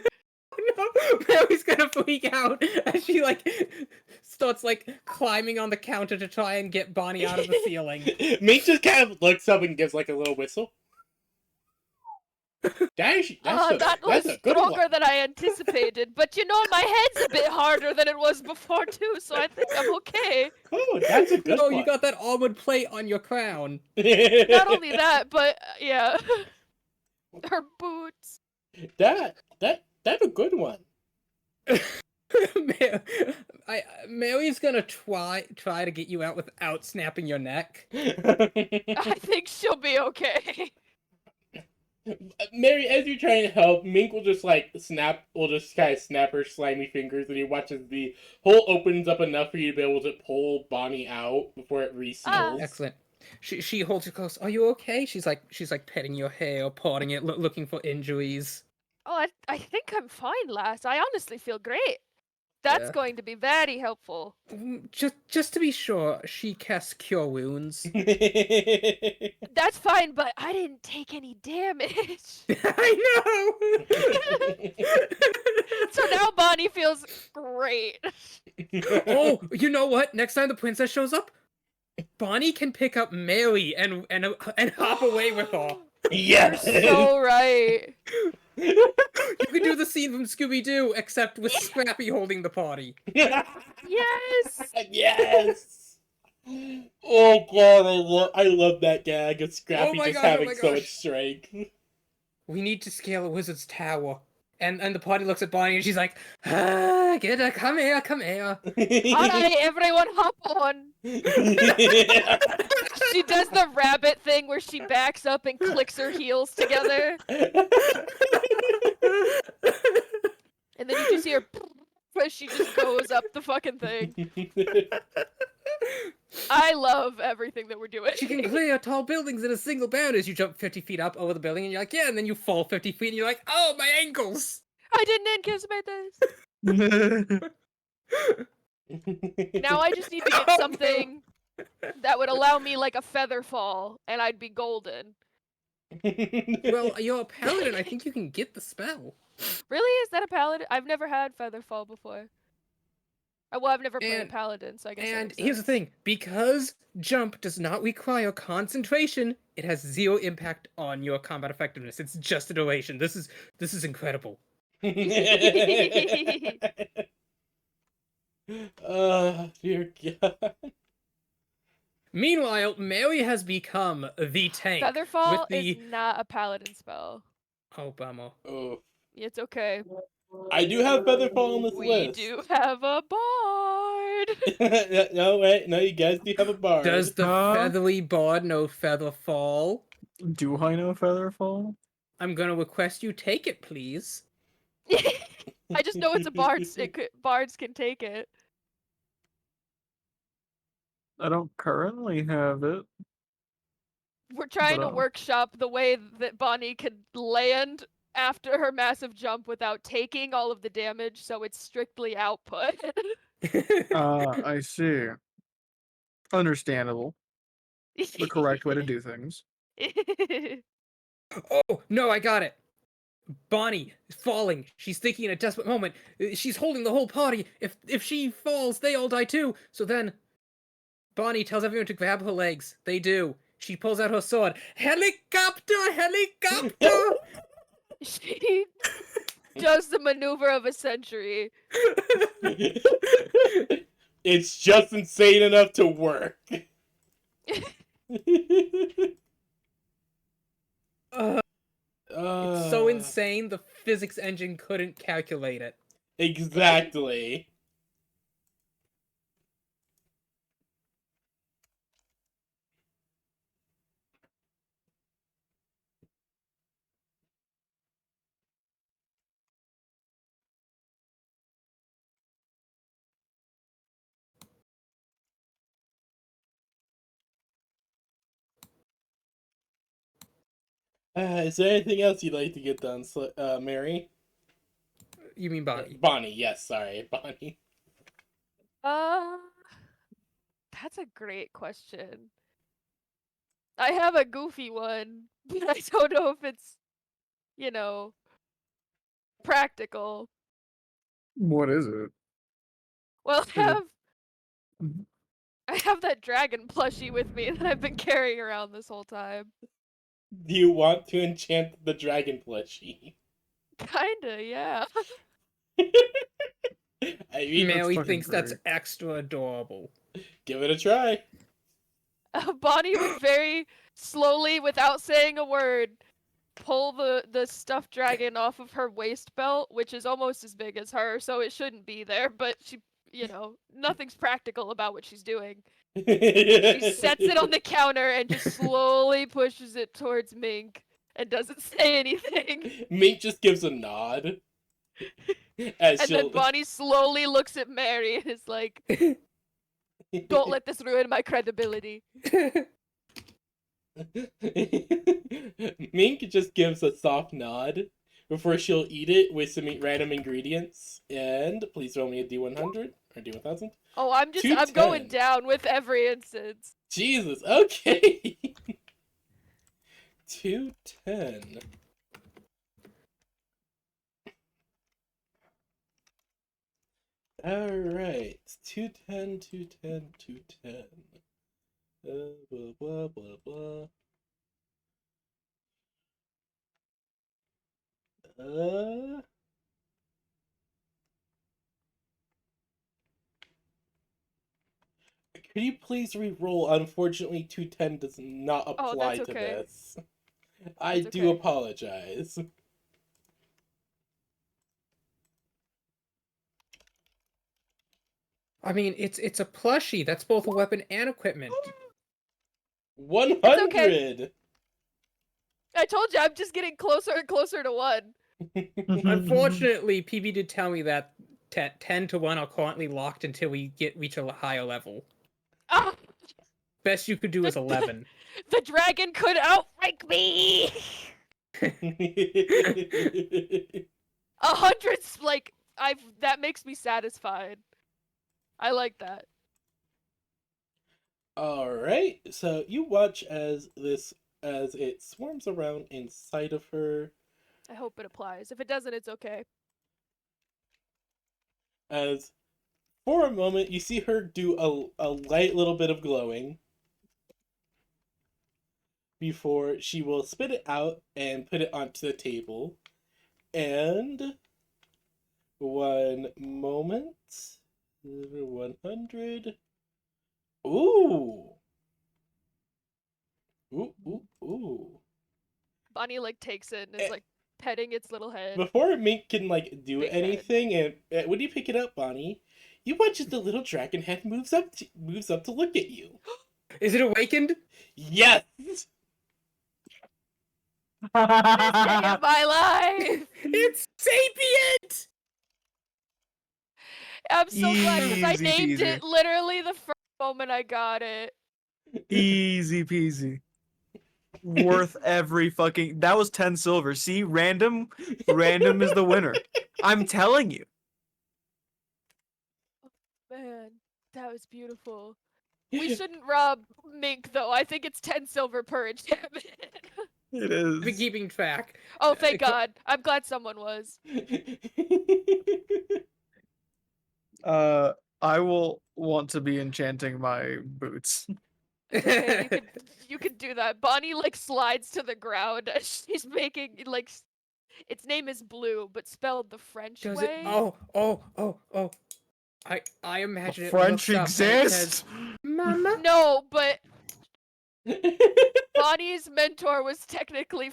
No, Mary's gonna freak out as she starts climbing on the counter to try and get Bonnie out of the ceiling. Mink just kind of looks up and gives like a little whistle. That's That was a good stronger one. than I anticipated, but my head's a bit harder than it was before too, so I think I'm okay. Oh, that's a good Oh, one. you got that armored plate on your crown. Not only that, but yeah, her boots. That's a good one. Mary's gonna try to get you out without snapping your neck. I think she'll be okay. Mary, as you're trying to help, Mink will just kind of snap her slimy fingers, and he watches the hole opens up enough for you to be able to pull Bonnie out before it reseals. Excellent. She holds you close. Are you okay? She's like petting your hair, parting it, looking for injuries. Oh, I think I'm fine, lass. I honestly feel great. That's Yeah. going to be very helpful. Just to be sure, she casts Cure Wounds. That's fine, but I didn't take any damage. I know. So now Bonnie feels great. Oh, you know what? Next time the princess shows up, Bonnie can pick up Mary and hop away with her. Yes. So right. You could do the scene from Scooby-Doo, except with Scrappy holding the party. Yes. Yes. Oh god, I love that gag of Scrappy my just God, oh having my so gosh. much strength. We need to scale a wizard's tower. And the party looks at Bonnie and she's like, get her, come here. Alright, everyone hop on. She does the rabbit thing where she backs up and clicks her heels together. And then you just hear as she just goes up the fucking thing. I love everything that we're doing. She can clear tall buildings in a single bound as you jump 50 feet up over the building and you're like, yeah, and then you fall 50 feet and you're like, oh, my ankles! I didn't anticipate this. Now I just need to get Oh, no. something that would allow me like a feather fall, and I'd be golden. Well, you're a paladin. I think you can get the spell. Really? Is that a paladin? I've never had feather fall before. Well, I've never played a And- paladin, so I guess. that And makes here's the sense. thing. Because jump does not require concentration, it has 0 impact on your combat effectiveness. It's just a duration. This is incredible. Dear God. Meanwhile, Mary has become the tank. Feather fall with the... is not a paladin spell. Oh, bummer. Oh. It's okay. I do have Featherfall on this We list. do have a bard. bard. No, wait, no, you guys do have a bard. Does the Huh? feathery bard know feather fall? Do I know Featherfall? I'm gonna request you take it, please. I just know it's a bard's. Bards can take it. I don't currently have it. We're trying to But, workshop the way that Bonnie could land after her massive jump without taking all of the damage, so it's strictly output. I see. Understandable. The correct way to do things. Oh, no, I got it. Bonnie is falling. She's thinking in a desperate moment. She's holding the whole party. If she falls, they all die too. So then, Bonnie tells everyone to grab her legs. They do. She pulls out her sword. Helicopter! Helicopter! She does the maneuver of a century. It's just insane enough to work. It's so insane the physics engine couldn't calculate it. Exactly. Is there anything else you'd like to get done, Mary? You mean Bonnie? Bonnie, yes, sorry, Bonnie. That's a great question. I have a goofy one, but I don't know if it's, you know, practical. What is it? Well, Is it- I have that dragon plushie with me that I've been carrying around this whole time. Do you want to enchant the dragon plushie? Kinda, yeah. I mean, Mary fucking thinks that's great. extra adorable. give it a try. Bonnie would very slowly, without saying a word, pull the stuffed dragon off of her waist belt, which is almost as big as her, so it shouldn't be there, but she, nothing's practical about what she's doing. She sets it on the counter and just slowly pushes it towards Mink and doesn't say anything. Mink just gives a nod. As And then Bonnie slowly looks at Mary and is like, don't let this ruin my credibility. Mink just gives a soft nod before she'll eat it with some random ingredients. And please roll me a D100 or D1000. Oh, I'm going 210. down with every instance. Jesus, okay. 210. Alright, 210, 210, 210. Blah, blah, blah, blah. Could you please re-roll? Unfortunately, 210 does not apply that's to okay. this. I That's do okay. apologize. I mean, it's a plushie. That's both a weapon and equipment. 100! I told you, I'm just getting closer and closer to 1. Unfortunately, PB did tell me that 10 to 1 are currently locked until we reach a higher level. Ah, Best you could do is 11. the dragon could outrank me! 100's like, that makes me satisfied. I like that. Alright, so you watch as it swarms around inside of her. I hope it applies. If it doesn't, it's okay. As for a moment you see her do a light little bit of glowing before she will spit it out and put it onto the table. And 1 moment. 100. Ooh. Ooh. Bonnie, like, takes it and is like, petting its little head. Before Mink can like do Big head. anything, and when you pick it up, Bonnie, you watch as the little dragon head moves up to look at you. Is it awakened? Yes. Best day of my life. It's sapient! I'm so glad because I Easy named peasy. it literally the first moment I got it. Easy peasy. Worth every fucking. That was 10 silver. See, random is the winner. I'm telling you. Man, that was beautiful. We shouldn't rob Mink though. I think it's 10 silver per enchantment. It I've been is. keeping track. Oh, thank God. I'm glad someone was. I will want to be enchanting my boots. Okay, you could do that. Bonnie like slides to the ground as she's making like its name is Blue, but spelled the French Does way. it? Oh. I imagine it French looks up and it says, exist. Mama. No, but Bonnie's mentor was technically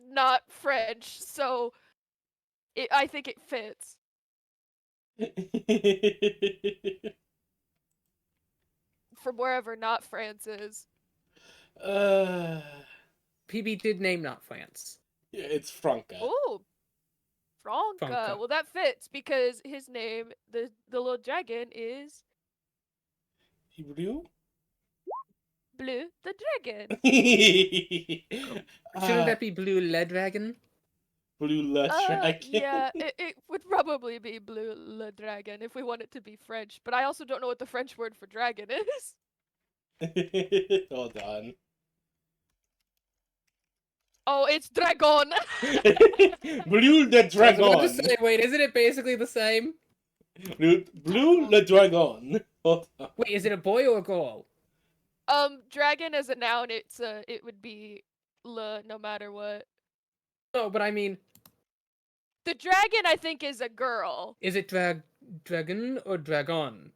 not French, so I think it fits. From wherever not France is. PB did name not France. Yeah, it's Franca. Oh, Franca. Franca. Well, that fits because his name, the little dragon, is Blue? Blue the dragon. Shouldn't that be Blue Lead Dragon? Blue Lush Dragon? Yeah, it would probably be Blue le dragon if we want it to be French, but I also don't know what the French word for dragon is. Hold on. Oh, it's dragon. Blue the I was about to Dragon. say, wait, isn't it basically the same? Blue the Dragon. Hold on. Wait, is it a boy or a girl? Dragon as a noun, it would be le no matter what. No, but I mean, The dragon, I think, is a girl. is it dragon or dragon?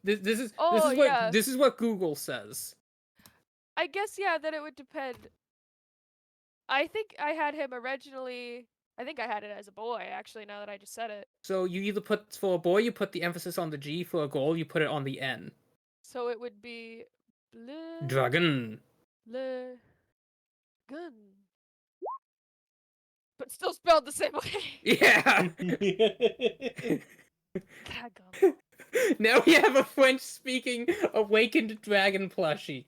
This is Oh, yeah. this is what Google says. I guess, yeah, that it would depend. I think I had him originally. I think I had it as a boy, actually, now that I just said it. So you either put for a boy, you put the emphasis on the G. For a girl, you put it on the N. So it would be. Dragon. Le. Gun. But still spelled the same way. Yeah. Dragon. Now we have a French-speaking awakened dragon plushie.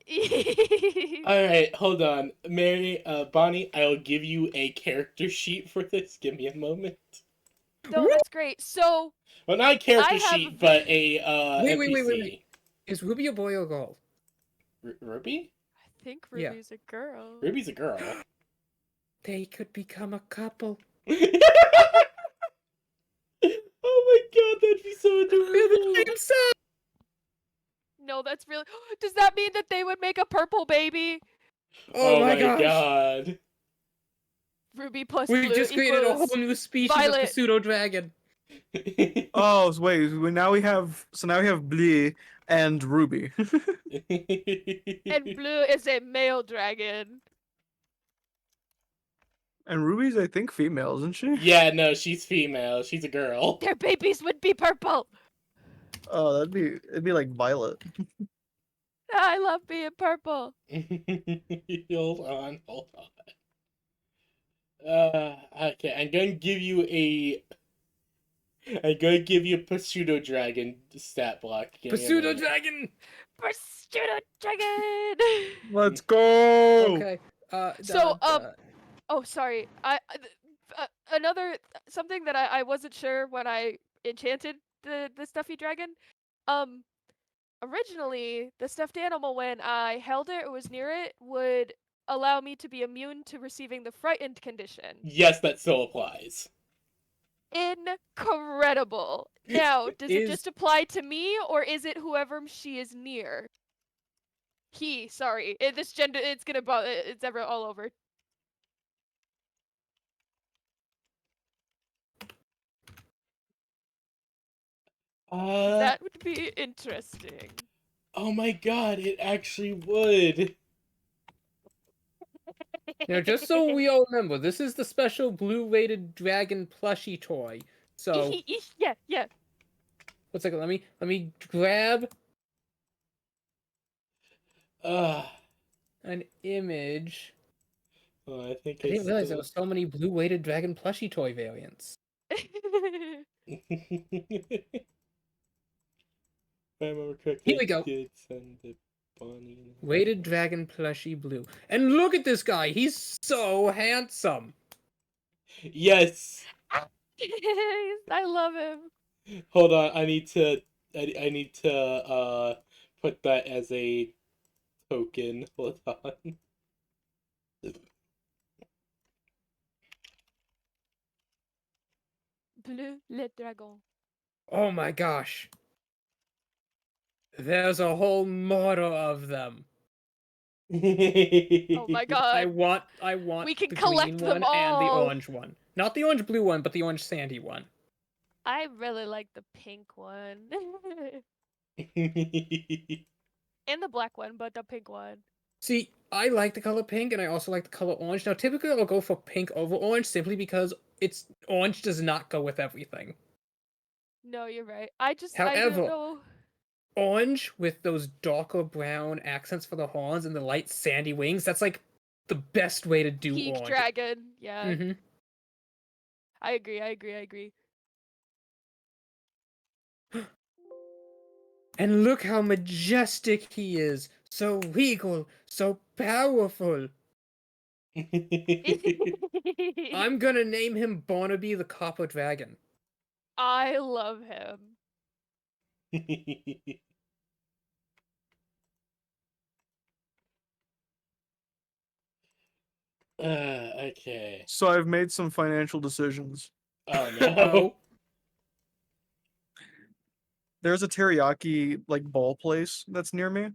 Alright, hold on. Mary, Bonnie, I'll give you a character sheet for this. Give me a moment. No, that's great. So, Well, not a character I have sheet, a- but a Wait. NPC. Is Ruby a boy or girl? Ruby? I think Yeah. Ruby's a girl. Ruby's a girl. They could become a couple. Oh my god, that'd be so adorable. No, that's really. Does that mean that they would make a purple baby? Oh my gosh. god. Ruby plus We blue just created a equals whole new species violet. of pseudo dragon. Oh, so wait. Now we have Blee and Ruby. And blue is a male dragon. And Ruby's, I think, female, isn't she? Yeah, no, she's female. She's a girl. Their babies would be purple. Oh, it'd be like Violet. I love being purple. Hold on. Okay, I'm going to give you a pseudo dragon stat block. Give me a Pseudo minute. dragon. Pseudo dragon. Let's go. Okay. So, Oh, sorry. Another something that I wasn't sure when I enchanted the stuffy dragon. Originally the stuffed animal, when I held it or was near it, would allow me to be immune to receiving the frightened condition. Yes, that still applies. Incredible. Now, does it Is- just apply to me, or is it whoever she is near? Sorry. This gender, it's gonna bother. It's ever all over. That would be interesting. Oh my god, it actually would. Now, just so we all remember, this is the special blue-rated dragon plushie toy. So, yeah, yeah. one second, let me grab Uh, an image. I think I I didn't realize there still. were so many blue-weighted dragon plushie toy variants. If I remember correctly, Here we I go. did send the bunny. Weighted dragon plushie blue. And look at this guy! He's so handsome! Yes. I love him. Hold on. I need to. I need to put that as a token. Hold on. Bleu le dragon. Oh my gosh. There's a whole model of them. Oh my I god. want We can the collect green them one and the all. orange one. Not the orange blue one, but the orange sandy one. I really like the pink one. And the black one, but the pink one. See, I like the color pink and I also like the color orange. Now typically I'll go for pink over orange simply because orange does not go with everything. No, you're right. I don't However, know. orange with those darker brown accents for the horns and the light sandy wings, that's like the best way to do Peak orange. dragon. Yeah. Mm-hmm. I agree. And look how majestic he is. So regal, so powerful. I'm gonna name him Barnaby the Copper Dragon. I love him. Okay. So I've made some financial decisions. Oh no. Oh. There's a teriyaki like bowl place that's near me.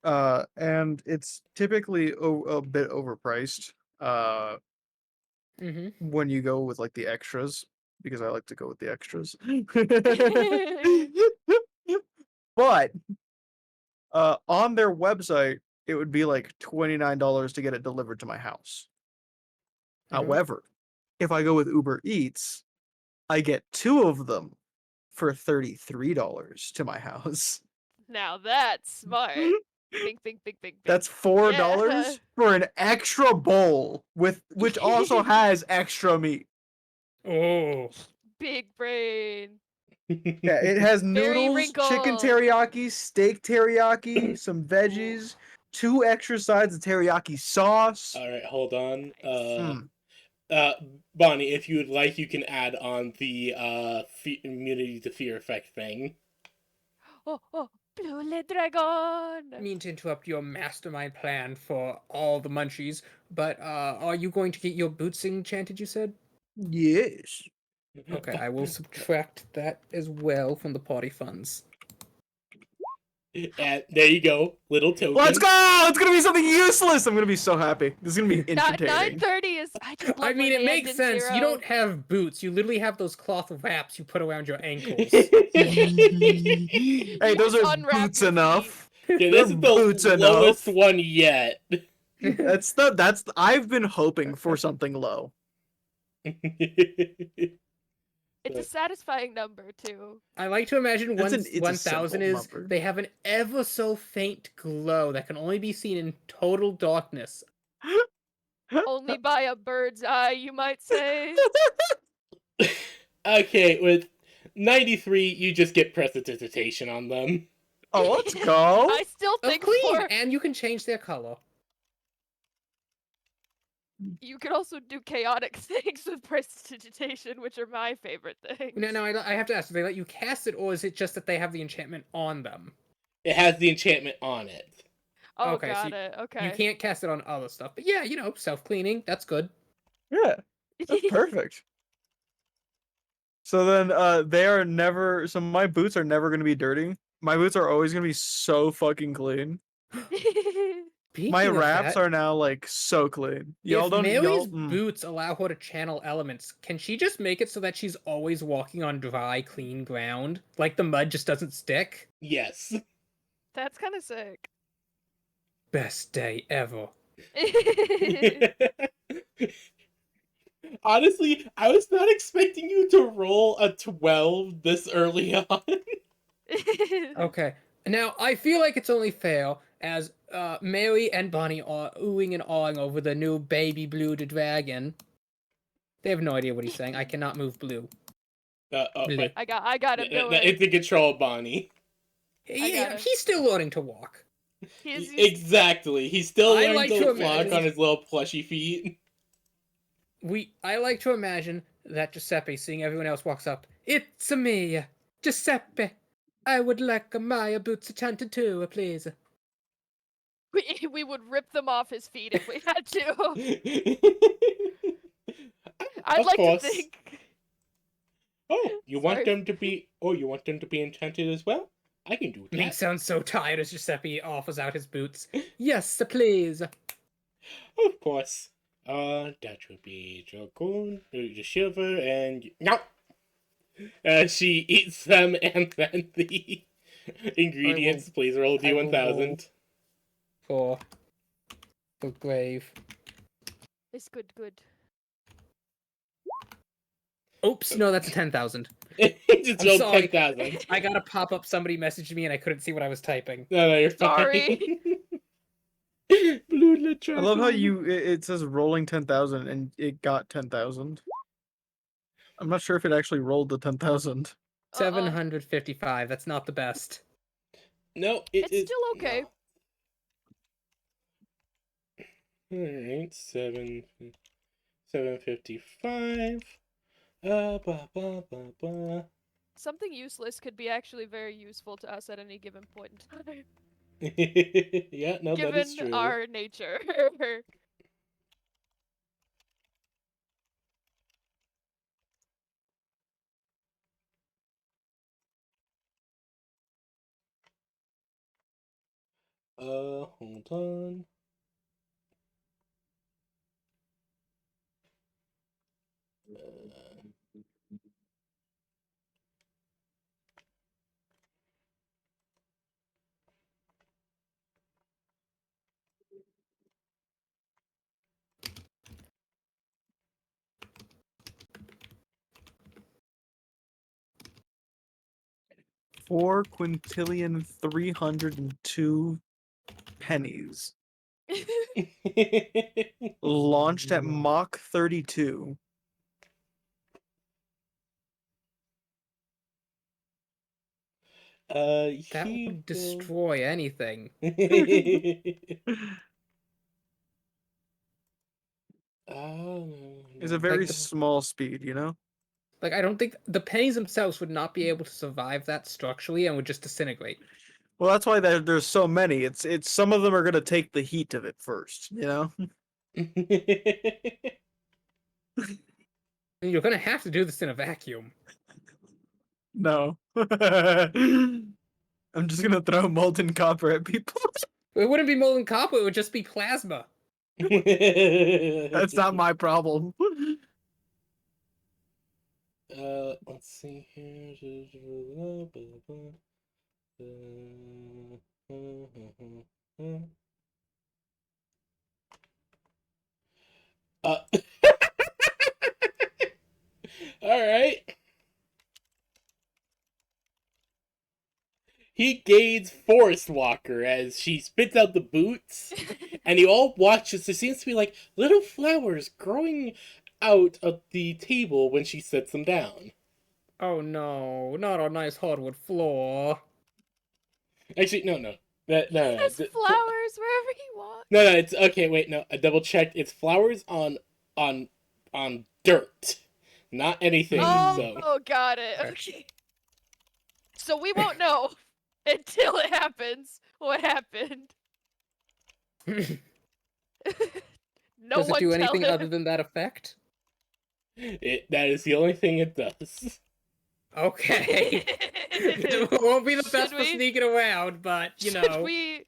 And it's typically a bit overpriced. Mm-hmm. When you go with like the extras, because I like to go with the extras. But on their website, it would be like $29 to get it delivered to my house. However, if I go with Uber Eats, I get 2 of them for $33 to my house. Now that's smart. Bing. That's $4 Yeah. for an extra bowl with which also has extra meat. Oh. Big brain. Yeah, it has Very noodles, chicken wrinkled. teriyaki, steak teriyaki, some veggies, 2 extra sides of teriyaki sauce. All right, hold on. Mm. Bonnie, if you would like, you can add on the immunity to fear effect thing. Oh, blue le I dragon. mean to interrupt your mastermind plan for all the munchies, but are you going to get your boots enchanted, you said? Yes. Okay, I will subtract that as well from the party funds. And there you go, little token. Let's go! It's gonna be something useless. I'm gonna be so happy. This is gonna be Not entertaining. 9:30 is. I just love I mean, when it they makes end in sense. 0. You don't have boots. You literally have those cloth wraps you put around your ankles. Hey, You those just are unwrap boots your feet. enough. Okay, They're this is boots the enough. lowest one yet. I've been hoping for something low. It's a satisfying number too. I like to imagine It's a 1,000 simple is number. they have an ever so faint glow that can only be seen in total darkness. Only by a bird's eye, you might say. Okay, with 93, you just get prestidigitation on them. Oh, let's go. I still Of think clean, and you can change their color. you could also do chaotic things with prestidigitation, which are my favorite things. No, I have to ask: do they let you cast it, or is it just that they have the enchantment on them? It has the enchantment on it. Oh, Okay, so got it. Okay. You can't cast it on other stuff, but yeah, self-cleaning. That's good. Yeah, that's perfect. So then so my boots are never gonna be dirty. My boots are always gonna be so fucking clean. Speaking My of wraps that, are now like so clean. Y'all if don't Mary's y'all boots allow her to channel elements, can she just make it so that she's always walking on dry, clean ground? Like the mud just doesn't stick? Yes. That's kind of sick. Best day ever. Honestly, I was not expecting you to roll a 12 this early on. Okay. Now, I feel like it's only fair as Mary and Bonnie are oohing and awing over the new baby blue dragon. They have no idea what he's saying. I cannot move blue. Blue. But I got him. Don't worry. it's in control of Bonnie. Yeah, got him. he's still learning to walk. He's Exactly. He's still I learning like to to walk imagine- on his little plushy feet. I like to imagine that Giuseppe, seeing everyone else, walks up. It's me, Giuseppe. I would like my boots attended to, please. we would rip them off his feet if we had to. I'd Of like course. to think. Oh, you want Sorry. them to be? Oh, you want them to be enchanted as well? I can do Link that. sounds so tired as Giuseppe offers out his boots. Yes, please. Of course. That would be Dragoon, the silver, and no. She eats them, and then the ingredients. Please roll I will D1000. For the grave. It's good. Oops, no, that's a 10,000. Just I'm roll sorry. 10,000. I got a pop-up, somebody messaged me and I couldn't see what I was typing. No, you're Sorry. fine. Blue I love how it says rolling 10,000 and it got 10,000. I'm not sure if it actually rolled the 10,000. 755, that's not the best. No, It's is still okay. No. Alright, 755. Ba ba ba ba. Something useless could be actually very useful to us at any given point in time, Yeah, no, that is given true. our nature. Hold on. Four quintillion 302 pennies. Launched at Mach 32. That He would destroy anything. It's a very Like the- small speed, you know? Like, I don't think the pennies themselves would not be able to survive that structurally and would just disintegrate. Well, that's why there's so many. It's some of them are gonna take the heat of it first, you know? And you're gonna have to do this in a vacuum. No. I'm just gonna throw molten copper at people. It wouldn't be molten copper, it would just be plasma. That's not my problem. Let's see here. Uh, all right. He gains Forest Walker as she spits out the boots, and you all watch as there seems to be like little flowers growing out of the table when she sets them down. Oh no, not a nice hardwood floor. Actually, no. No. There's flowers wherever he walks. No, it's okay. Wait, no, I double checked. It's flowers on dirt, not anything. Oh, got it. Okay. So we won't know until it happens what happened. No Does it one do tell anything him. other than that effect? That is the only thing it does. Okay. It won't be the best for we- sneaking around, but, you know. Should we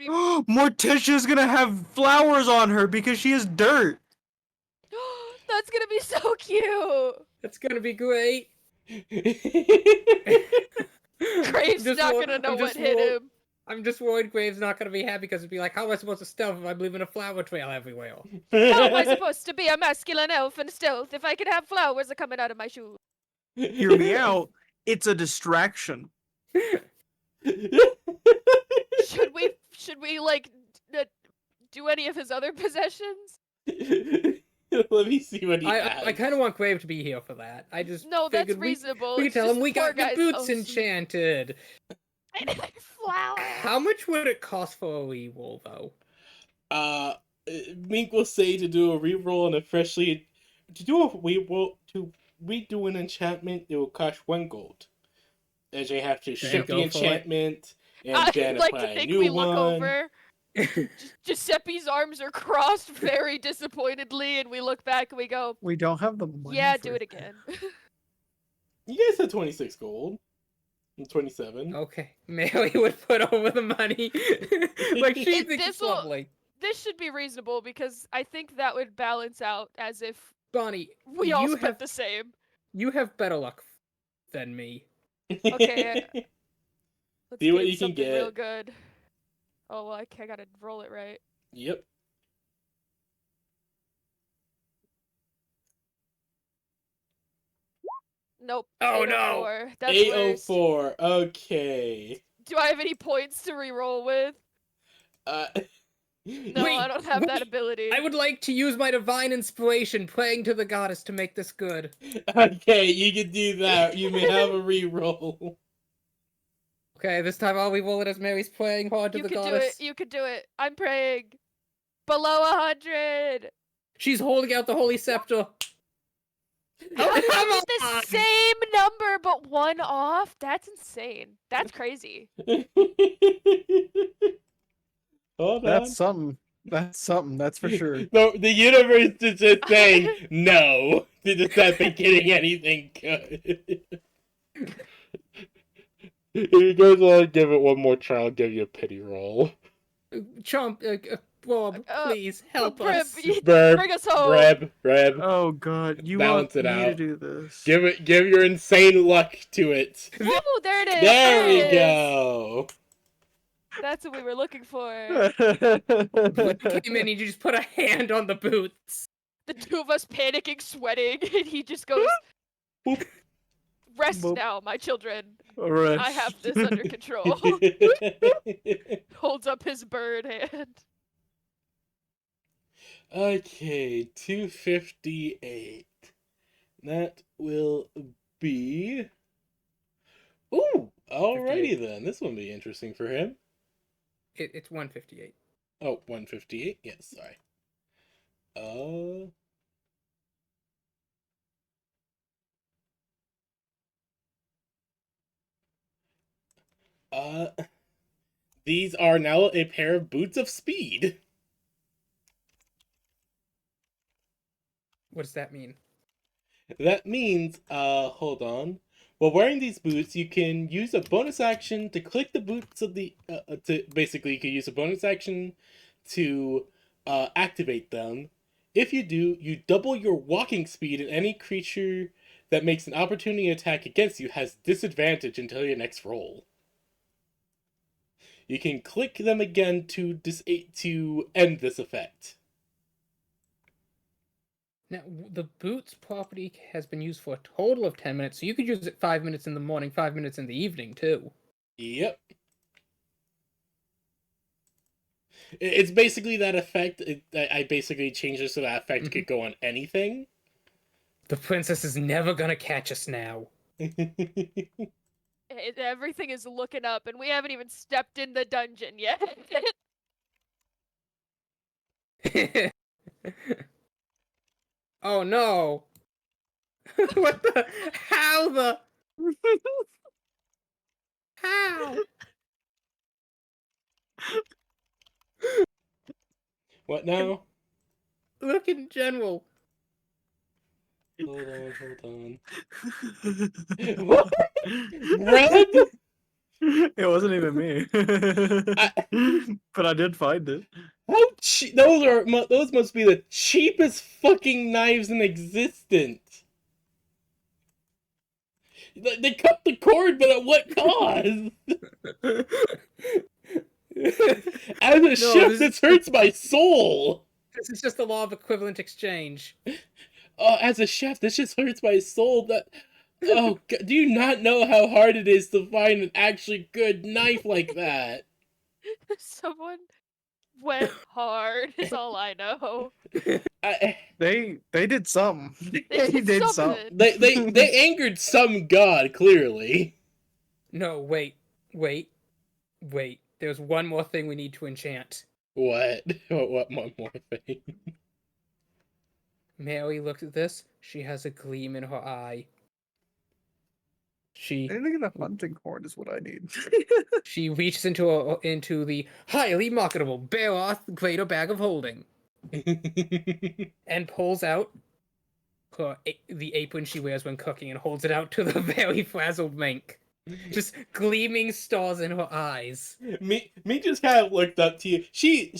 Morticia's gonna have flowers on her because she has dirt. That's gonna be so cute. It's gonna be great. Graves Just not wa- gonna know I'm what just hit wa- him. I'm just worried Graves not gonna be happy because it'd be like, how am I supposed to stealth if I'm leaving a flower trail everywhere? How am I supposed to be a masculine elf and stealth if I can have flowers coming out of my shoes? Hear me out. It's a distraction. Should we like do any of his other possessions? Let me see what he has. I kind of want Grave to be here for that. I just No, that's figured reasonable. we could It's tell just him we the poor got your guy's boots OC. enchanted. Flower. How much would it cost for a reroll, though? Mink will say to do a reroll and freshly to do a reroll to redo an enchantment. It will cost 1 gold, as you have to ship the go for it. enchantment and I'd then like to apply a think new we one. look over. Giuseppe's arms are crossed very disappointedly, and we look back and we go, We don't have the money. "Yeah, for do it again." You guys had 26 gold. And 27. Okay, Mary would put over the money. Like, she And thinks it's this'll- lovely. This should be reasonable because I think that would balance out as if Bonnie, we all you spent have the same. you have better luck than me. Okay, Let's See what get you can something real get. good. Oh well, I gotta roll it right. Yep. Nope. Oh, 804. That's worse. 804. Okay. Do I have any points to re-roll with? Uh, No, Wait, I don't have that wait. ability. I would like to use my divine inspiration, praying to the goddess to make this good. okay, you can do that. You may have a reroll. Okay, this time I'll re-roll it as Mary's praying hard to You the could do goddess. it. You could do it. I'm praying. Below 100. She's holding out the holy scepter. How did come I get on! the same number but 1 off? That's insane. That's crazy. Hold That's on. something. That's something. That's for sure. No, the universe is just saying no. They're just not getting anything good. If you guys want to give it one more try, I'll give you a pity roll. Chomp, Bob, please help Brib, us. Burb, Bring us home. Breb. Oh god, you Balance want it me to out. do this? Give your insane luck to it. Oh, there it is. There we it is. go. That's what we were looking for. When you came in, you just put a hand on the boots. The two of us panicking, sweating, and he just goes, Boop. "Rest Boop. now, my children. Alright. I have this under control." Holds up his bird hand. Okay, 258. That will be. Ooh, alrighty 58. then. This one will be interesting for him. It's 158. Oh, 158? Yes, sorry. These are now a pair of boots of speed. What does that mean? That means, hold on. While wearing these boots, you can use a bonus action to click the boots of the, basically you can use a bonus action to, activate them. If you do, you double your walking speed, and any creature that makes an opportunity attack against you has disadvantage until your next roll. You can click them again to end this effect. Now, the boots property has been used for a total of 10 minutes, so you could use it 5 minutes in the morning, 5 minutes in the evening, too. Yep. It's basically that effect. I basically changed it so that effect could go on anything. The princess is never gonna catch us now. Everything is looking up, and we haven't even stepped in the dungeon yet. Oh no! What the? How the? How? What now? Look in general. Hold on. What? Red? It wasn't even me. But I did find it. How those must be the cheapest fucking knives in existence. They cut the cord, but at what cost? As a chef, this hurts my soul. This is just the law of equivalent exchange. Oh, as a chef, this just hurts my soul. Do you not know how hard it is to find an actually good knife like that? Someone went hard. Is all I know. They did something. They did something. They angered some god, clearly. No, wait. There's one more thing we need to enchant. What? What one more thing? Mary looks at this. She has a gleam in her eye. Anything in the hunting horn is what I need. She reaches into the highly marketable Bearoth Greater Bag of Holding and pulls out the apron she wears when cooking and holds it out to the very frazzled Mink. Just gleaming stars in her eyes. Me just kind of looked up to you. She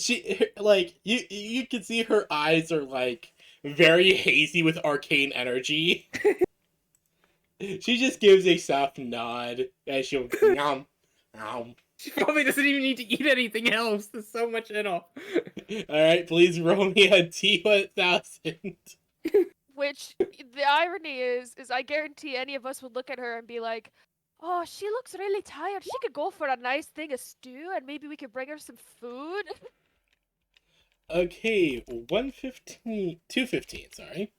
like you can see her eyes are like very hazy with arcane energy. She just gives a soft nod as she'll nom nom. She probably doesn't even need to eat anything else. There's so much in her. Alright, please roll me a T1000. Which the irony is I guarantee any of us would look at her and be like, "Oh, she looks really tired. She could go for a nice thing of stew, and maybe we could bring her some food." Okay, 215, sorry.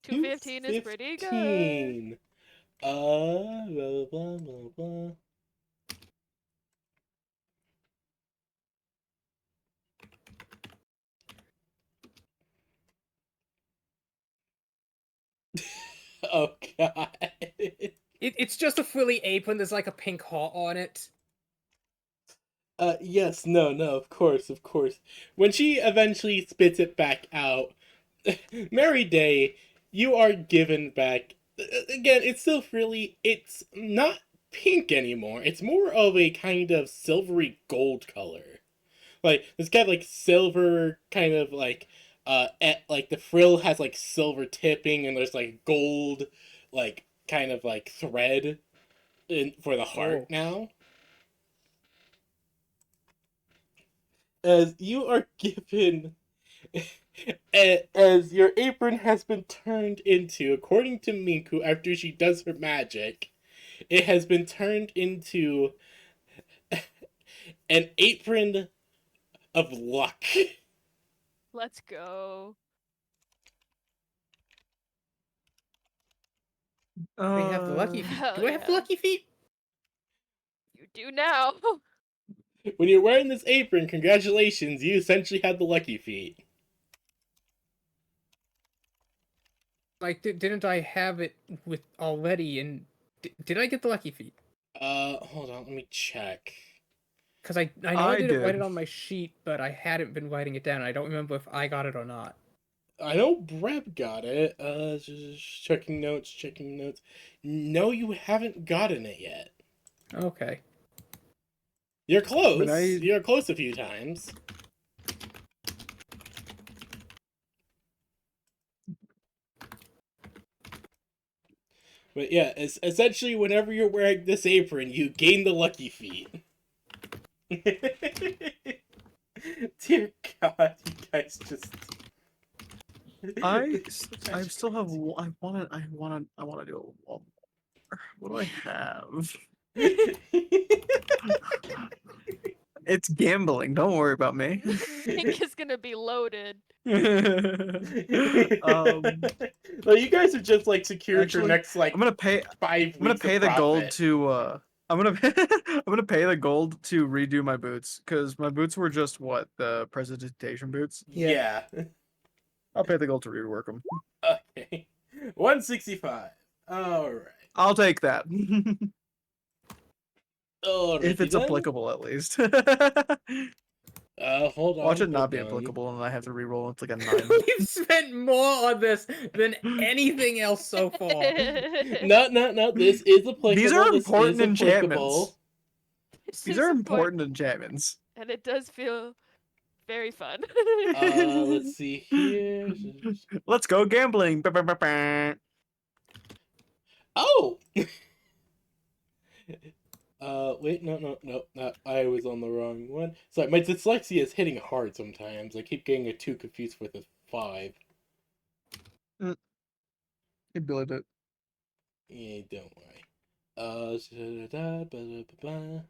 215 is pretty good. 215. Blah, blah, blah, blah. Oh god. It's just a frilly apron. There's like a pink heart on it. Yes, no, of course. When she eventually spits it back out, Mary Day, you are given back. Again, it's still frilly. It's not pink anymore. It's more of a kind of silvery gold color. Like, it's got like silver kind of like, like the frill has like silver tipping and there's like gold, like kind of like thread for the heart now. As you are given, as your apron has been turned into, according to Minku, after she does her magic, it has been turned into an apron of luck. Let's go. We have the lucky feet. Hell Do I have the yeah. lucky feet? You do now. When you're wearing this apron, congratulations, you essentially had the lucky feet. Like, didn't I have it with already? And did I get the lucky feet? Hold on, let me check. Because I know I didn't write did. it on my sheet, but I hadn't been writing it down. I don't remember if I got it or not. I know Breb got it. Just checking notes. No, you haven't gotten it yet. Okay. You're close. But You're close a few times. But yeah, essentially whenever you're wearing this apron, you gain the lucky feet. Dear God, you guys just... I still have. I want to do a one more. What do I have? It's gambling. Don't worry about me. Pink is gonna be loaded. Well, you guys have just like secured your Actually, next like I'm gonna pay. 5 weeks. I'm gonna pay of the gold profit. to. I'm gonna I'm gonna pay the gold to redo my boots because my boots were just what the presentation boots. Yeah. I'll pay the gold to rework them. Okay. 165. All right. I'll take that Alrighty if it's then. applicable at least. Hold on. Watch it not hold be on. applicable and I have to reroll. It's like a 9. We've spent more on this than anything else so far. No. This is applicable. These are This is important enchantments. applicable. This These is are important enchantments. and it does feel very fun. Let's see here. Let's go gambling. Ba, ba, ba, ba. Oh! Wait, no, I was on the wrong one. Sorry, my dyslexia is hitting hard sometimes. I keep getting a 2 confused with a 5. I build it. Yeah, don't worry. Da-da-da-ba-da-ba-ba.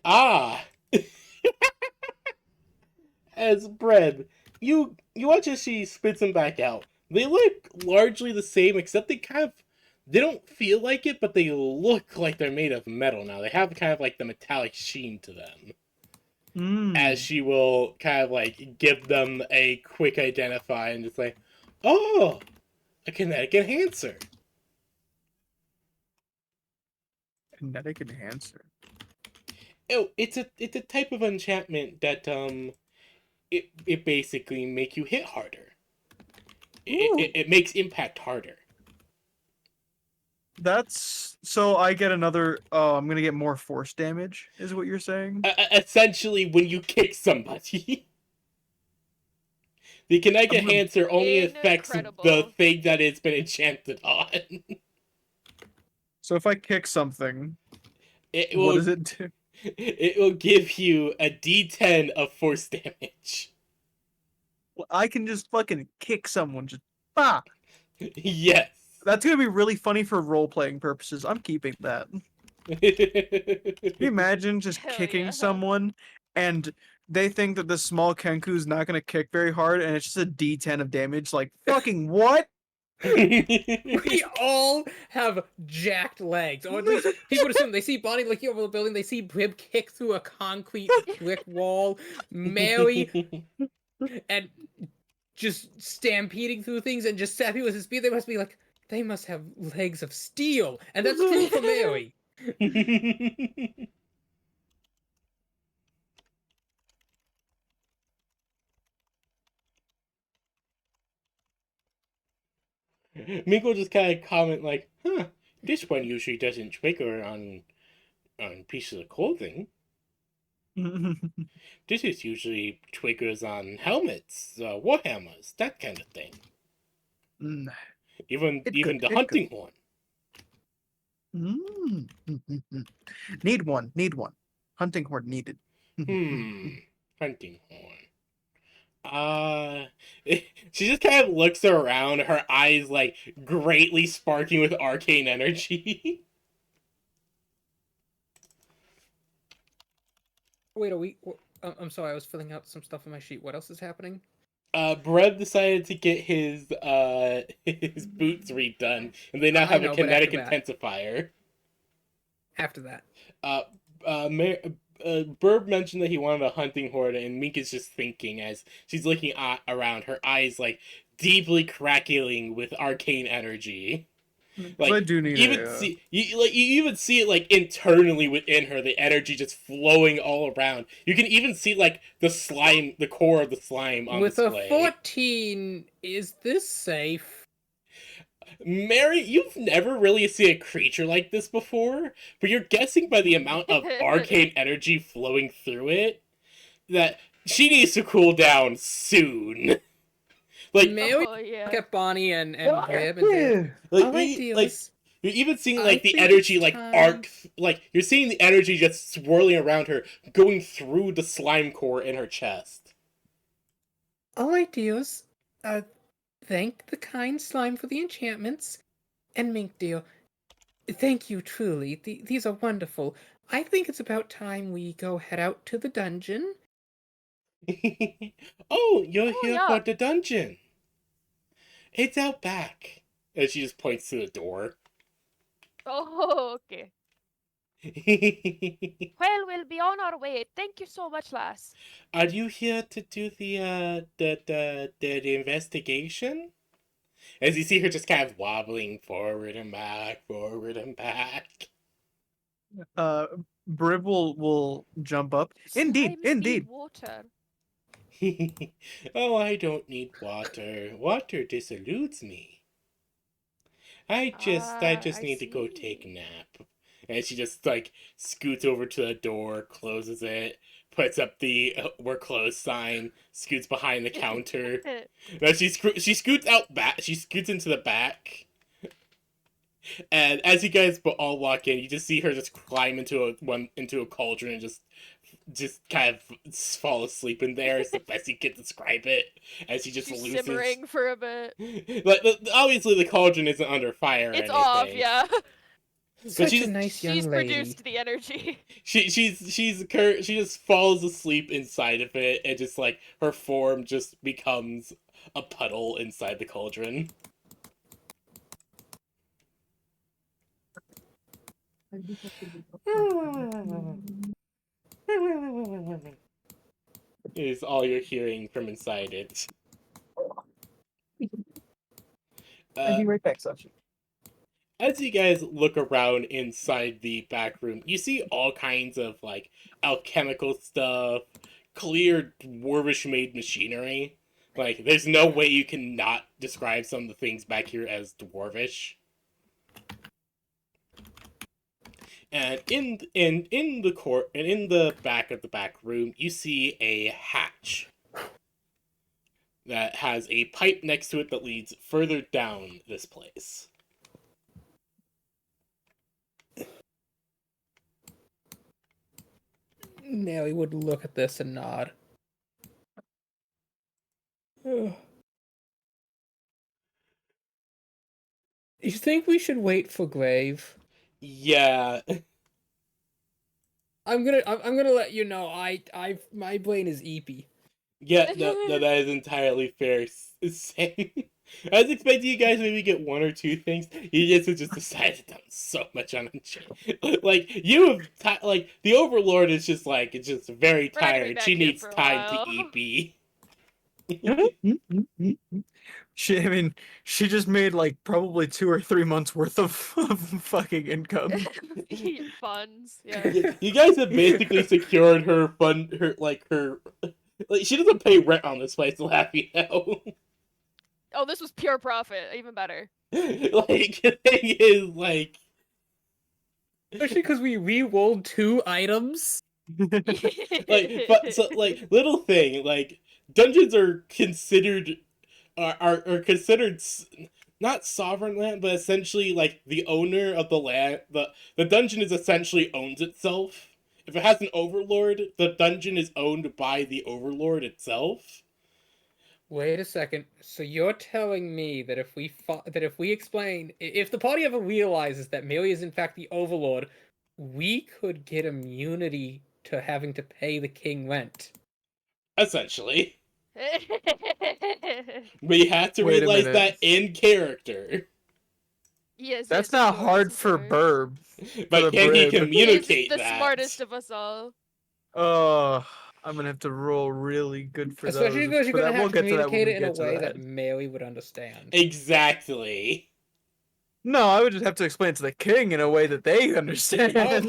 Ah! As bread, you watch as she spits them back out. They look largely the same, except they don't feel like it, but they look like they're made of metal now. They have kind of like the metallic sheen to them. As she will kind of like give them a quick identify and just like, oh, a kinetic enhancer. Kinetic enhancer. Oh, it's a type of enchantment that it basically make you hit harder. It makes impact harder. That's so I get another. Oh, I'm gonna get more force damage. Is what you're saying? Essentially, when you kick somebody, the kinetic I'm gonna- enhancer only affects the Incredible. thing that it's been enchanted on. So if I kick something, It what will does it do? it will give you a D10 of force damage. Well, I can just fucking kick someone. Just bah. Yes. That's gonna be really funny for role playing purposes. I'm keeping that. Can you imagine just Hell kicking yeah. someone and they think that the small Kenku's not gonna kick very hard and it's just a D10 of damage? Like fucking what? We all have jacked legs, or at least people assume they see Bonnie looking over the building, they see Brib kick through a concrete brick wall, Mary and just stampeding through things, and just Sappy with his speed. They must be like, they must have legs of steel, and that's true for Mary. Miko just kind of comment like, "Huh, this one usually doesn't trigger on pieces of clothing. This is usually triggers on helmets, warhammers, that kind of thing. Mm, Even It even could, the it could. hunting horn." Need one. Need one. Hunting horde needed. Hunting horn. She just kind of looks around, her eyes like greatly sparking with arcane energy. Wait a week. I'm sorry, I was filling out some stuff on my sheet. What else is happening? Brett decided to get his his boots redone, and they now I have a know, but after kinetic that. intensifier. After that. Uh, Burb mentioned that he wanted a hunting horde, and Mink is just thinking as she's looking around, her eyes like deeply crackling with arcane energy. Because I Like do need even a. see you even see it like internally within her, the energy just flowing all around. You can even see like the slime, the core of the slime on With display. a 14, is this safe? Mary, you've never really seen a creature like this before, but you're guessing by the amount of arcane energy flowing through it that she needs to cool down soon. Like, Mary Oh yeah. at Bonnie and Rib and say, like, all right, deals. you're even seeing I like the think energy it's like time. arc, like you're seeing the energy just swirling around her, going through the slime core in her chest. All right, deals. Thank the kind slime for the enchantments. And Mink deal, thank you truly. These are wonderful. I think it's about time we go head out to the dungeon. Oh, you're Oh here for yeah. the dungeon. It's out back. And she just points to the door. Oh okay. Well, we'll be on our way. Thank you so much, lass. Are you here to do the investigation? As you see her just kind of wobbling forward and back, forward and back. Brib will jump up. Indeed, Slimes need indeed. water. Oh, I don't need water. Water dissolutes me. I just I need to go take a see. nap. And she just like scoots over to the door, closes it, puts up the "we're closed" sign, scoots behind the counter. No, she scoots out back. She scoots into the back, and as you guys all walk in, you just see her just climb into a cauldron and just kind of fall asleep in there. Is the best you can describe it. As she just She's loses. simmering for a bit. But obviously the cauldron isn't under fire. Or It's anything. off, yeah. Such she's- a nice young She's lady. produced the energy. She just falls asleep inside of it, and just like her form just becomes a puddle inside the cauldron. Is all you're hearing from inside it. I'll be right back, Sachi. As you guys look around inside the back room, you see all kinds of like alchemical stuff, clear dwarvish made machinery. Like, there's no way you can not describe some of the things back here as dwarvish. And in the court and in the back of the back room, you see a hatch that has a pipe next to it that leads further down this place. Nelly would look at this and nod. Ugh. You think we should wait for Grave? Yeah. I'm gonna let you know. My brain is eepy. Yeah, no, that is entirely fair. Same. I was expecting you guys maybe get one or two things. You guys have just decided on so much on the Like, you have, like, the Overlord is just like, it's just very We're not gonna be tired. back She here needs for a time to while. EP. I mean, she just made like probably 2 or 3 months worth of fucking income. Funds, yeah. You guys have basically secured her like, she doesn't pay rent on this place, laugh, you know? Oh, this was pure profit. Even better. Like, the thing is, like... Especially because we re-rolled 2 items. Like, but, so, like, little thing, like, dungeons are considered... Are considered... Not sovereign land, but essentially, like, the owner of the land... The dungeon is essentially owns itself. If it has an overlord, the dungeon is owned by the overlord itself. Wait a second. So you're telling me that if we explain, if the party ever realizes that Millie is in fact the Overlord, we could get immunity to having to pay the king rent? Essentially. But you have to Wait a realize minute. that in character. Yes, That's yes, not of course, hard of for course. Burb. But the can he Brib. He is communicate the that? smartest of us all. Oh, I'm gonna have to roll really good for Especially those. because you're But gonna have we'll to get to that when communicate we it in a get to way that. that Mary would understand. Exactly. No, I would just have to explain it to the king in a way that they understand. Oh,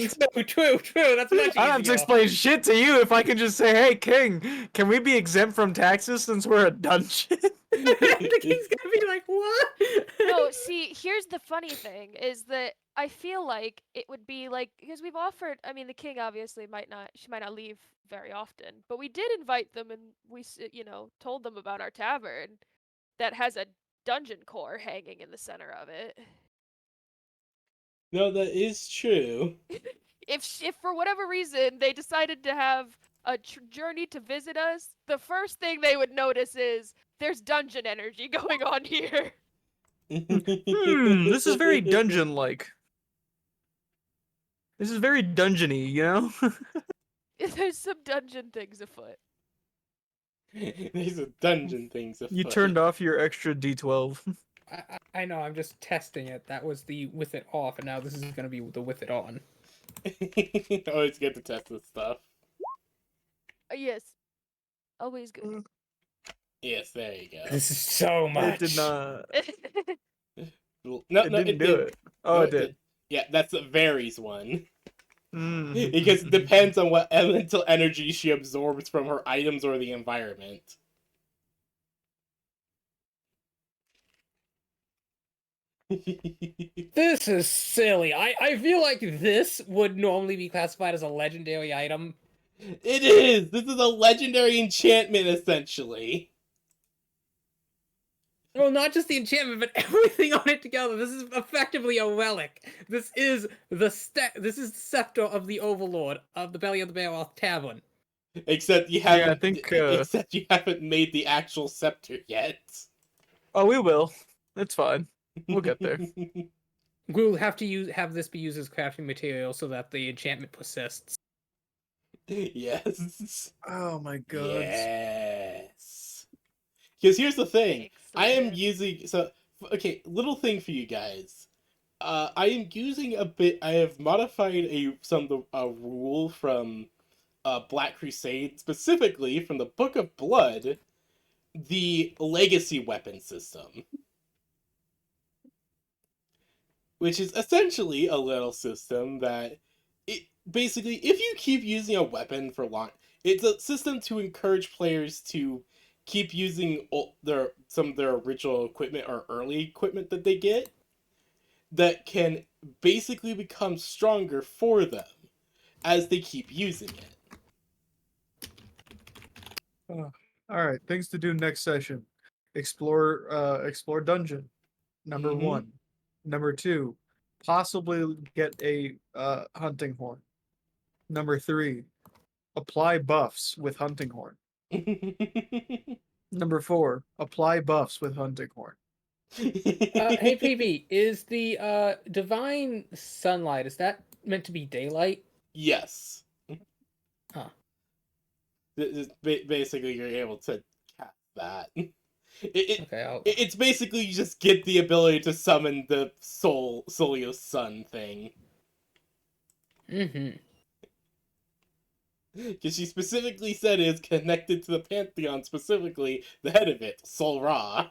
true. That's much easier. I don't have to explain shit to you if I can just say, "Hey, king, can we be exempt from taxes since we're a dungeon?" The king's gonna be like, what? No, see, here's the funny thing is that I feel like it would be like because we've offered. I mean, the king obviously she might not leave very often, but we did invite them and told them about our tavern that has a dungeon core hanging in the center of it. No, that is true. If for whatever reason they decided to have a journey to visit us, the first thing they would notice is there's dungeon energy going on here. This is very dungeon-like. This is very dungeony, you know? There's some dungeon things afoot. There's a dungeon things afoot. You turned off your extra D12. I know, I'm just testing it. That was the with it off, and now this is gonna be the with it on. Always good to test this stuff. Yes. Always good. Yes, there you go. This is so much. It did not. No, It no, didn't do it. Oh, No, it did. Yeah, that's the varies one. Mm. Because it depends on what elemental energy she absorbs from her items or the environment. This is silly. I feel like this would normally be classified as a legendary item, It is! This is a legendary enchantment, essentially. Well, not just the enchantment, but everything on it together. This is effectively a relic. This is the scepter of the Overlord of the Belly of the Mirelands Tavern. Except you Yeah, I haven't. think, Except you haven't made the actual scepter yet. Oh, we will. It's fine. We'll get there. We'll have to have this be used as crafting material so that the enchantment persists. Yes. Oh my god. Yes. Because here's the thing. I am Excellent. using okay, little thing for you guys. I am using a bit. I have modified a rule from Black Crusade, specifically from the Book of Blood, the legacy weapon system, which is essentially a little system that it basically, if you keep using a weapon for long, it's a system to encourage players to keep using some of their original equipment or early equipment that they get that can basically become stronger for them as they keep using it. All right, things to do next session. Explore dungeon. Number Mhm. 1. Number 2, possibly get a hunting horn. Number 3, apply buffs with hunting horn. Number 4, apply buffs with hunting horn. Hey, PB, is the divine sunlight, is that meant to be daylight? Yes. Huh. Basically, you're able to cast that. Okay, It's basically you just get the ability to summon the Solios Sun thing. Mm-hmm. Because she specifically said it is connected to the Pantheon, specifically the head of it, Sol Ra.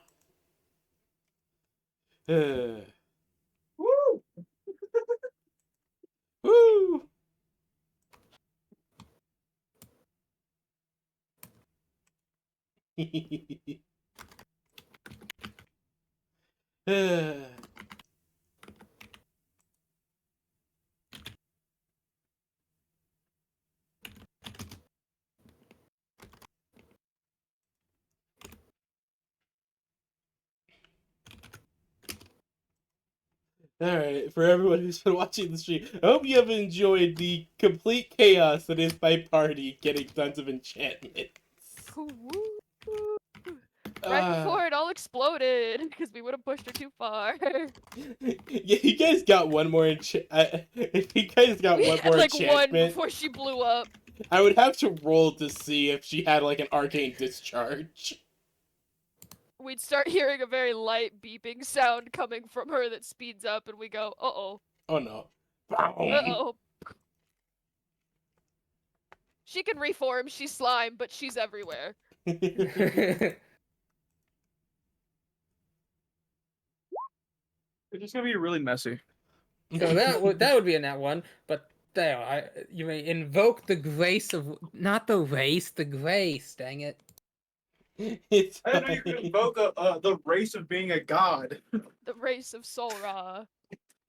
Woo! Woo! Alright, for everyone who's been watching the stream, I hope you have enjoyed the complete chaos that is my party getting tons of enchantments. Woo. Right Ah. before it all exploded, because we would have pushed her too far. Yeah, you guys got one more if you guys got We one had more like one enchantment, before she blew up. I would have to roll to see if she had like an arcane discharge. We'd start hearing a very light beeping sound coming from her that speeds up, and we go, uh-oh. Oh no. Uh-oh. She can reform, she's slime, but she's everywhere. It's just gonna be really messy. So that would be a nat one, but there, you may invoke the grace of, not the race, the grace. Dang it! It's I didn't know you could fine. invoke the race of being a god. The race of Sol Ra.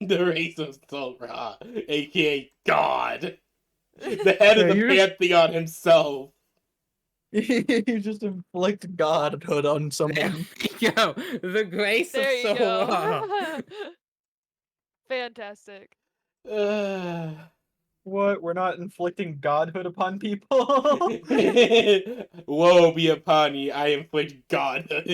The race of Sol Ra, aka God. The head of Yeah, the you're just- Pantheon himself. You just inflict godhood on someone. Yo, the grace There of you Sora. go. Fantastic. What? We're not inflicting godhood upon people? Woe be upon ye, I inflict Godhood.